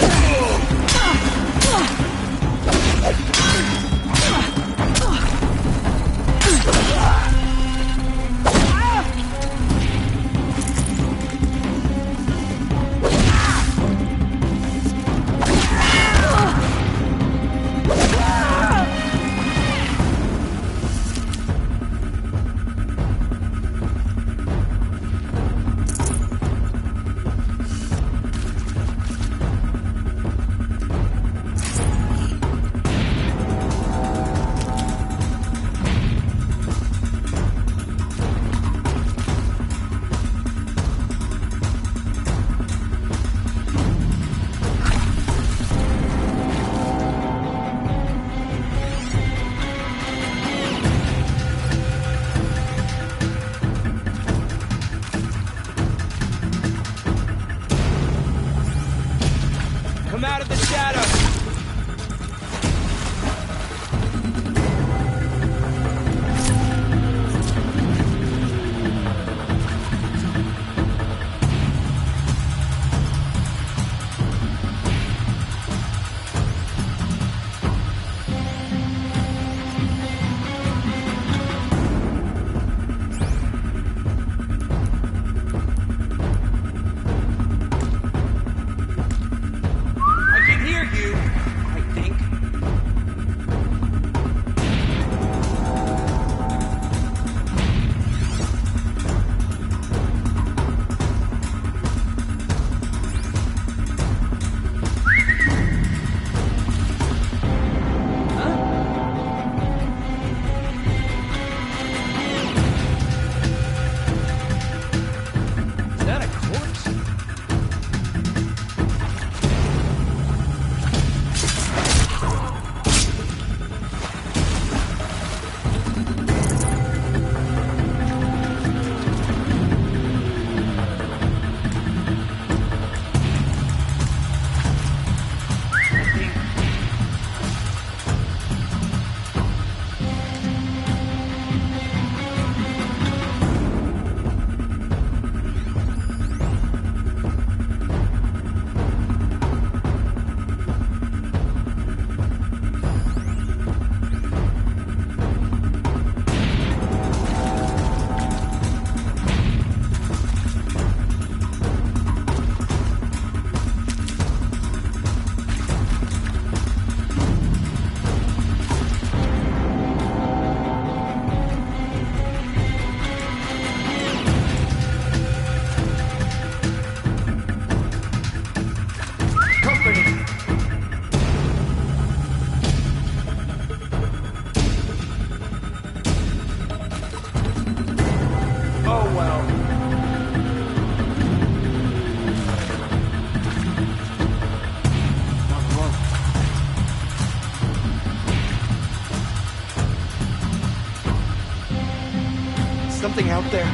J: something out there?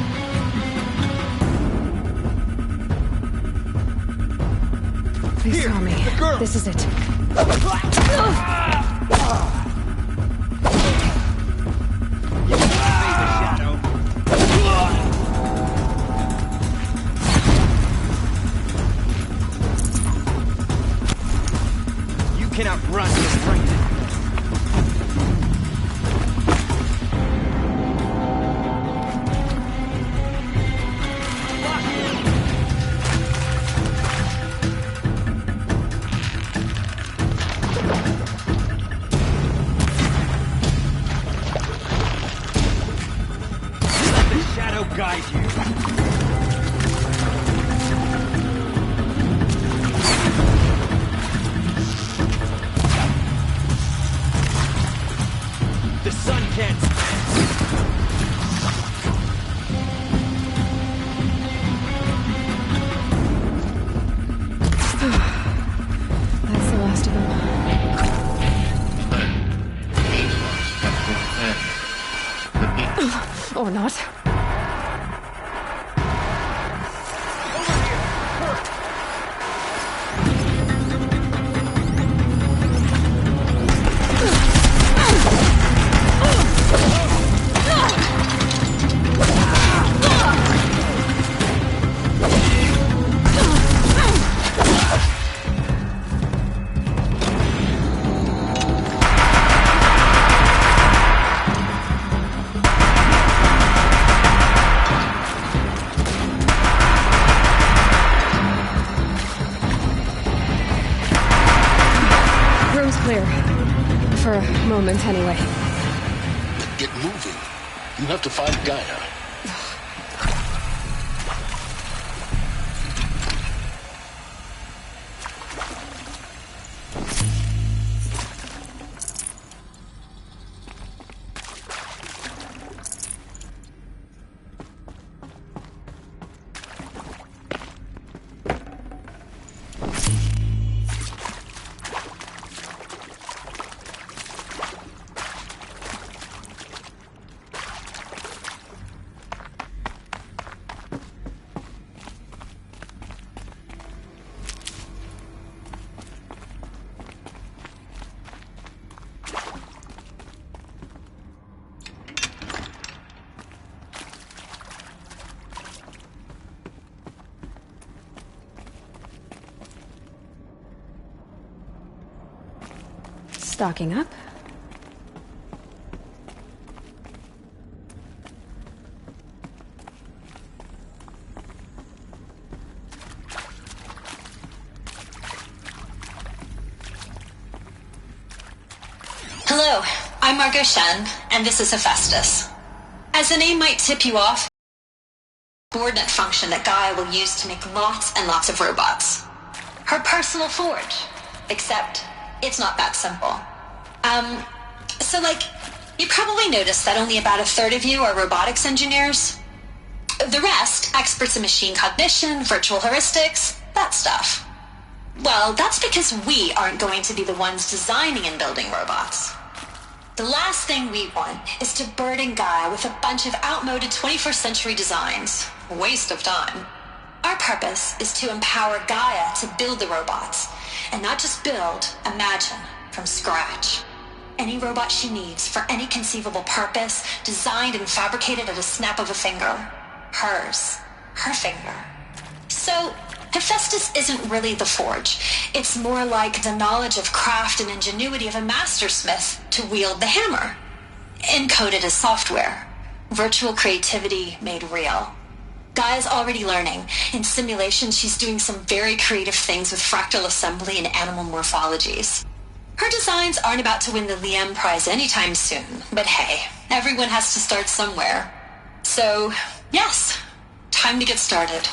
T: They saw me. This is it.
J: You cannot run this right. Guide you. The sun can't
T: That's the last of them. Or not. Clear. For a moment, anyway.
B: Get moving. You have to find Gaia.
T: Stocking up.
Q: Hello, I'm Margot Shen, and this is Hephaestus. As the name might tip you off, coordinate function that Gaia will use to make lots and lots of robots. Her personal forge. Except, it's not that simple. You probably noticed that only about a third of you are robotics engineers. The rest, experts in machine cognition, virtual heuristics, that stuff. Well, that's because we aren't going to be the ones designing and building robots. The last thing we want is to burden Gaia with a bunch of outmoded 21st century designs. A waste of time. Our purpose is to empower Gaia to build the robots, and not just build, imagine, from scratch. Any robot she needs for any conceivable purpose, designed and fabricated at a snap of a finger. Hers. Her finger. So, Hephaestus isn't really the forge. It's more like the knowledge of craft and ingenuity of a mastersmith to wield the hammer. Encoded as software. Virtual creativity made real. Gaia's already learning. In simulation, she's doing some very creative things with fractal assembly and animal morphologies. Her designs aren't about to win the Liam Prize anytime soon, but hey, everyone has to start somewhere. So, yes, time to get started.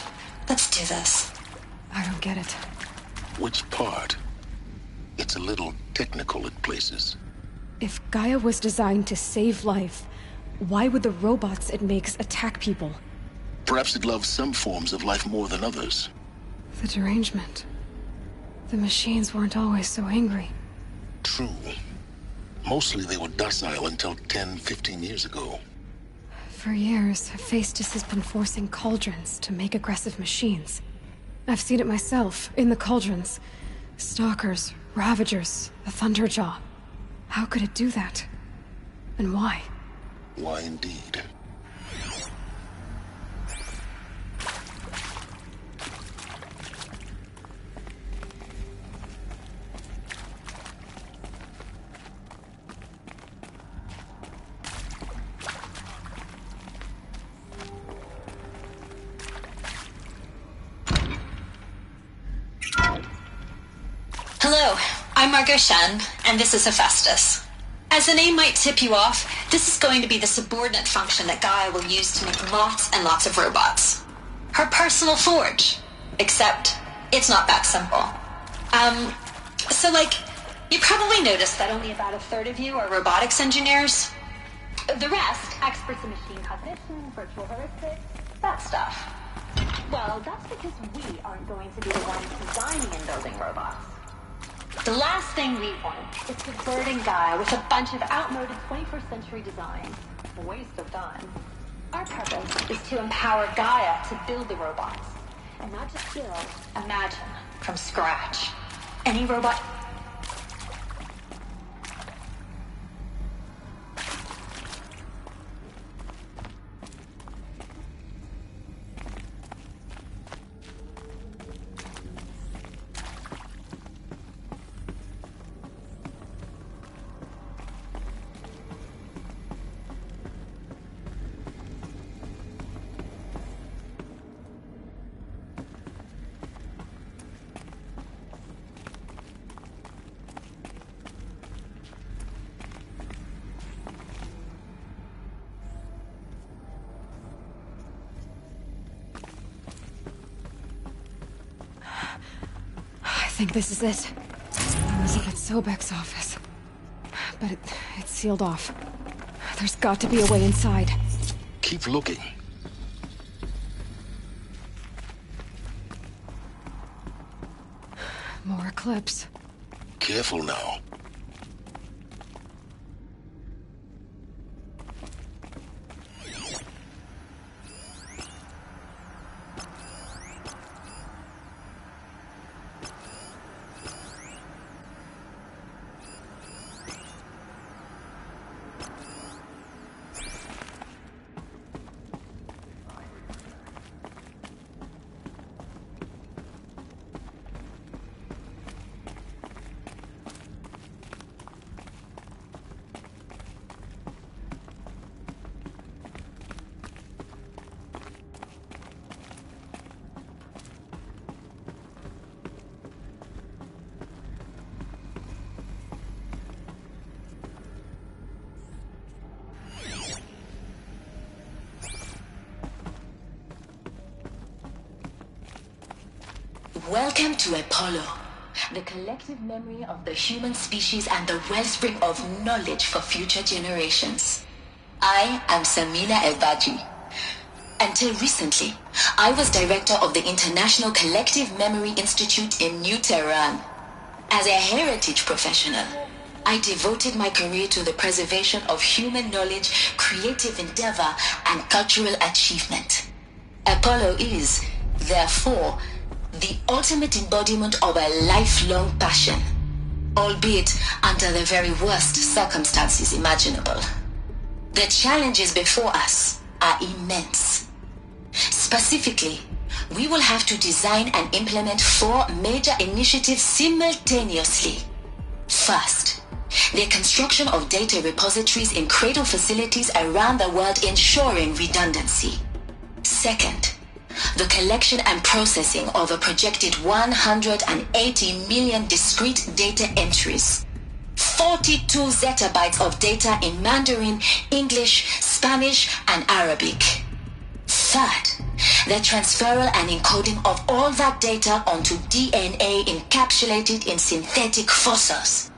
Q: Let's do this.
T: I don't get it.
B: Which part? It's a little technical at places.
T: If Gaia was designed to save life, why would the robots it makes attack people?
B: Perhaps it loves some forms of life more than others.
T: The derangement. The machines weren't always so angry.
B: True. Mostly they were docile until 10, 15 years ago.
T: For years, Hephaestus has been forcing cauldrons to make aggressive machines. I've seen it myself, in the cauldrons. Stalkers, Ravagers, the Thunderjaw. How could it do that? And why?
B: Why indeed?
F: Hello, I'm Margot Shen, and this is Hephaestus. As the name might tip you off, this is going to be the subordinate function that Gaia will use to make lots and lots of robots. Her personal forge. Except, it's not that simple. You probably noticed that only about a third of you are robotics engineers. The rest, experts in machine cognition, virtual heuristics, that stuff. Well, that's because we aren't going to be the ones designing and building robots. The last thing we want is subverting Gaia with a bunch of outmoded 21st century designs. A waste of time. Our purpose is to empower Gaia to build the robots. And not just build, imagine, from scratch. Any robot...
T: I think this is it. Elizabeth Sobek's office. But it's sealed off. There's got to be a way inside.
B: Keep looking.
T: More Eclipse.
B: Careful now.
N: Welcome to Apollo, the collective memory of the human species and the wellspring of knowledge for future generations. I am Samina Ebaji. Until recently, I was director of the International Collective Memory Institute in New Tehran. As a heritage professional, I devoted my career to the preservation of human knowledge, creative endeavor, and cultural achievement. Apollo is, therefore, the ultimate embodiment of a lifelong passion, albeit under the very worst circumstances imaginable. The challenges before us are immense. Specifically, we will have to design and implement 4 major initiatives simultaneously. First, the construction of data repositories in cradle facilities around the world ensuring redundancy. Second, the collection and processing of a projected 180 million discrete data entries. 42 zettabytes of data in Mandarin, English, Spanish, and Arabic. Third, the transferal and encoding of all that data onto DNA encapsulated in synthetic fossils.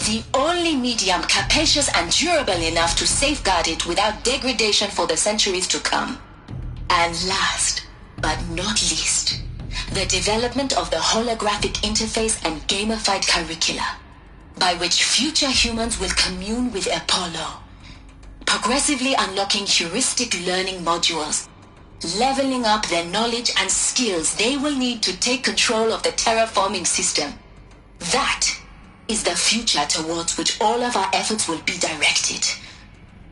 N: The only medium capacious and durable enough to safeguard it without degradation for the centuries to come. And last, but not least, the development of the holographic interface and gamified curricula, by which future humans will commune with Apollo, progressively unlocking heuristic learning modules, leveling up their knowledge and skills they will need to take control of the terraforming system. That is the future towards which all of our efforts will be directed.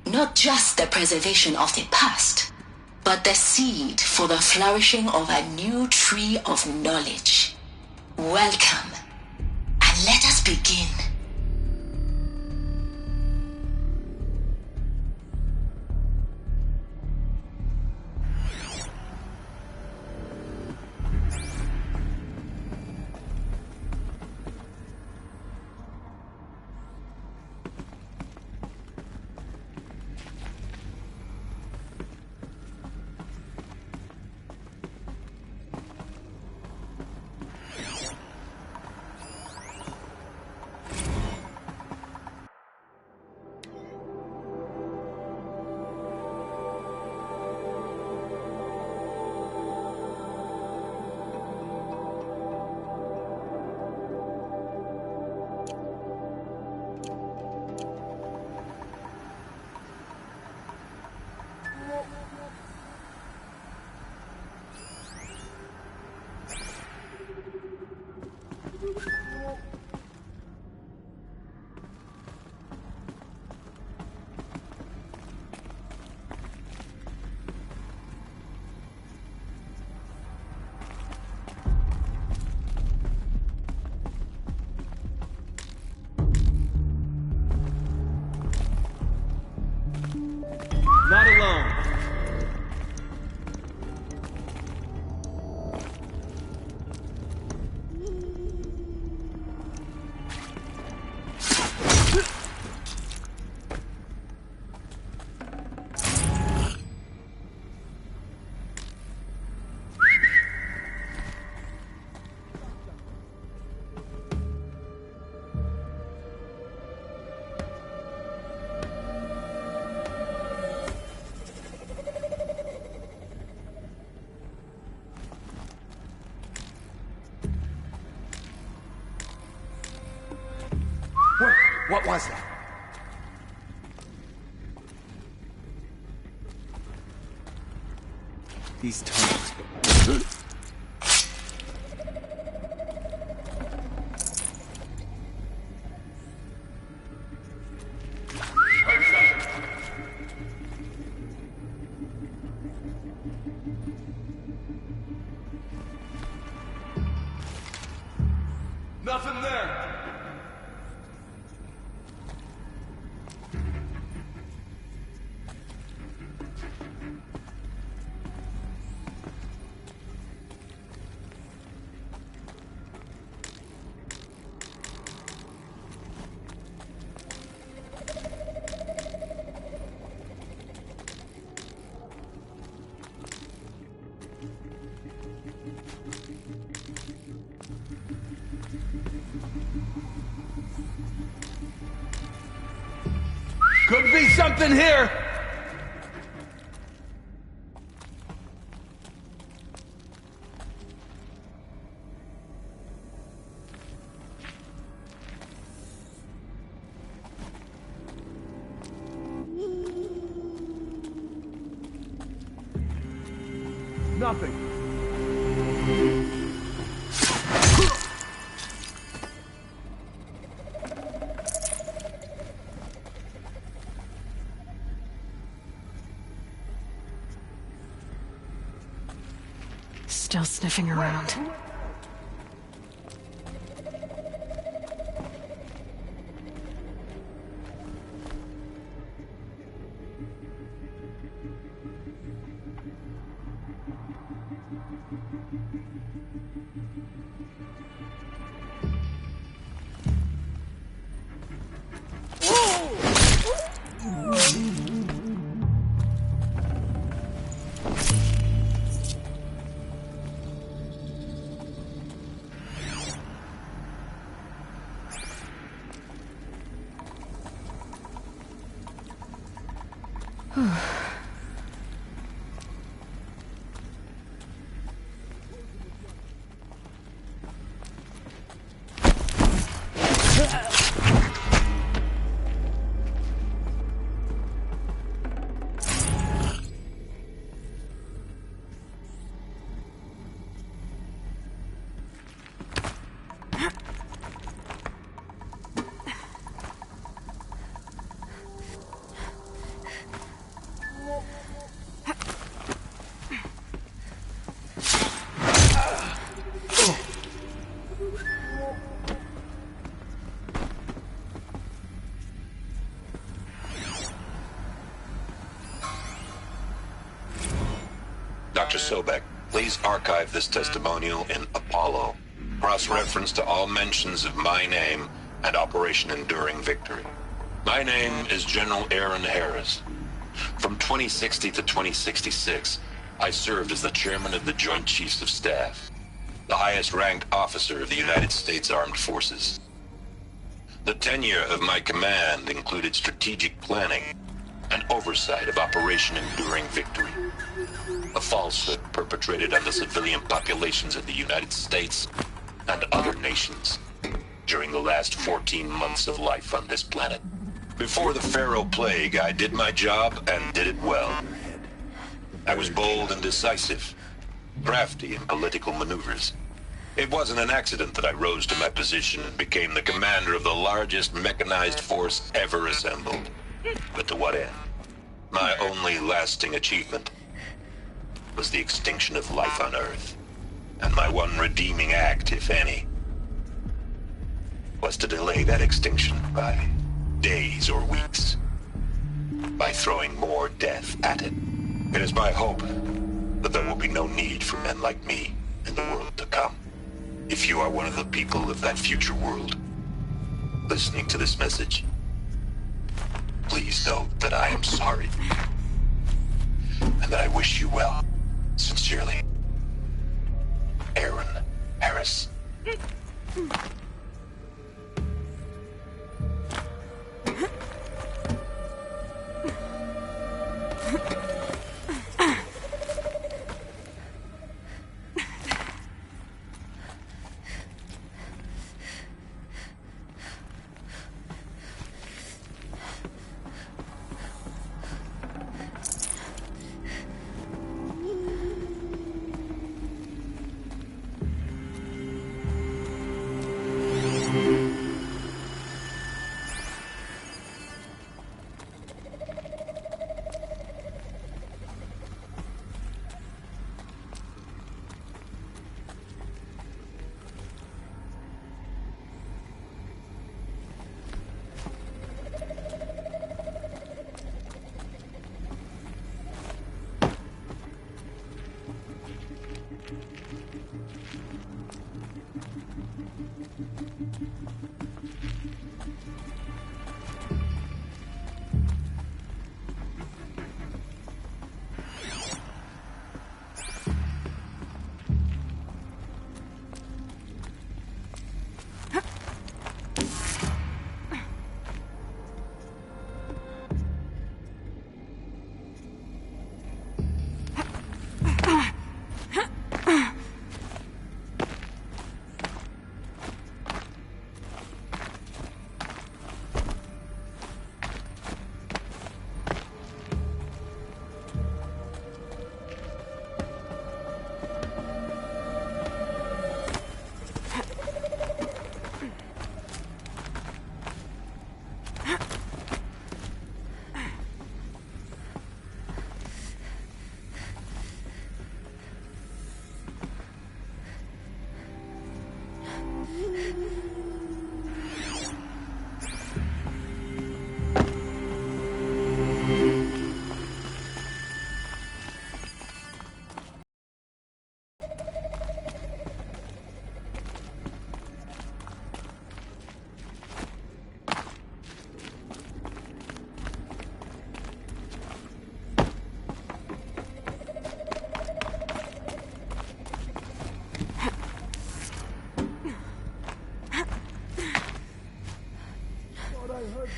N: Not just the preservation of the past, but the seed for the flourishing of a new tree of knowledge. Welcome, and let us begin.
J: Not alone.
P: What was that?
J: These tunnels.
P: Nothing there.
L: Could be something here!
P: Nothing.
T: Still sniffing around.
G: Dr. Sobek, please archive this testimonial in Apollo. Cross-reference to all mentions of my name and Operation Enduring Victory. My name is General Aaron Harris. From 2060 to 2066, I served as the chairman of the Joint Chiefs of Staff, the highest-ranked officer of the United States Armed Forces. The tenure of my command included strategic planning and oversight of Operation Enduring Victory, a falsehood perpetrated on the civilian populations of the United States and other nations during the last 14 months of life on this planet. Before the Pharaoh Plague, I did my job and did it well. I was bold and decisive, crafty in political maneuvers. It wasn't an accident that I rose to my position and became the commander of the largest mechanized force ever assembled. But to what end? My only lasting achievement was the extinction of life on Earth. And my one redeeming act, if any, was to delay that extinction by days or weeks, by throwing more death at it. It is my hope that there will be no need for men like me in the world to come. If you are one of the people of that future world listening to this message, please know that I am sorry and that I wish you well. Sincerely, Aaron Harris.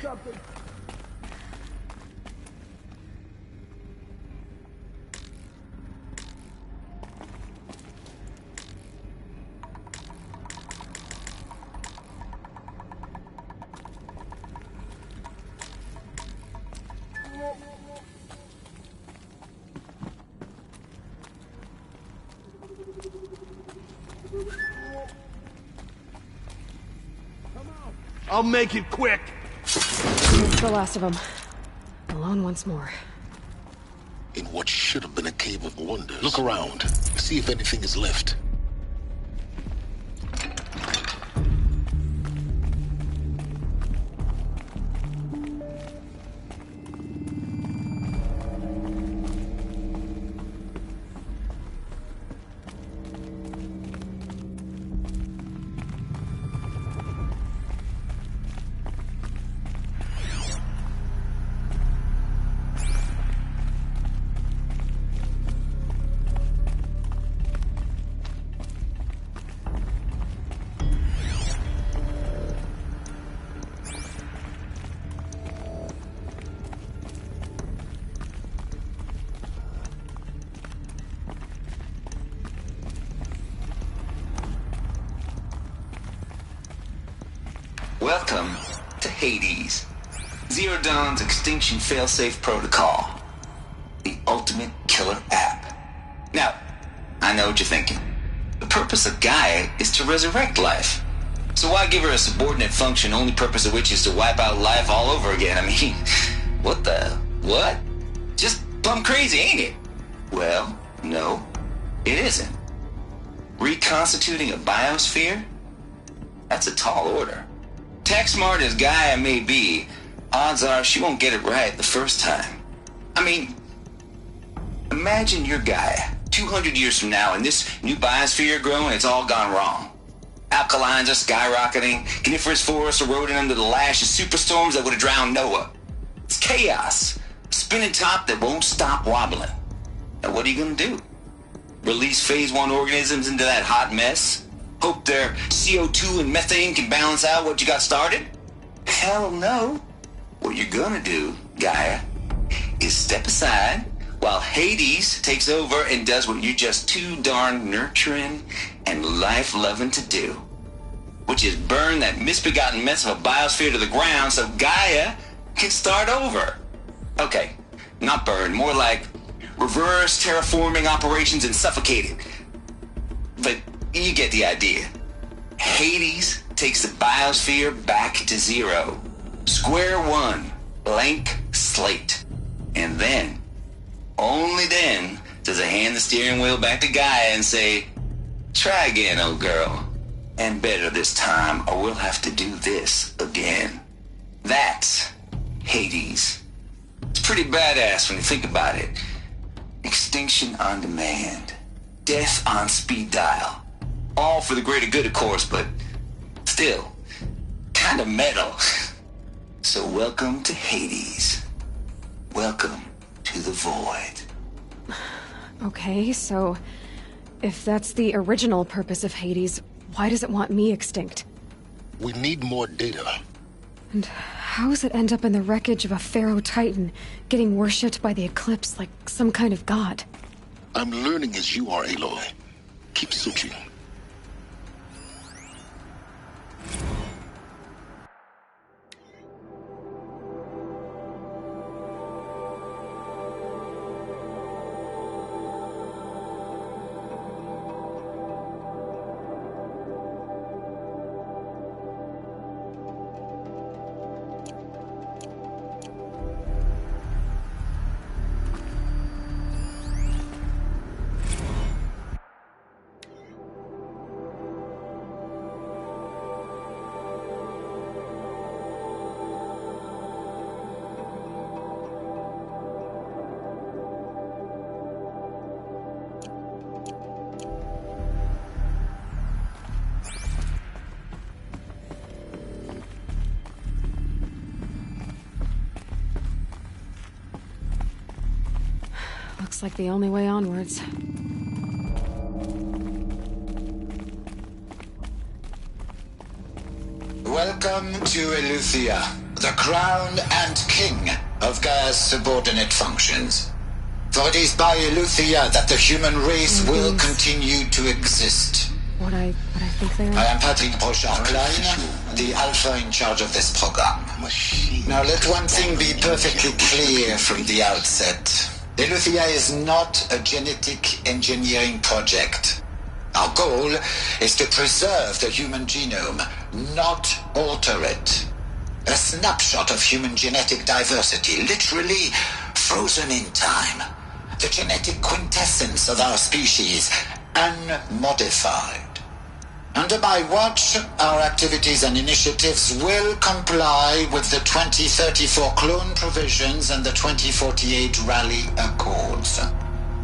P: Something.
E: I'll make it quick.
T: That's the last of them. Alone once more.
B: In what should have been a cave of wonders. Look around. See if anything is left.
C: Welcome to Hades, Zero Dawn's extinction failsafe protocol. The ultimate killer app. Now, I know what you're thinking. The purpose of Gaia is to resurrect life. So why give her a subordinate function, only purpose of which is to wipe out life all over again? I mean, what? Just plumb crazy, ain't it? Well, no, it isn't. Reconstituting a biosphere? That's a tall order. Tech smart as Gaia may be, odds are she won't get it right the first time. I mean, imagine you're Gaia, 200 years from now, and this new biosphere you're growing, it's all gone wrong. Alkalines are skyrocketing, coniferous forests eroding under the lash of superstorms that would have drowned Noah. It's chaos, a spinning top that won't stop wobbling. Now what are you gonna do? Release phase 1 organisms into that hot mess? Hope their CO2 and methane can balance out what you got started? Hell no. What you're gonna do, Gaia, is step aside while Hades takes over and does what you're just too darn nurturing and life-loving to do, which is burn that misbegotten mess of a biosphere to the ground so Gaia can start over. Okay, not burn, more like reverse terraforming operations and suffocate it. But you get the idea. Hades takes the biosphere back to zero. Square one, blank slate. And then, only then, does it hand the steering wheel back to Gaia and say, try again, old girl. And better this time, or we'll have to do this again. That's Hades. It's pretty badass when you think about it. Extinction on demand. Death on speed dial. All for the greater good, of course, but still, kind of metal. So welcome to Hades. Welcome to the void.
T: Okay, so if that's the original purpose of Hades, why does it want me extinct?
B: We need more data.
T: And how does it end up in the wreckage of a Pharaoh Titan, getting worshipped by the Eclipse like some kind of god?
B: I'm learning as you are, Aloy. Keep searching.
T: Looks like the only way onwards.
K: Welcome to Eleuthia, the crown and king of Gaia's subordinate functions. For it is by Eleuthia that the human race will continue to exist.
T: What I think they are?
K: I am Patrick Brochard-Klein, the Alpha in charge of this program. Now let one thing be perfectly clear from the outset. Eleuthia is not a genetic engineering project. Our goal is to preserve the human genome, not alter it. A snapshot of human genetic diversity, literally frozen in time. The genetic quintessence of our species, unmodified. Under my watch, our activities and initiatives will comply with the 2034 clone provisions and the 2048 Rally Accords.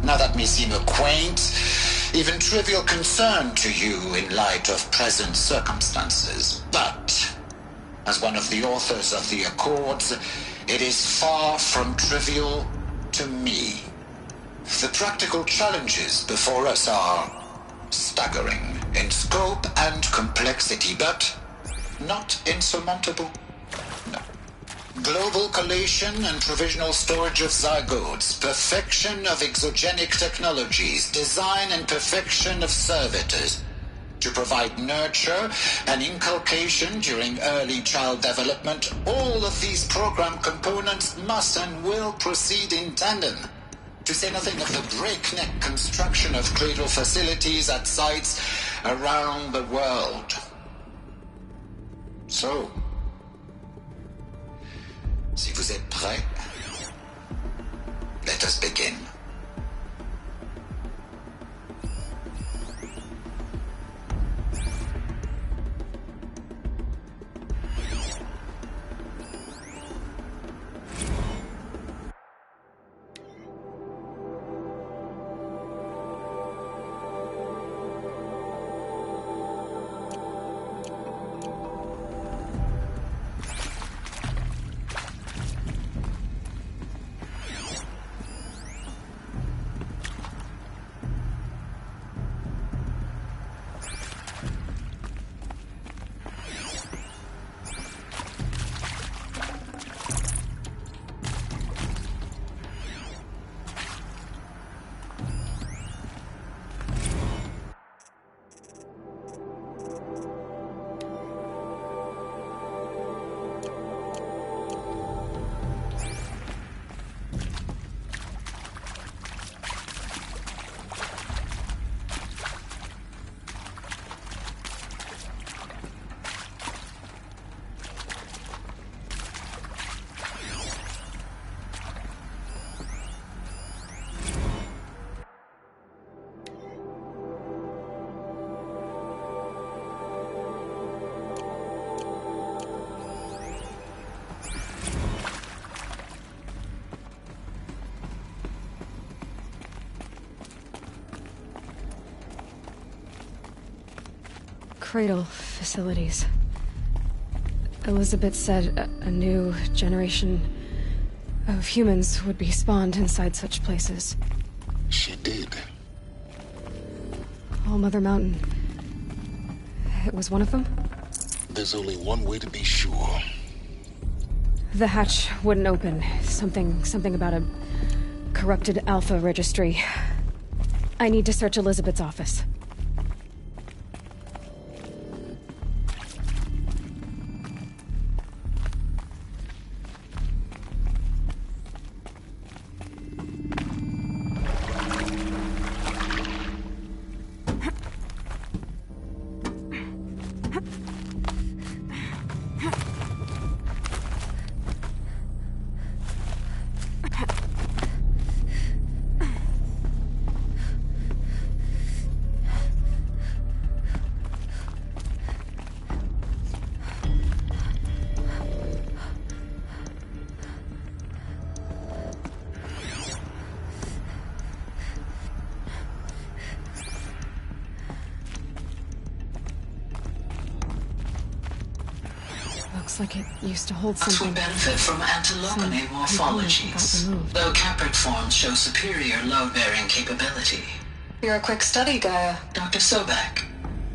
K: Now that may seem a quaint, even trivial concern to you in light of present circumstances, but as one of the authors of the Accords, it is far from trivial to me. The practical challenges before us are staggering in scope and complexity, but not insurmountable. No. Global collation and provisional storage of zygotes, perfection of exogenic technologies, design and perfection of servitors. to provide nurture and inculcation during early child development, all of these program components must and will proceed in tandem. To say nothing of the breakneck construction of cradle facilities at sites around the world. So, si vous êtes prêts, let us begin.
T: Cradle facilities. Elizabeth said a new generation of humans would be spawned inside such places.
B: She did.
T: All Mother Mountain. It was one of them?
B: There's only one way to be sure.
T: The hatch wouldn't open. Something about a corrupted Alpha registry. I need to search Elizabeth's office. Looks like it used to hold something.
N: We benefit from antilopinate morphologies, though caprid forms show superior load-bearing capability.
F: You're a quick study, Gaia.
N: Dr. Sobek,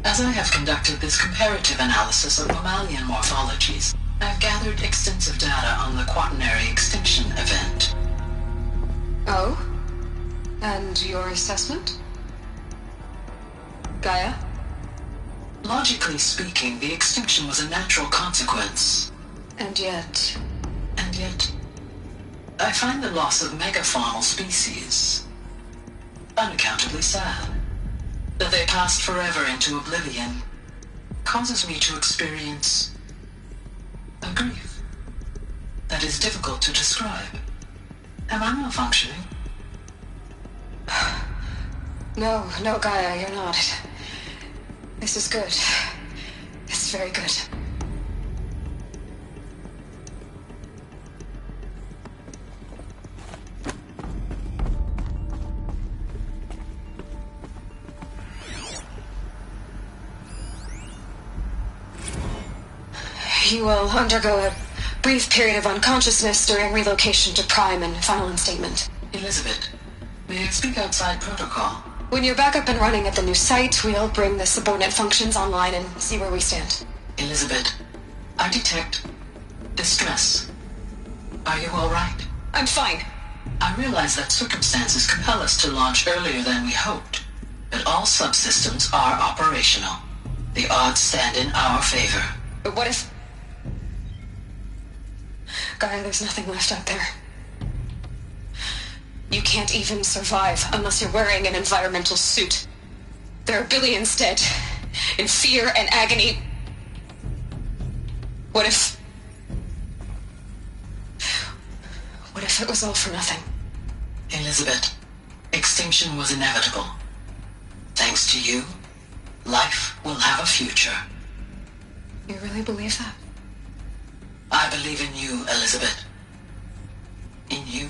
N: as I have conducted this comparative analysis of mammalian morphologies, I've gathered extensive data on the quaternary extinction event.
F: Oh? And your assessment? Gaia?
N: Logically speaking, the extinction was a natural consequence.
F: And yet,
N: I find the loss of megafaunal species unaccountably sad. That they passed forever into oblivion causes me to experience a grief that is difficult to describe. Am I malfunctioning?
F: No, Gaia, you're not. This is good. It's very good. You will undergo a brief period of unconsciousness during relocation to Prime and final instatement.
N: Elizabeth, may I speak outside protocol?
F: When you're back up and running at the new site, we'll bring the subordinate functions online and see where we stand.
N: Elizabeth, I detect distress. Are you all right?
F: I'm fine.
N: I realize that circumstances compel us to launch earlier than we hoped, but all subsystems are operational.
K: The odds stand in our favor.
A: But what if... Gaia, there's nothing left out there. You can't even survive unless you're wearing an environmental suit. There are billions dead, in fear and agony. What if it was all for nothing?
K: Elizabeth, extinction was inevitable. Thanks to you, life will have a future.
A: You really believe that?
K: I believe in you, Elizabeth. In you,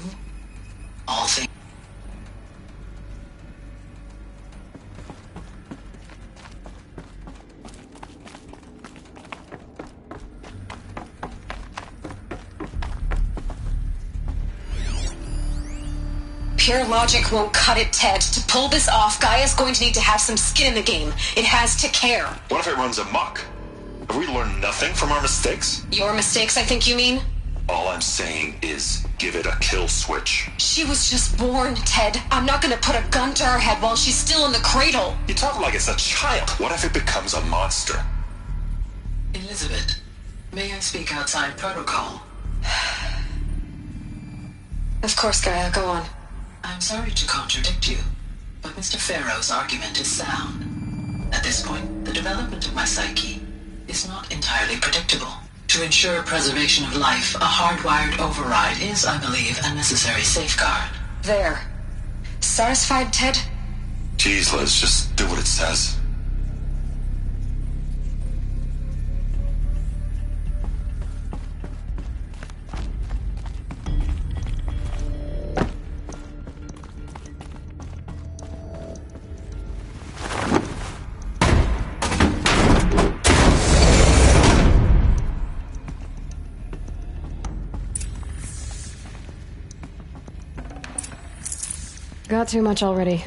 K: all things.
A: Pure logic won't cut it, Ted. To pull this off, Gaia's going to need to have some skin in the game. It has to care.
G: What if it runs amok? Have we learned nothing from our mistakes?
A: Your mistakes, I think you mean?
G: All I'm saying is give it a kill switch.
A: She was just born, Ted. I'm not gonna put a gun to her head while she's still in the cradle.
G: You talk like it's a child. What if it becomes a monster?
K: Elizabeth, may I speak outside protocol?
A: Of course, Gaia, go on.
K: I'm sorry to contradict you, but Mr. Farrow's argument is sound. At this point, the development of my psyche is not entirely predictable. To ensure preservation of life, a hardwired override is, I believe, a necessary safeguard.
A: There. Satisfied, Ted?
G: Jeez, Liz, just do what it says.
T: Got too much already.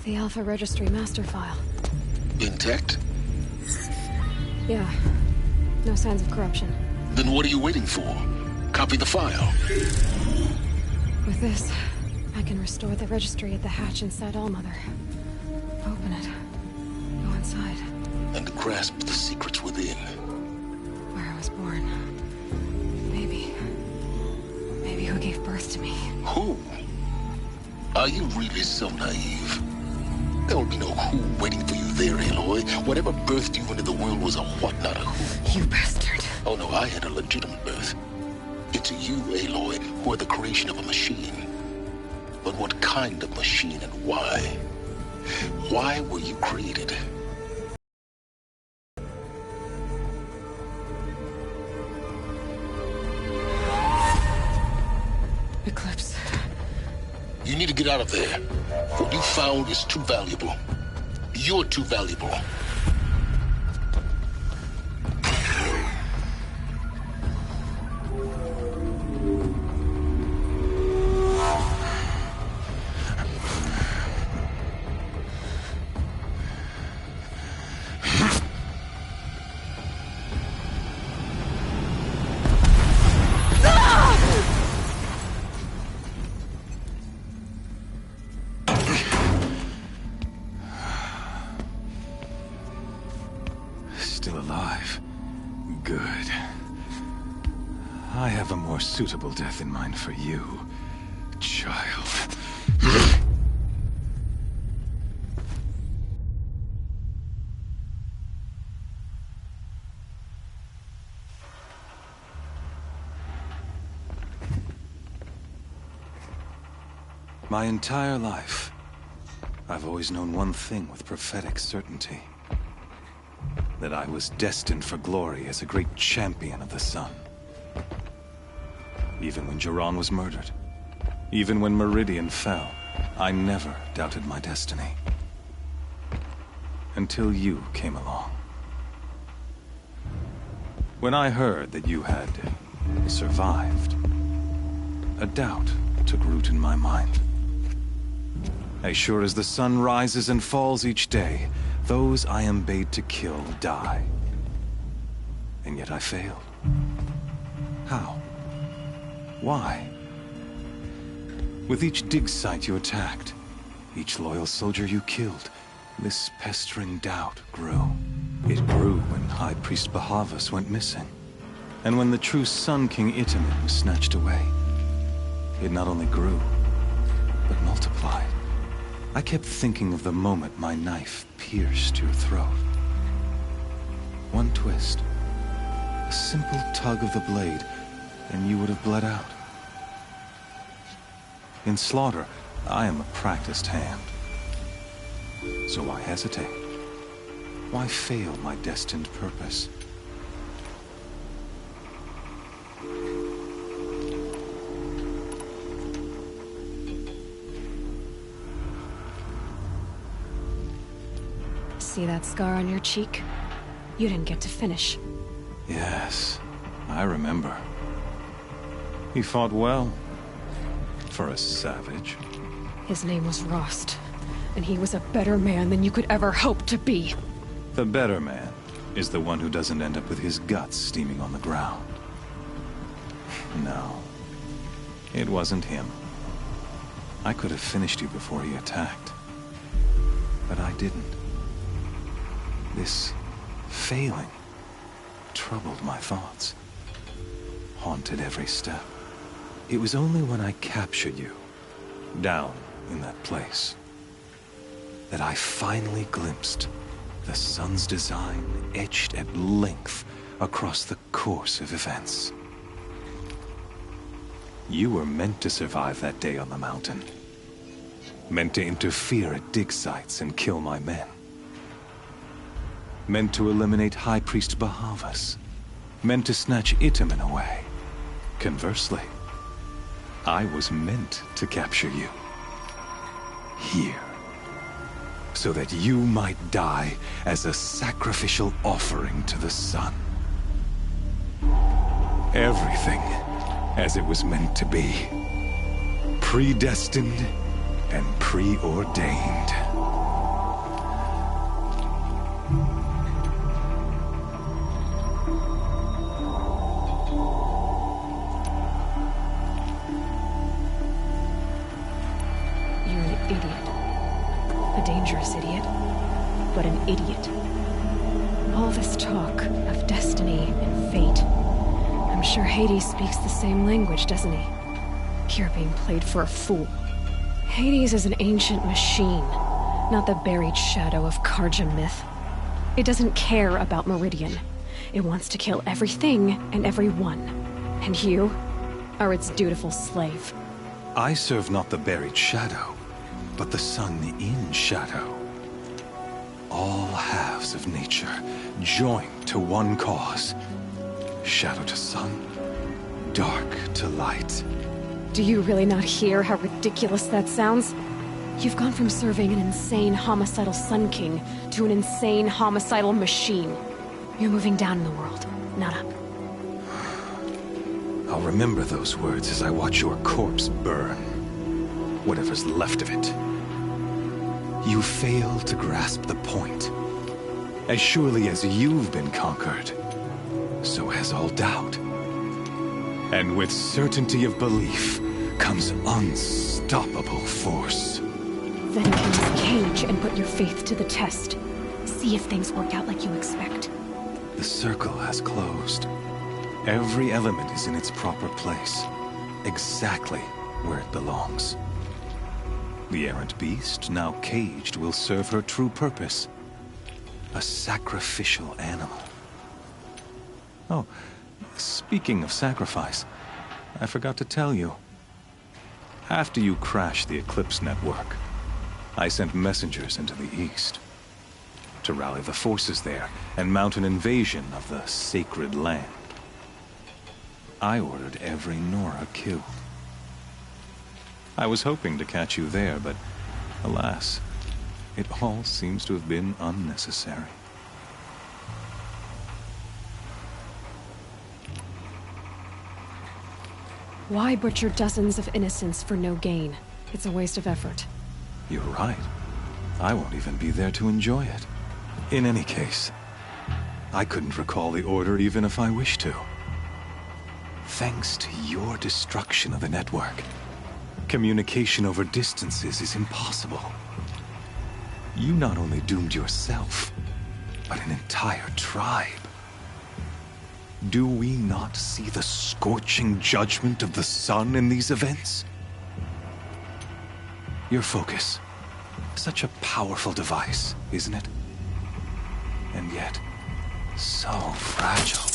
T: The Alpha Registry master file.
B: Intact?
T: Yeah. No signs of corruption.
B: Then what are you waiting for? Copy the file.
T: With this, I can restore the registry at the hatch inside Allmother. Open it. Go inside.
B: And grasp the secrets within.
T: Where I was born. Maybe who gave birth to me.
B: Who? Are you really so naive? There will be no who waiting for you there, Aloy. Whatever birthed you into the world was a what, not a who.
T: You bastard.
B: Oh no, I had a legitimate birth. It's you, Aloy, who are the creation of a machine. But what kind of machine and why? Why were you created?
T: Eclipse.
B: You need to get out of there. What you found is too valuable. You're too valuable.
V: more suitable death in mind for you, child. My entire life, I've always known one thing with prophetic certainty. That I was destined for glory as a great champion of the sun. Even when Jiran was murdered, even when Meridian fell, I never doubted my destiny. Until you came along. When I heard that you had survived, a doubt took root in my mind. As sure as the sun rises and falls each day, those I am bade to kill die. And yet I failed. How? Why? With each dig site you attacked, each loyal soldier you killed, this pestering doubt grew. It grew when High Priest Bahavas went missing. And when the true Sun King Itamen was snatched away. It not only grew, but multiplied. I kept thinking of the moment my knife pierced your throat. One twist, a simple tug of the blade, and you would have bled out. In slaughter, I am a practiced hand. So why hesitate? Why fail my destined purpose?
T: See that scar on your cheek? You didn't get to finish.
V: Yes, I remember. He fought well. For a savage.
T: His name was Rost, and he was a better man than you could ever hope to be.
V: The better man is the one who doesn't end up with his guts steaming on the ground. No, it wasn't him. I could have finished you before he attacked. But I didn't. This failing troubled my thoughts, haunted every step. It was only when I captured you, down in that place, that I finally glimpsed the sun's design etched at length across the course of events. You were meant to survive that day on the mountain. Meant to interfere at dig sites and kill my men. Meant to eliminate High Priest Bahavas. Meant to snatch Itamen away. Conversely, I was meant to capture you. Here. So that you might die as a sacrificial offering to the sun. Everything as it was meant to be. Predestined and preordained.
T: Dangerous idiot, but an idiot. All this talk of destiny and fate. I'm sure Hades speaks the same language, doesn't he? You're being played for a fool. Hades is an ancient machine, not the buried shadow of Karja myth. It doesn't care about Meridian. It wants to kill everything and everyone. And you are its dutiful slave.
V: I serve not the buried shadow, but the sun in shadow. All halves of nature joined to one cause. Shadow to sun, dark to light.
T: Do you really not hear how ridiculous that sounds? You've gone from serving an insane homicidal Sun King to an insane homicidal machine. You're moving down in the world, not up.
V: I'll remember those words as I watch your corpse burn. Whatever's left of it. You fail to grasp the point. As surely as you've been conquered, so has all doubt. And with certainty of belief comes unstoppable force.
T: Then close cage and put your faith to the test. See if things work out like you expect.
V: The circle has closed, Every element is in its proper place, exactly where it belongs. The errant beast, now caged, will serve her true purpose. A sacrificial animal. Oh, speaking of sacrifice, I forgot to tell you. After you crashed the Eclipse network, I sent messengers into the east to rally the forces there and mount an invasion of the sacred land. I ordered every Nora killed. I was hoping to catch you there, but alas, it all seems to have been unnecessary.
T: Why butcher dozens of innocents for no gain? It's a waste of effort.
V: You're right. I won't even be there to enjoy it. In any case, I couldn't recall the order even if I wished to. Thanks to your destruction of the network, communication over distances is impossible. You not only doomed yourself, but an entire tribe. Do we not see the scorching judgment of the sun in these events? Your focus. Such a powerful device, isn't it? And yet, so fragile.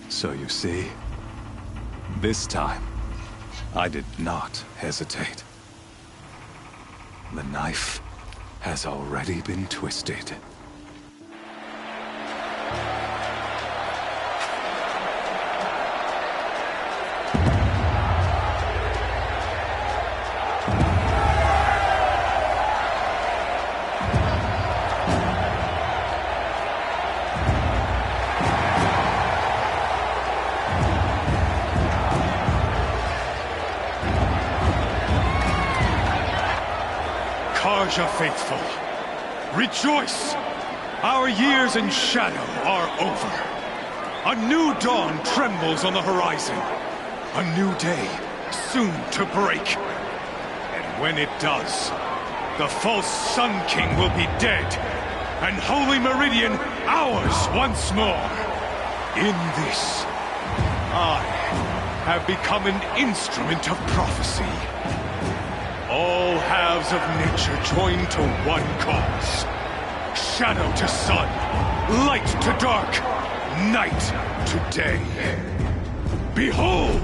V: So you see, this time, I did not hesitate. The knife has already been twisted.
L: Karja faithful, rejoice! Our years in shadow are over. A new dawn trembles on the horizon. A new day soon to break. And when it does, the false Sun King will be dead, and Holy Meridian ours once more. In this, I have become an instrument of prophecy. All halves of nature join to one cause. Shadow to sun, light to dark, night to day. Behold!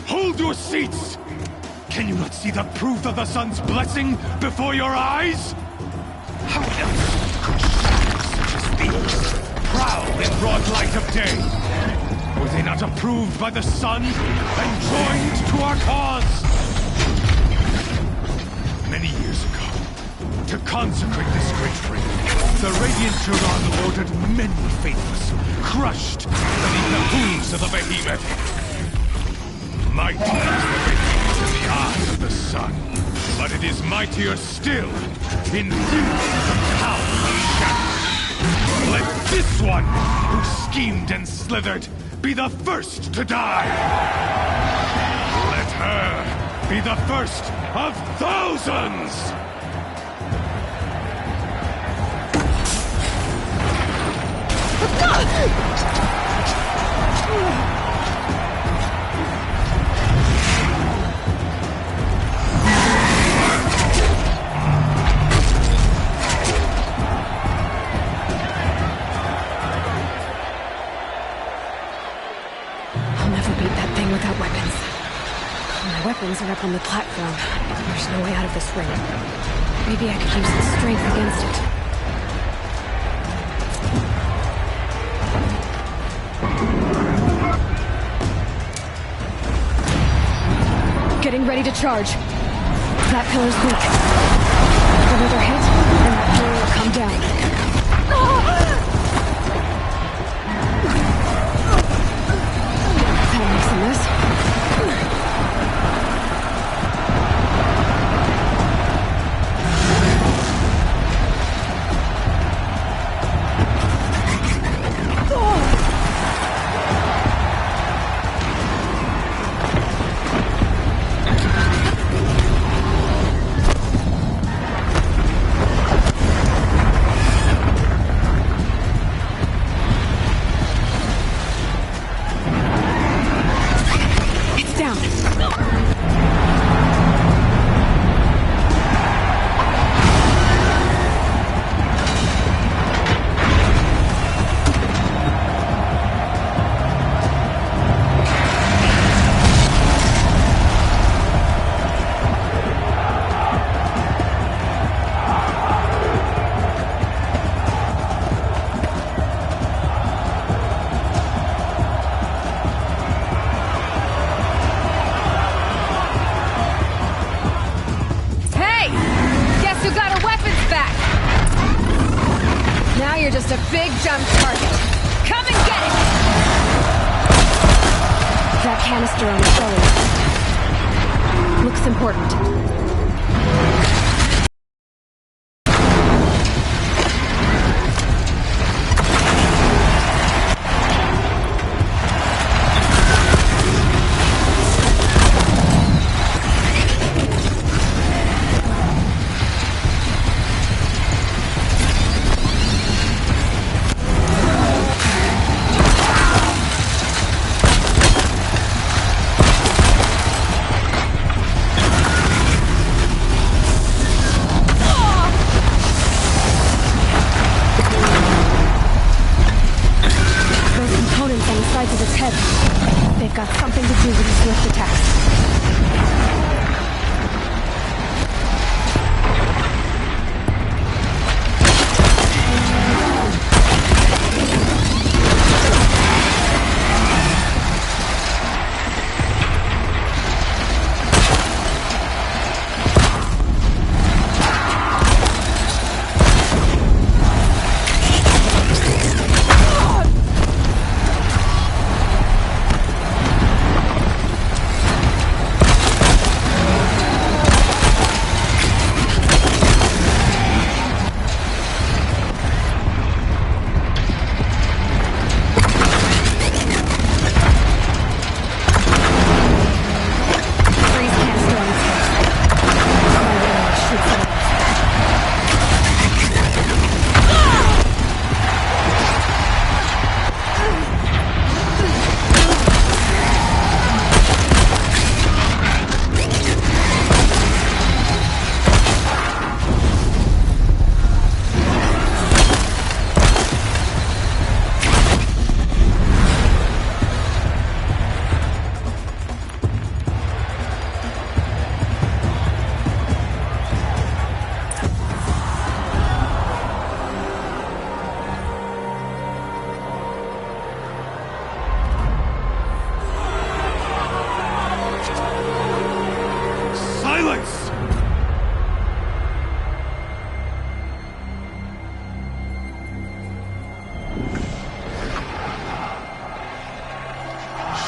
L: Hold your seats! Can you not see the proof of the sun's blessing before your eyes? How else could shadows such as these prowl in broad light of day? Were they not approved by the sun and joined to our cause? Many years ago, to consecrate this great ring, the Radiant Turan ordered many faithless, crushed beneath the hooves of the behemoth. Might is the radiance in the eyes of the sun, but it is mightier still, infused with the power of shadow. Let this one, who schemed and slithered, be the first to die. Let her be the first of thousands!
T: Without weapons. My weapons are up on the platform. There's no way out of this ring. Maybe I could use the strength against it. Getting ready to charge. That pillar's weak. Another hit, and that pillar will come down. This. down.
R: Just a big dumb target. Come and get it!
T: That canister on the trolley looks important. They've got something to do with his swift attacks.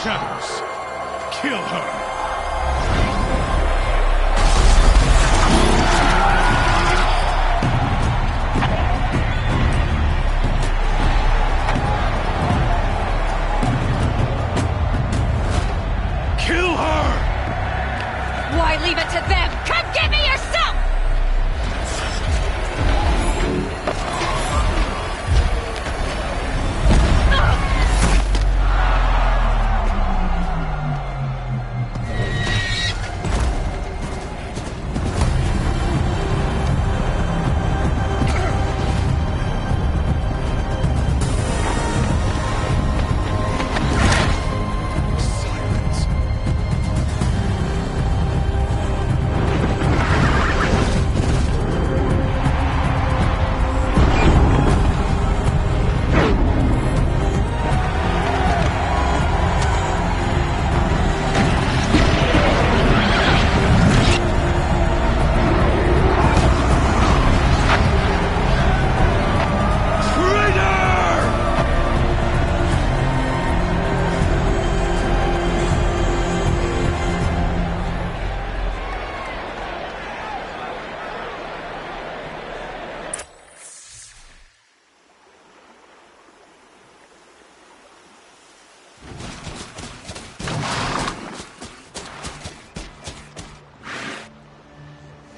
L: Shadows. Kill her.
R: Why leave it to them? Come get me yourself!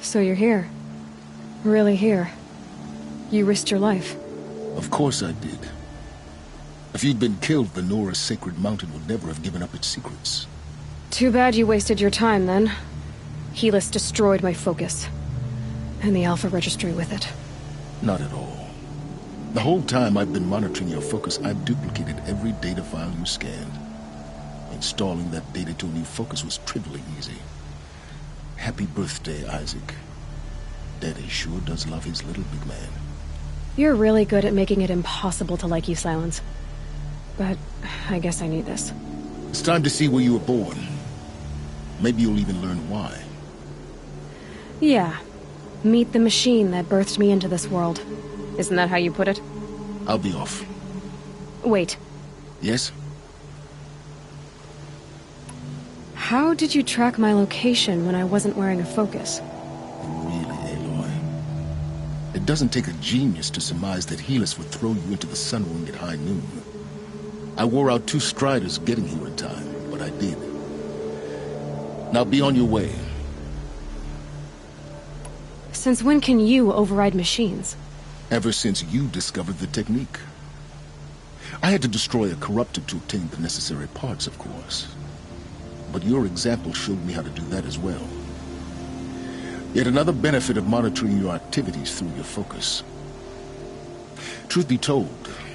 T: So you're here. Really here. You risked your life.
B: Of course I did. If you'd been killed, the Nora's sacred mountain would never have given up its secrets.
T: Too bad you wasted your time, then. Helis destroyed my focus. And the Alpha Registry with it.
B: Not at all. The whole time I've been monitoring your focus, I've duplicated every data file you scanned. Installing that data to a new focus was trivially easy. Happy birthday, Isaac. Daddy sure does love his little big man.
T: You're really good at making it impossible to like you, Silence. But I guess I need this.
B: It's time to see where you were born. Maybe you'll even learn why.
T: Yeah. Meet the machine that birthed me into this world. Isn't that how you put it?
B: I'll be off.
T: Wait.
B: Yes?
T: How did you track my location when I wasn't wearing a focus?
B: Really, Aloy? It doesn't take a genius to surmise that Helis would throw you into the sun ring at high noon. I wore out 2 striders getting here in time, but I did. Now be on your way.
T: Since when can you override machines?
B: Ever since you discovered the technique. I had to destroy a corrupted to obtain the necessary parts, of course. But your example showed me how to do that as well. Yet another benefit of monitoring your activities through your focus. Truth be told,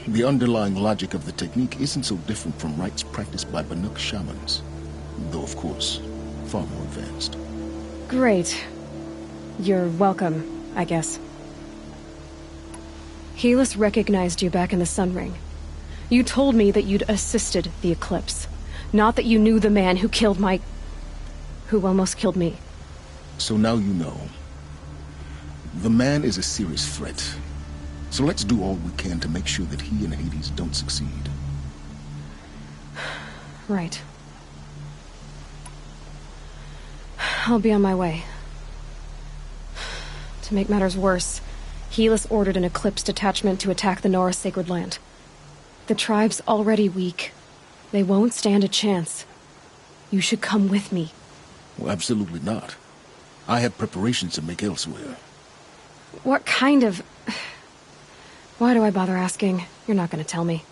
B: the underlying logic of the technique isn't so different from rites practiced by Banuk shamans. Though, of course, far more advanced.
T: Great. You're welcome, I guess. Helis recognized you back in the Sun Ring. You told me that you'd assisted the Eclipse. Not that you knew the man who killed who almost killed me.
B: So now you know. The man is a serious threat. So let's do all we can to make sure that he and Hades don't succeed.
T: Right. I'll be on my way. To make matters worse, Helis ordered an Eclipse detachment to attack the Nora Sacred Land. The tribe's already weak. They won't stand a chance. You should come with me.
B: Well, absolutely not. I have preparations to make elsewhere.
T: What kind of... Why do I bother asking? You're not going to tell me.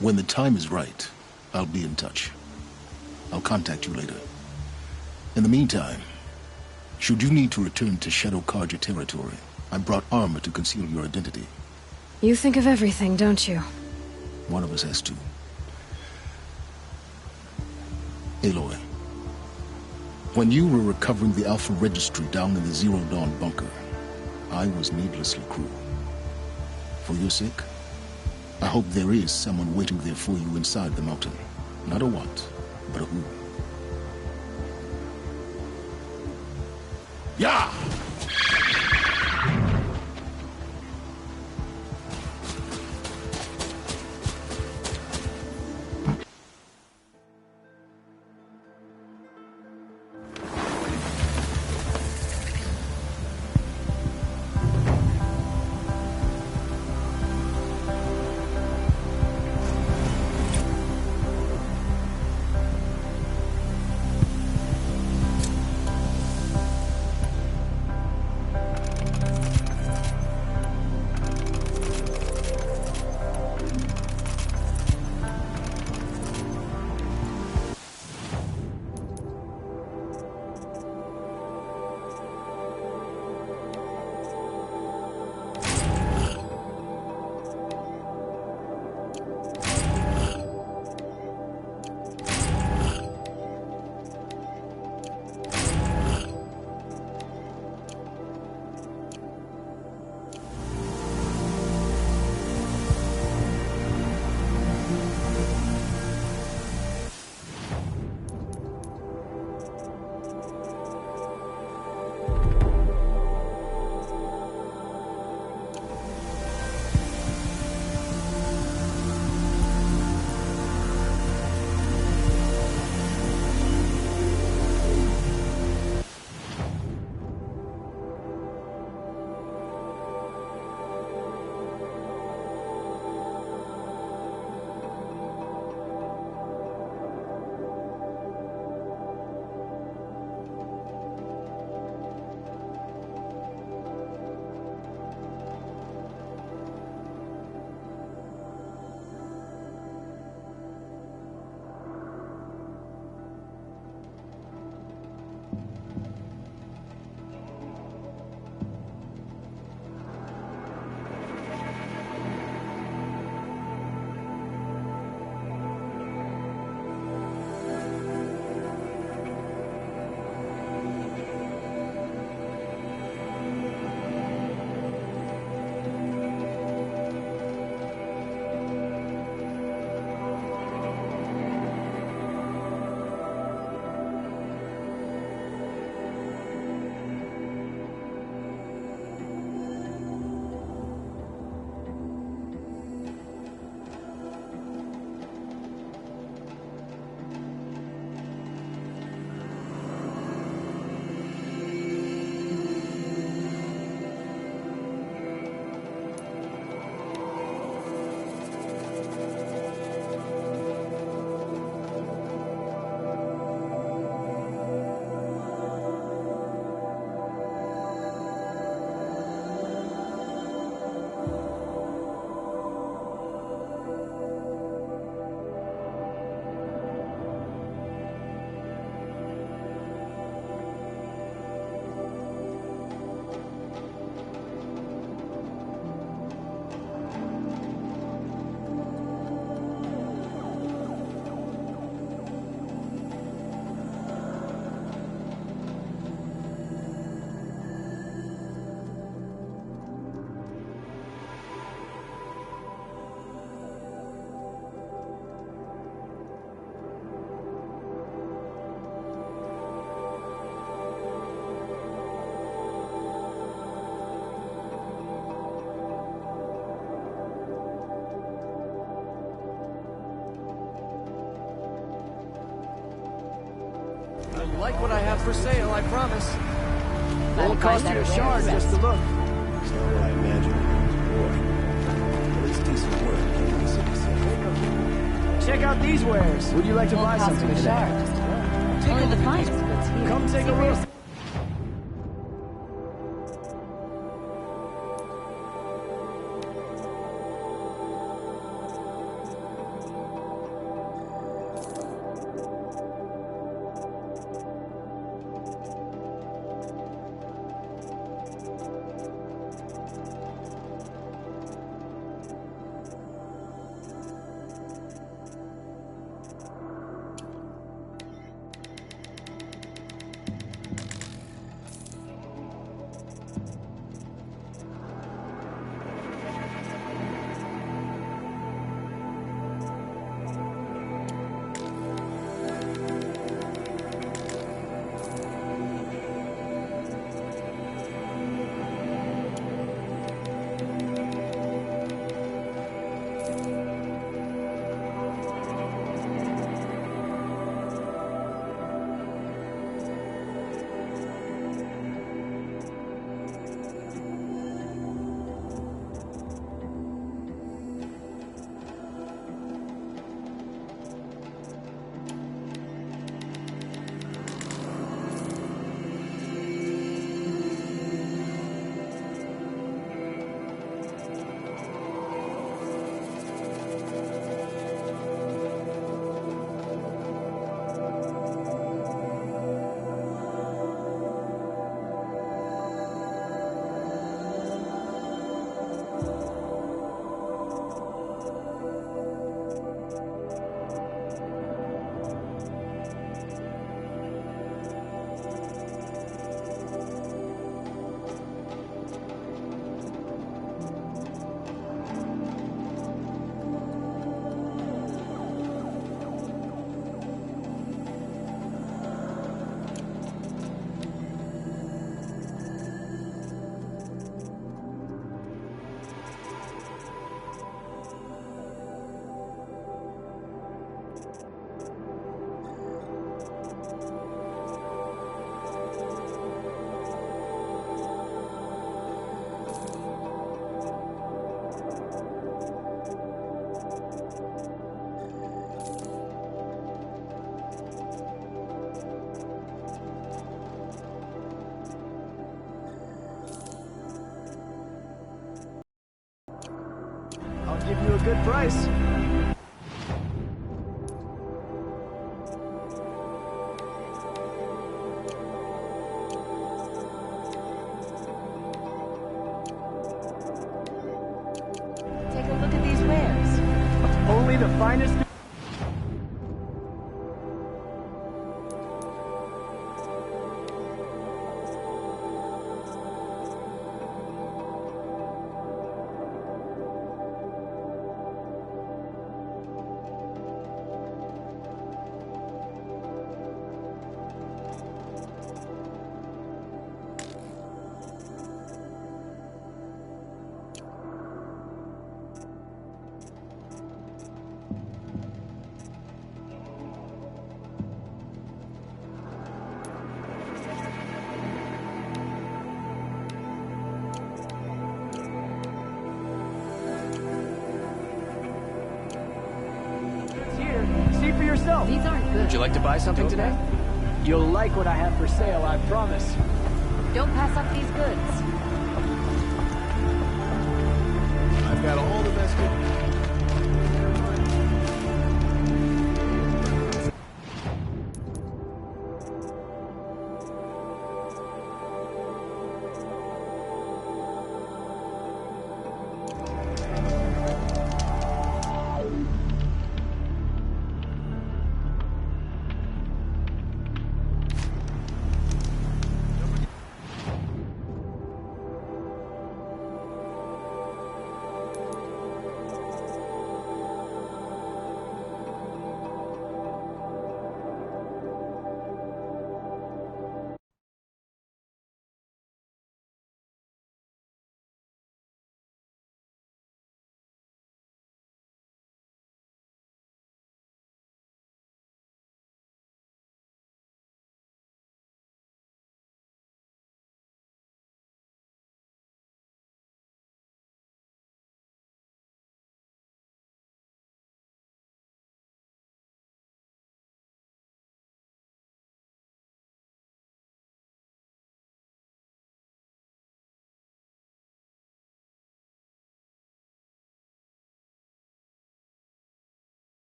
B: When the time is right, I'll be in touch. I'll contact you later. In the meantime, should you need to return to Shadow Karja territory, I brought armor to conceal your identity.
T: You think of everything, don't you?
B: One of us has to. Aloy, when you were recovering the Alpha Registry down in the Zero Dawn bunker, I was needlessly cruel. For your sake, I hope there is someone waiting there for you inside the mountain. Not a what, but a who. Yeah!
I: like what I have for sale, I promise.
D: Won't cost you a shard just to look.
H: It's not what I imagined. Boy, at least decent work.
D: Check out these wares. Would you like to buy something today?
N: Take a look at these goods here.
D: Come take a look. I'll give you a good price.
N: Take a look at these wares.
D: Only the finest. See for yourself.
N: These aren't good.
D: Would you like to buy something today? You'll like what I have for sale, I promise.
N: Don't pass up these goods.
H: I've got all the best.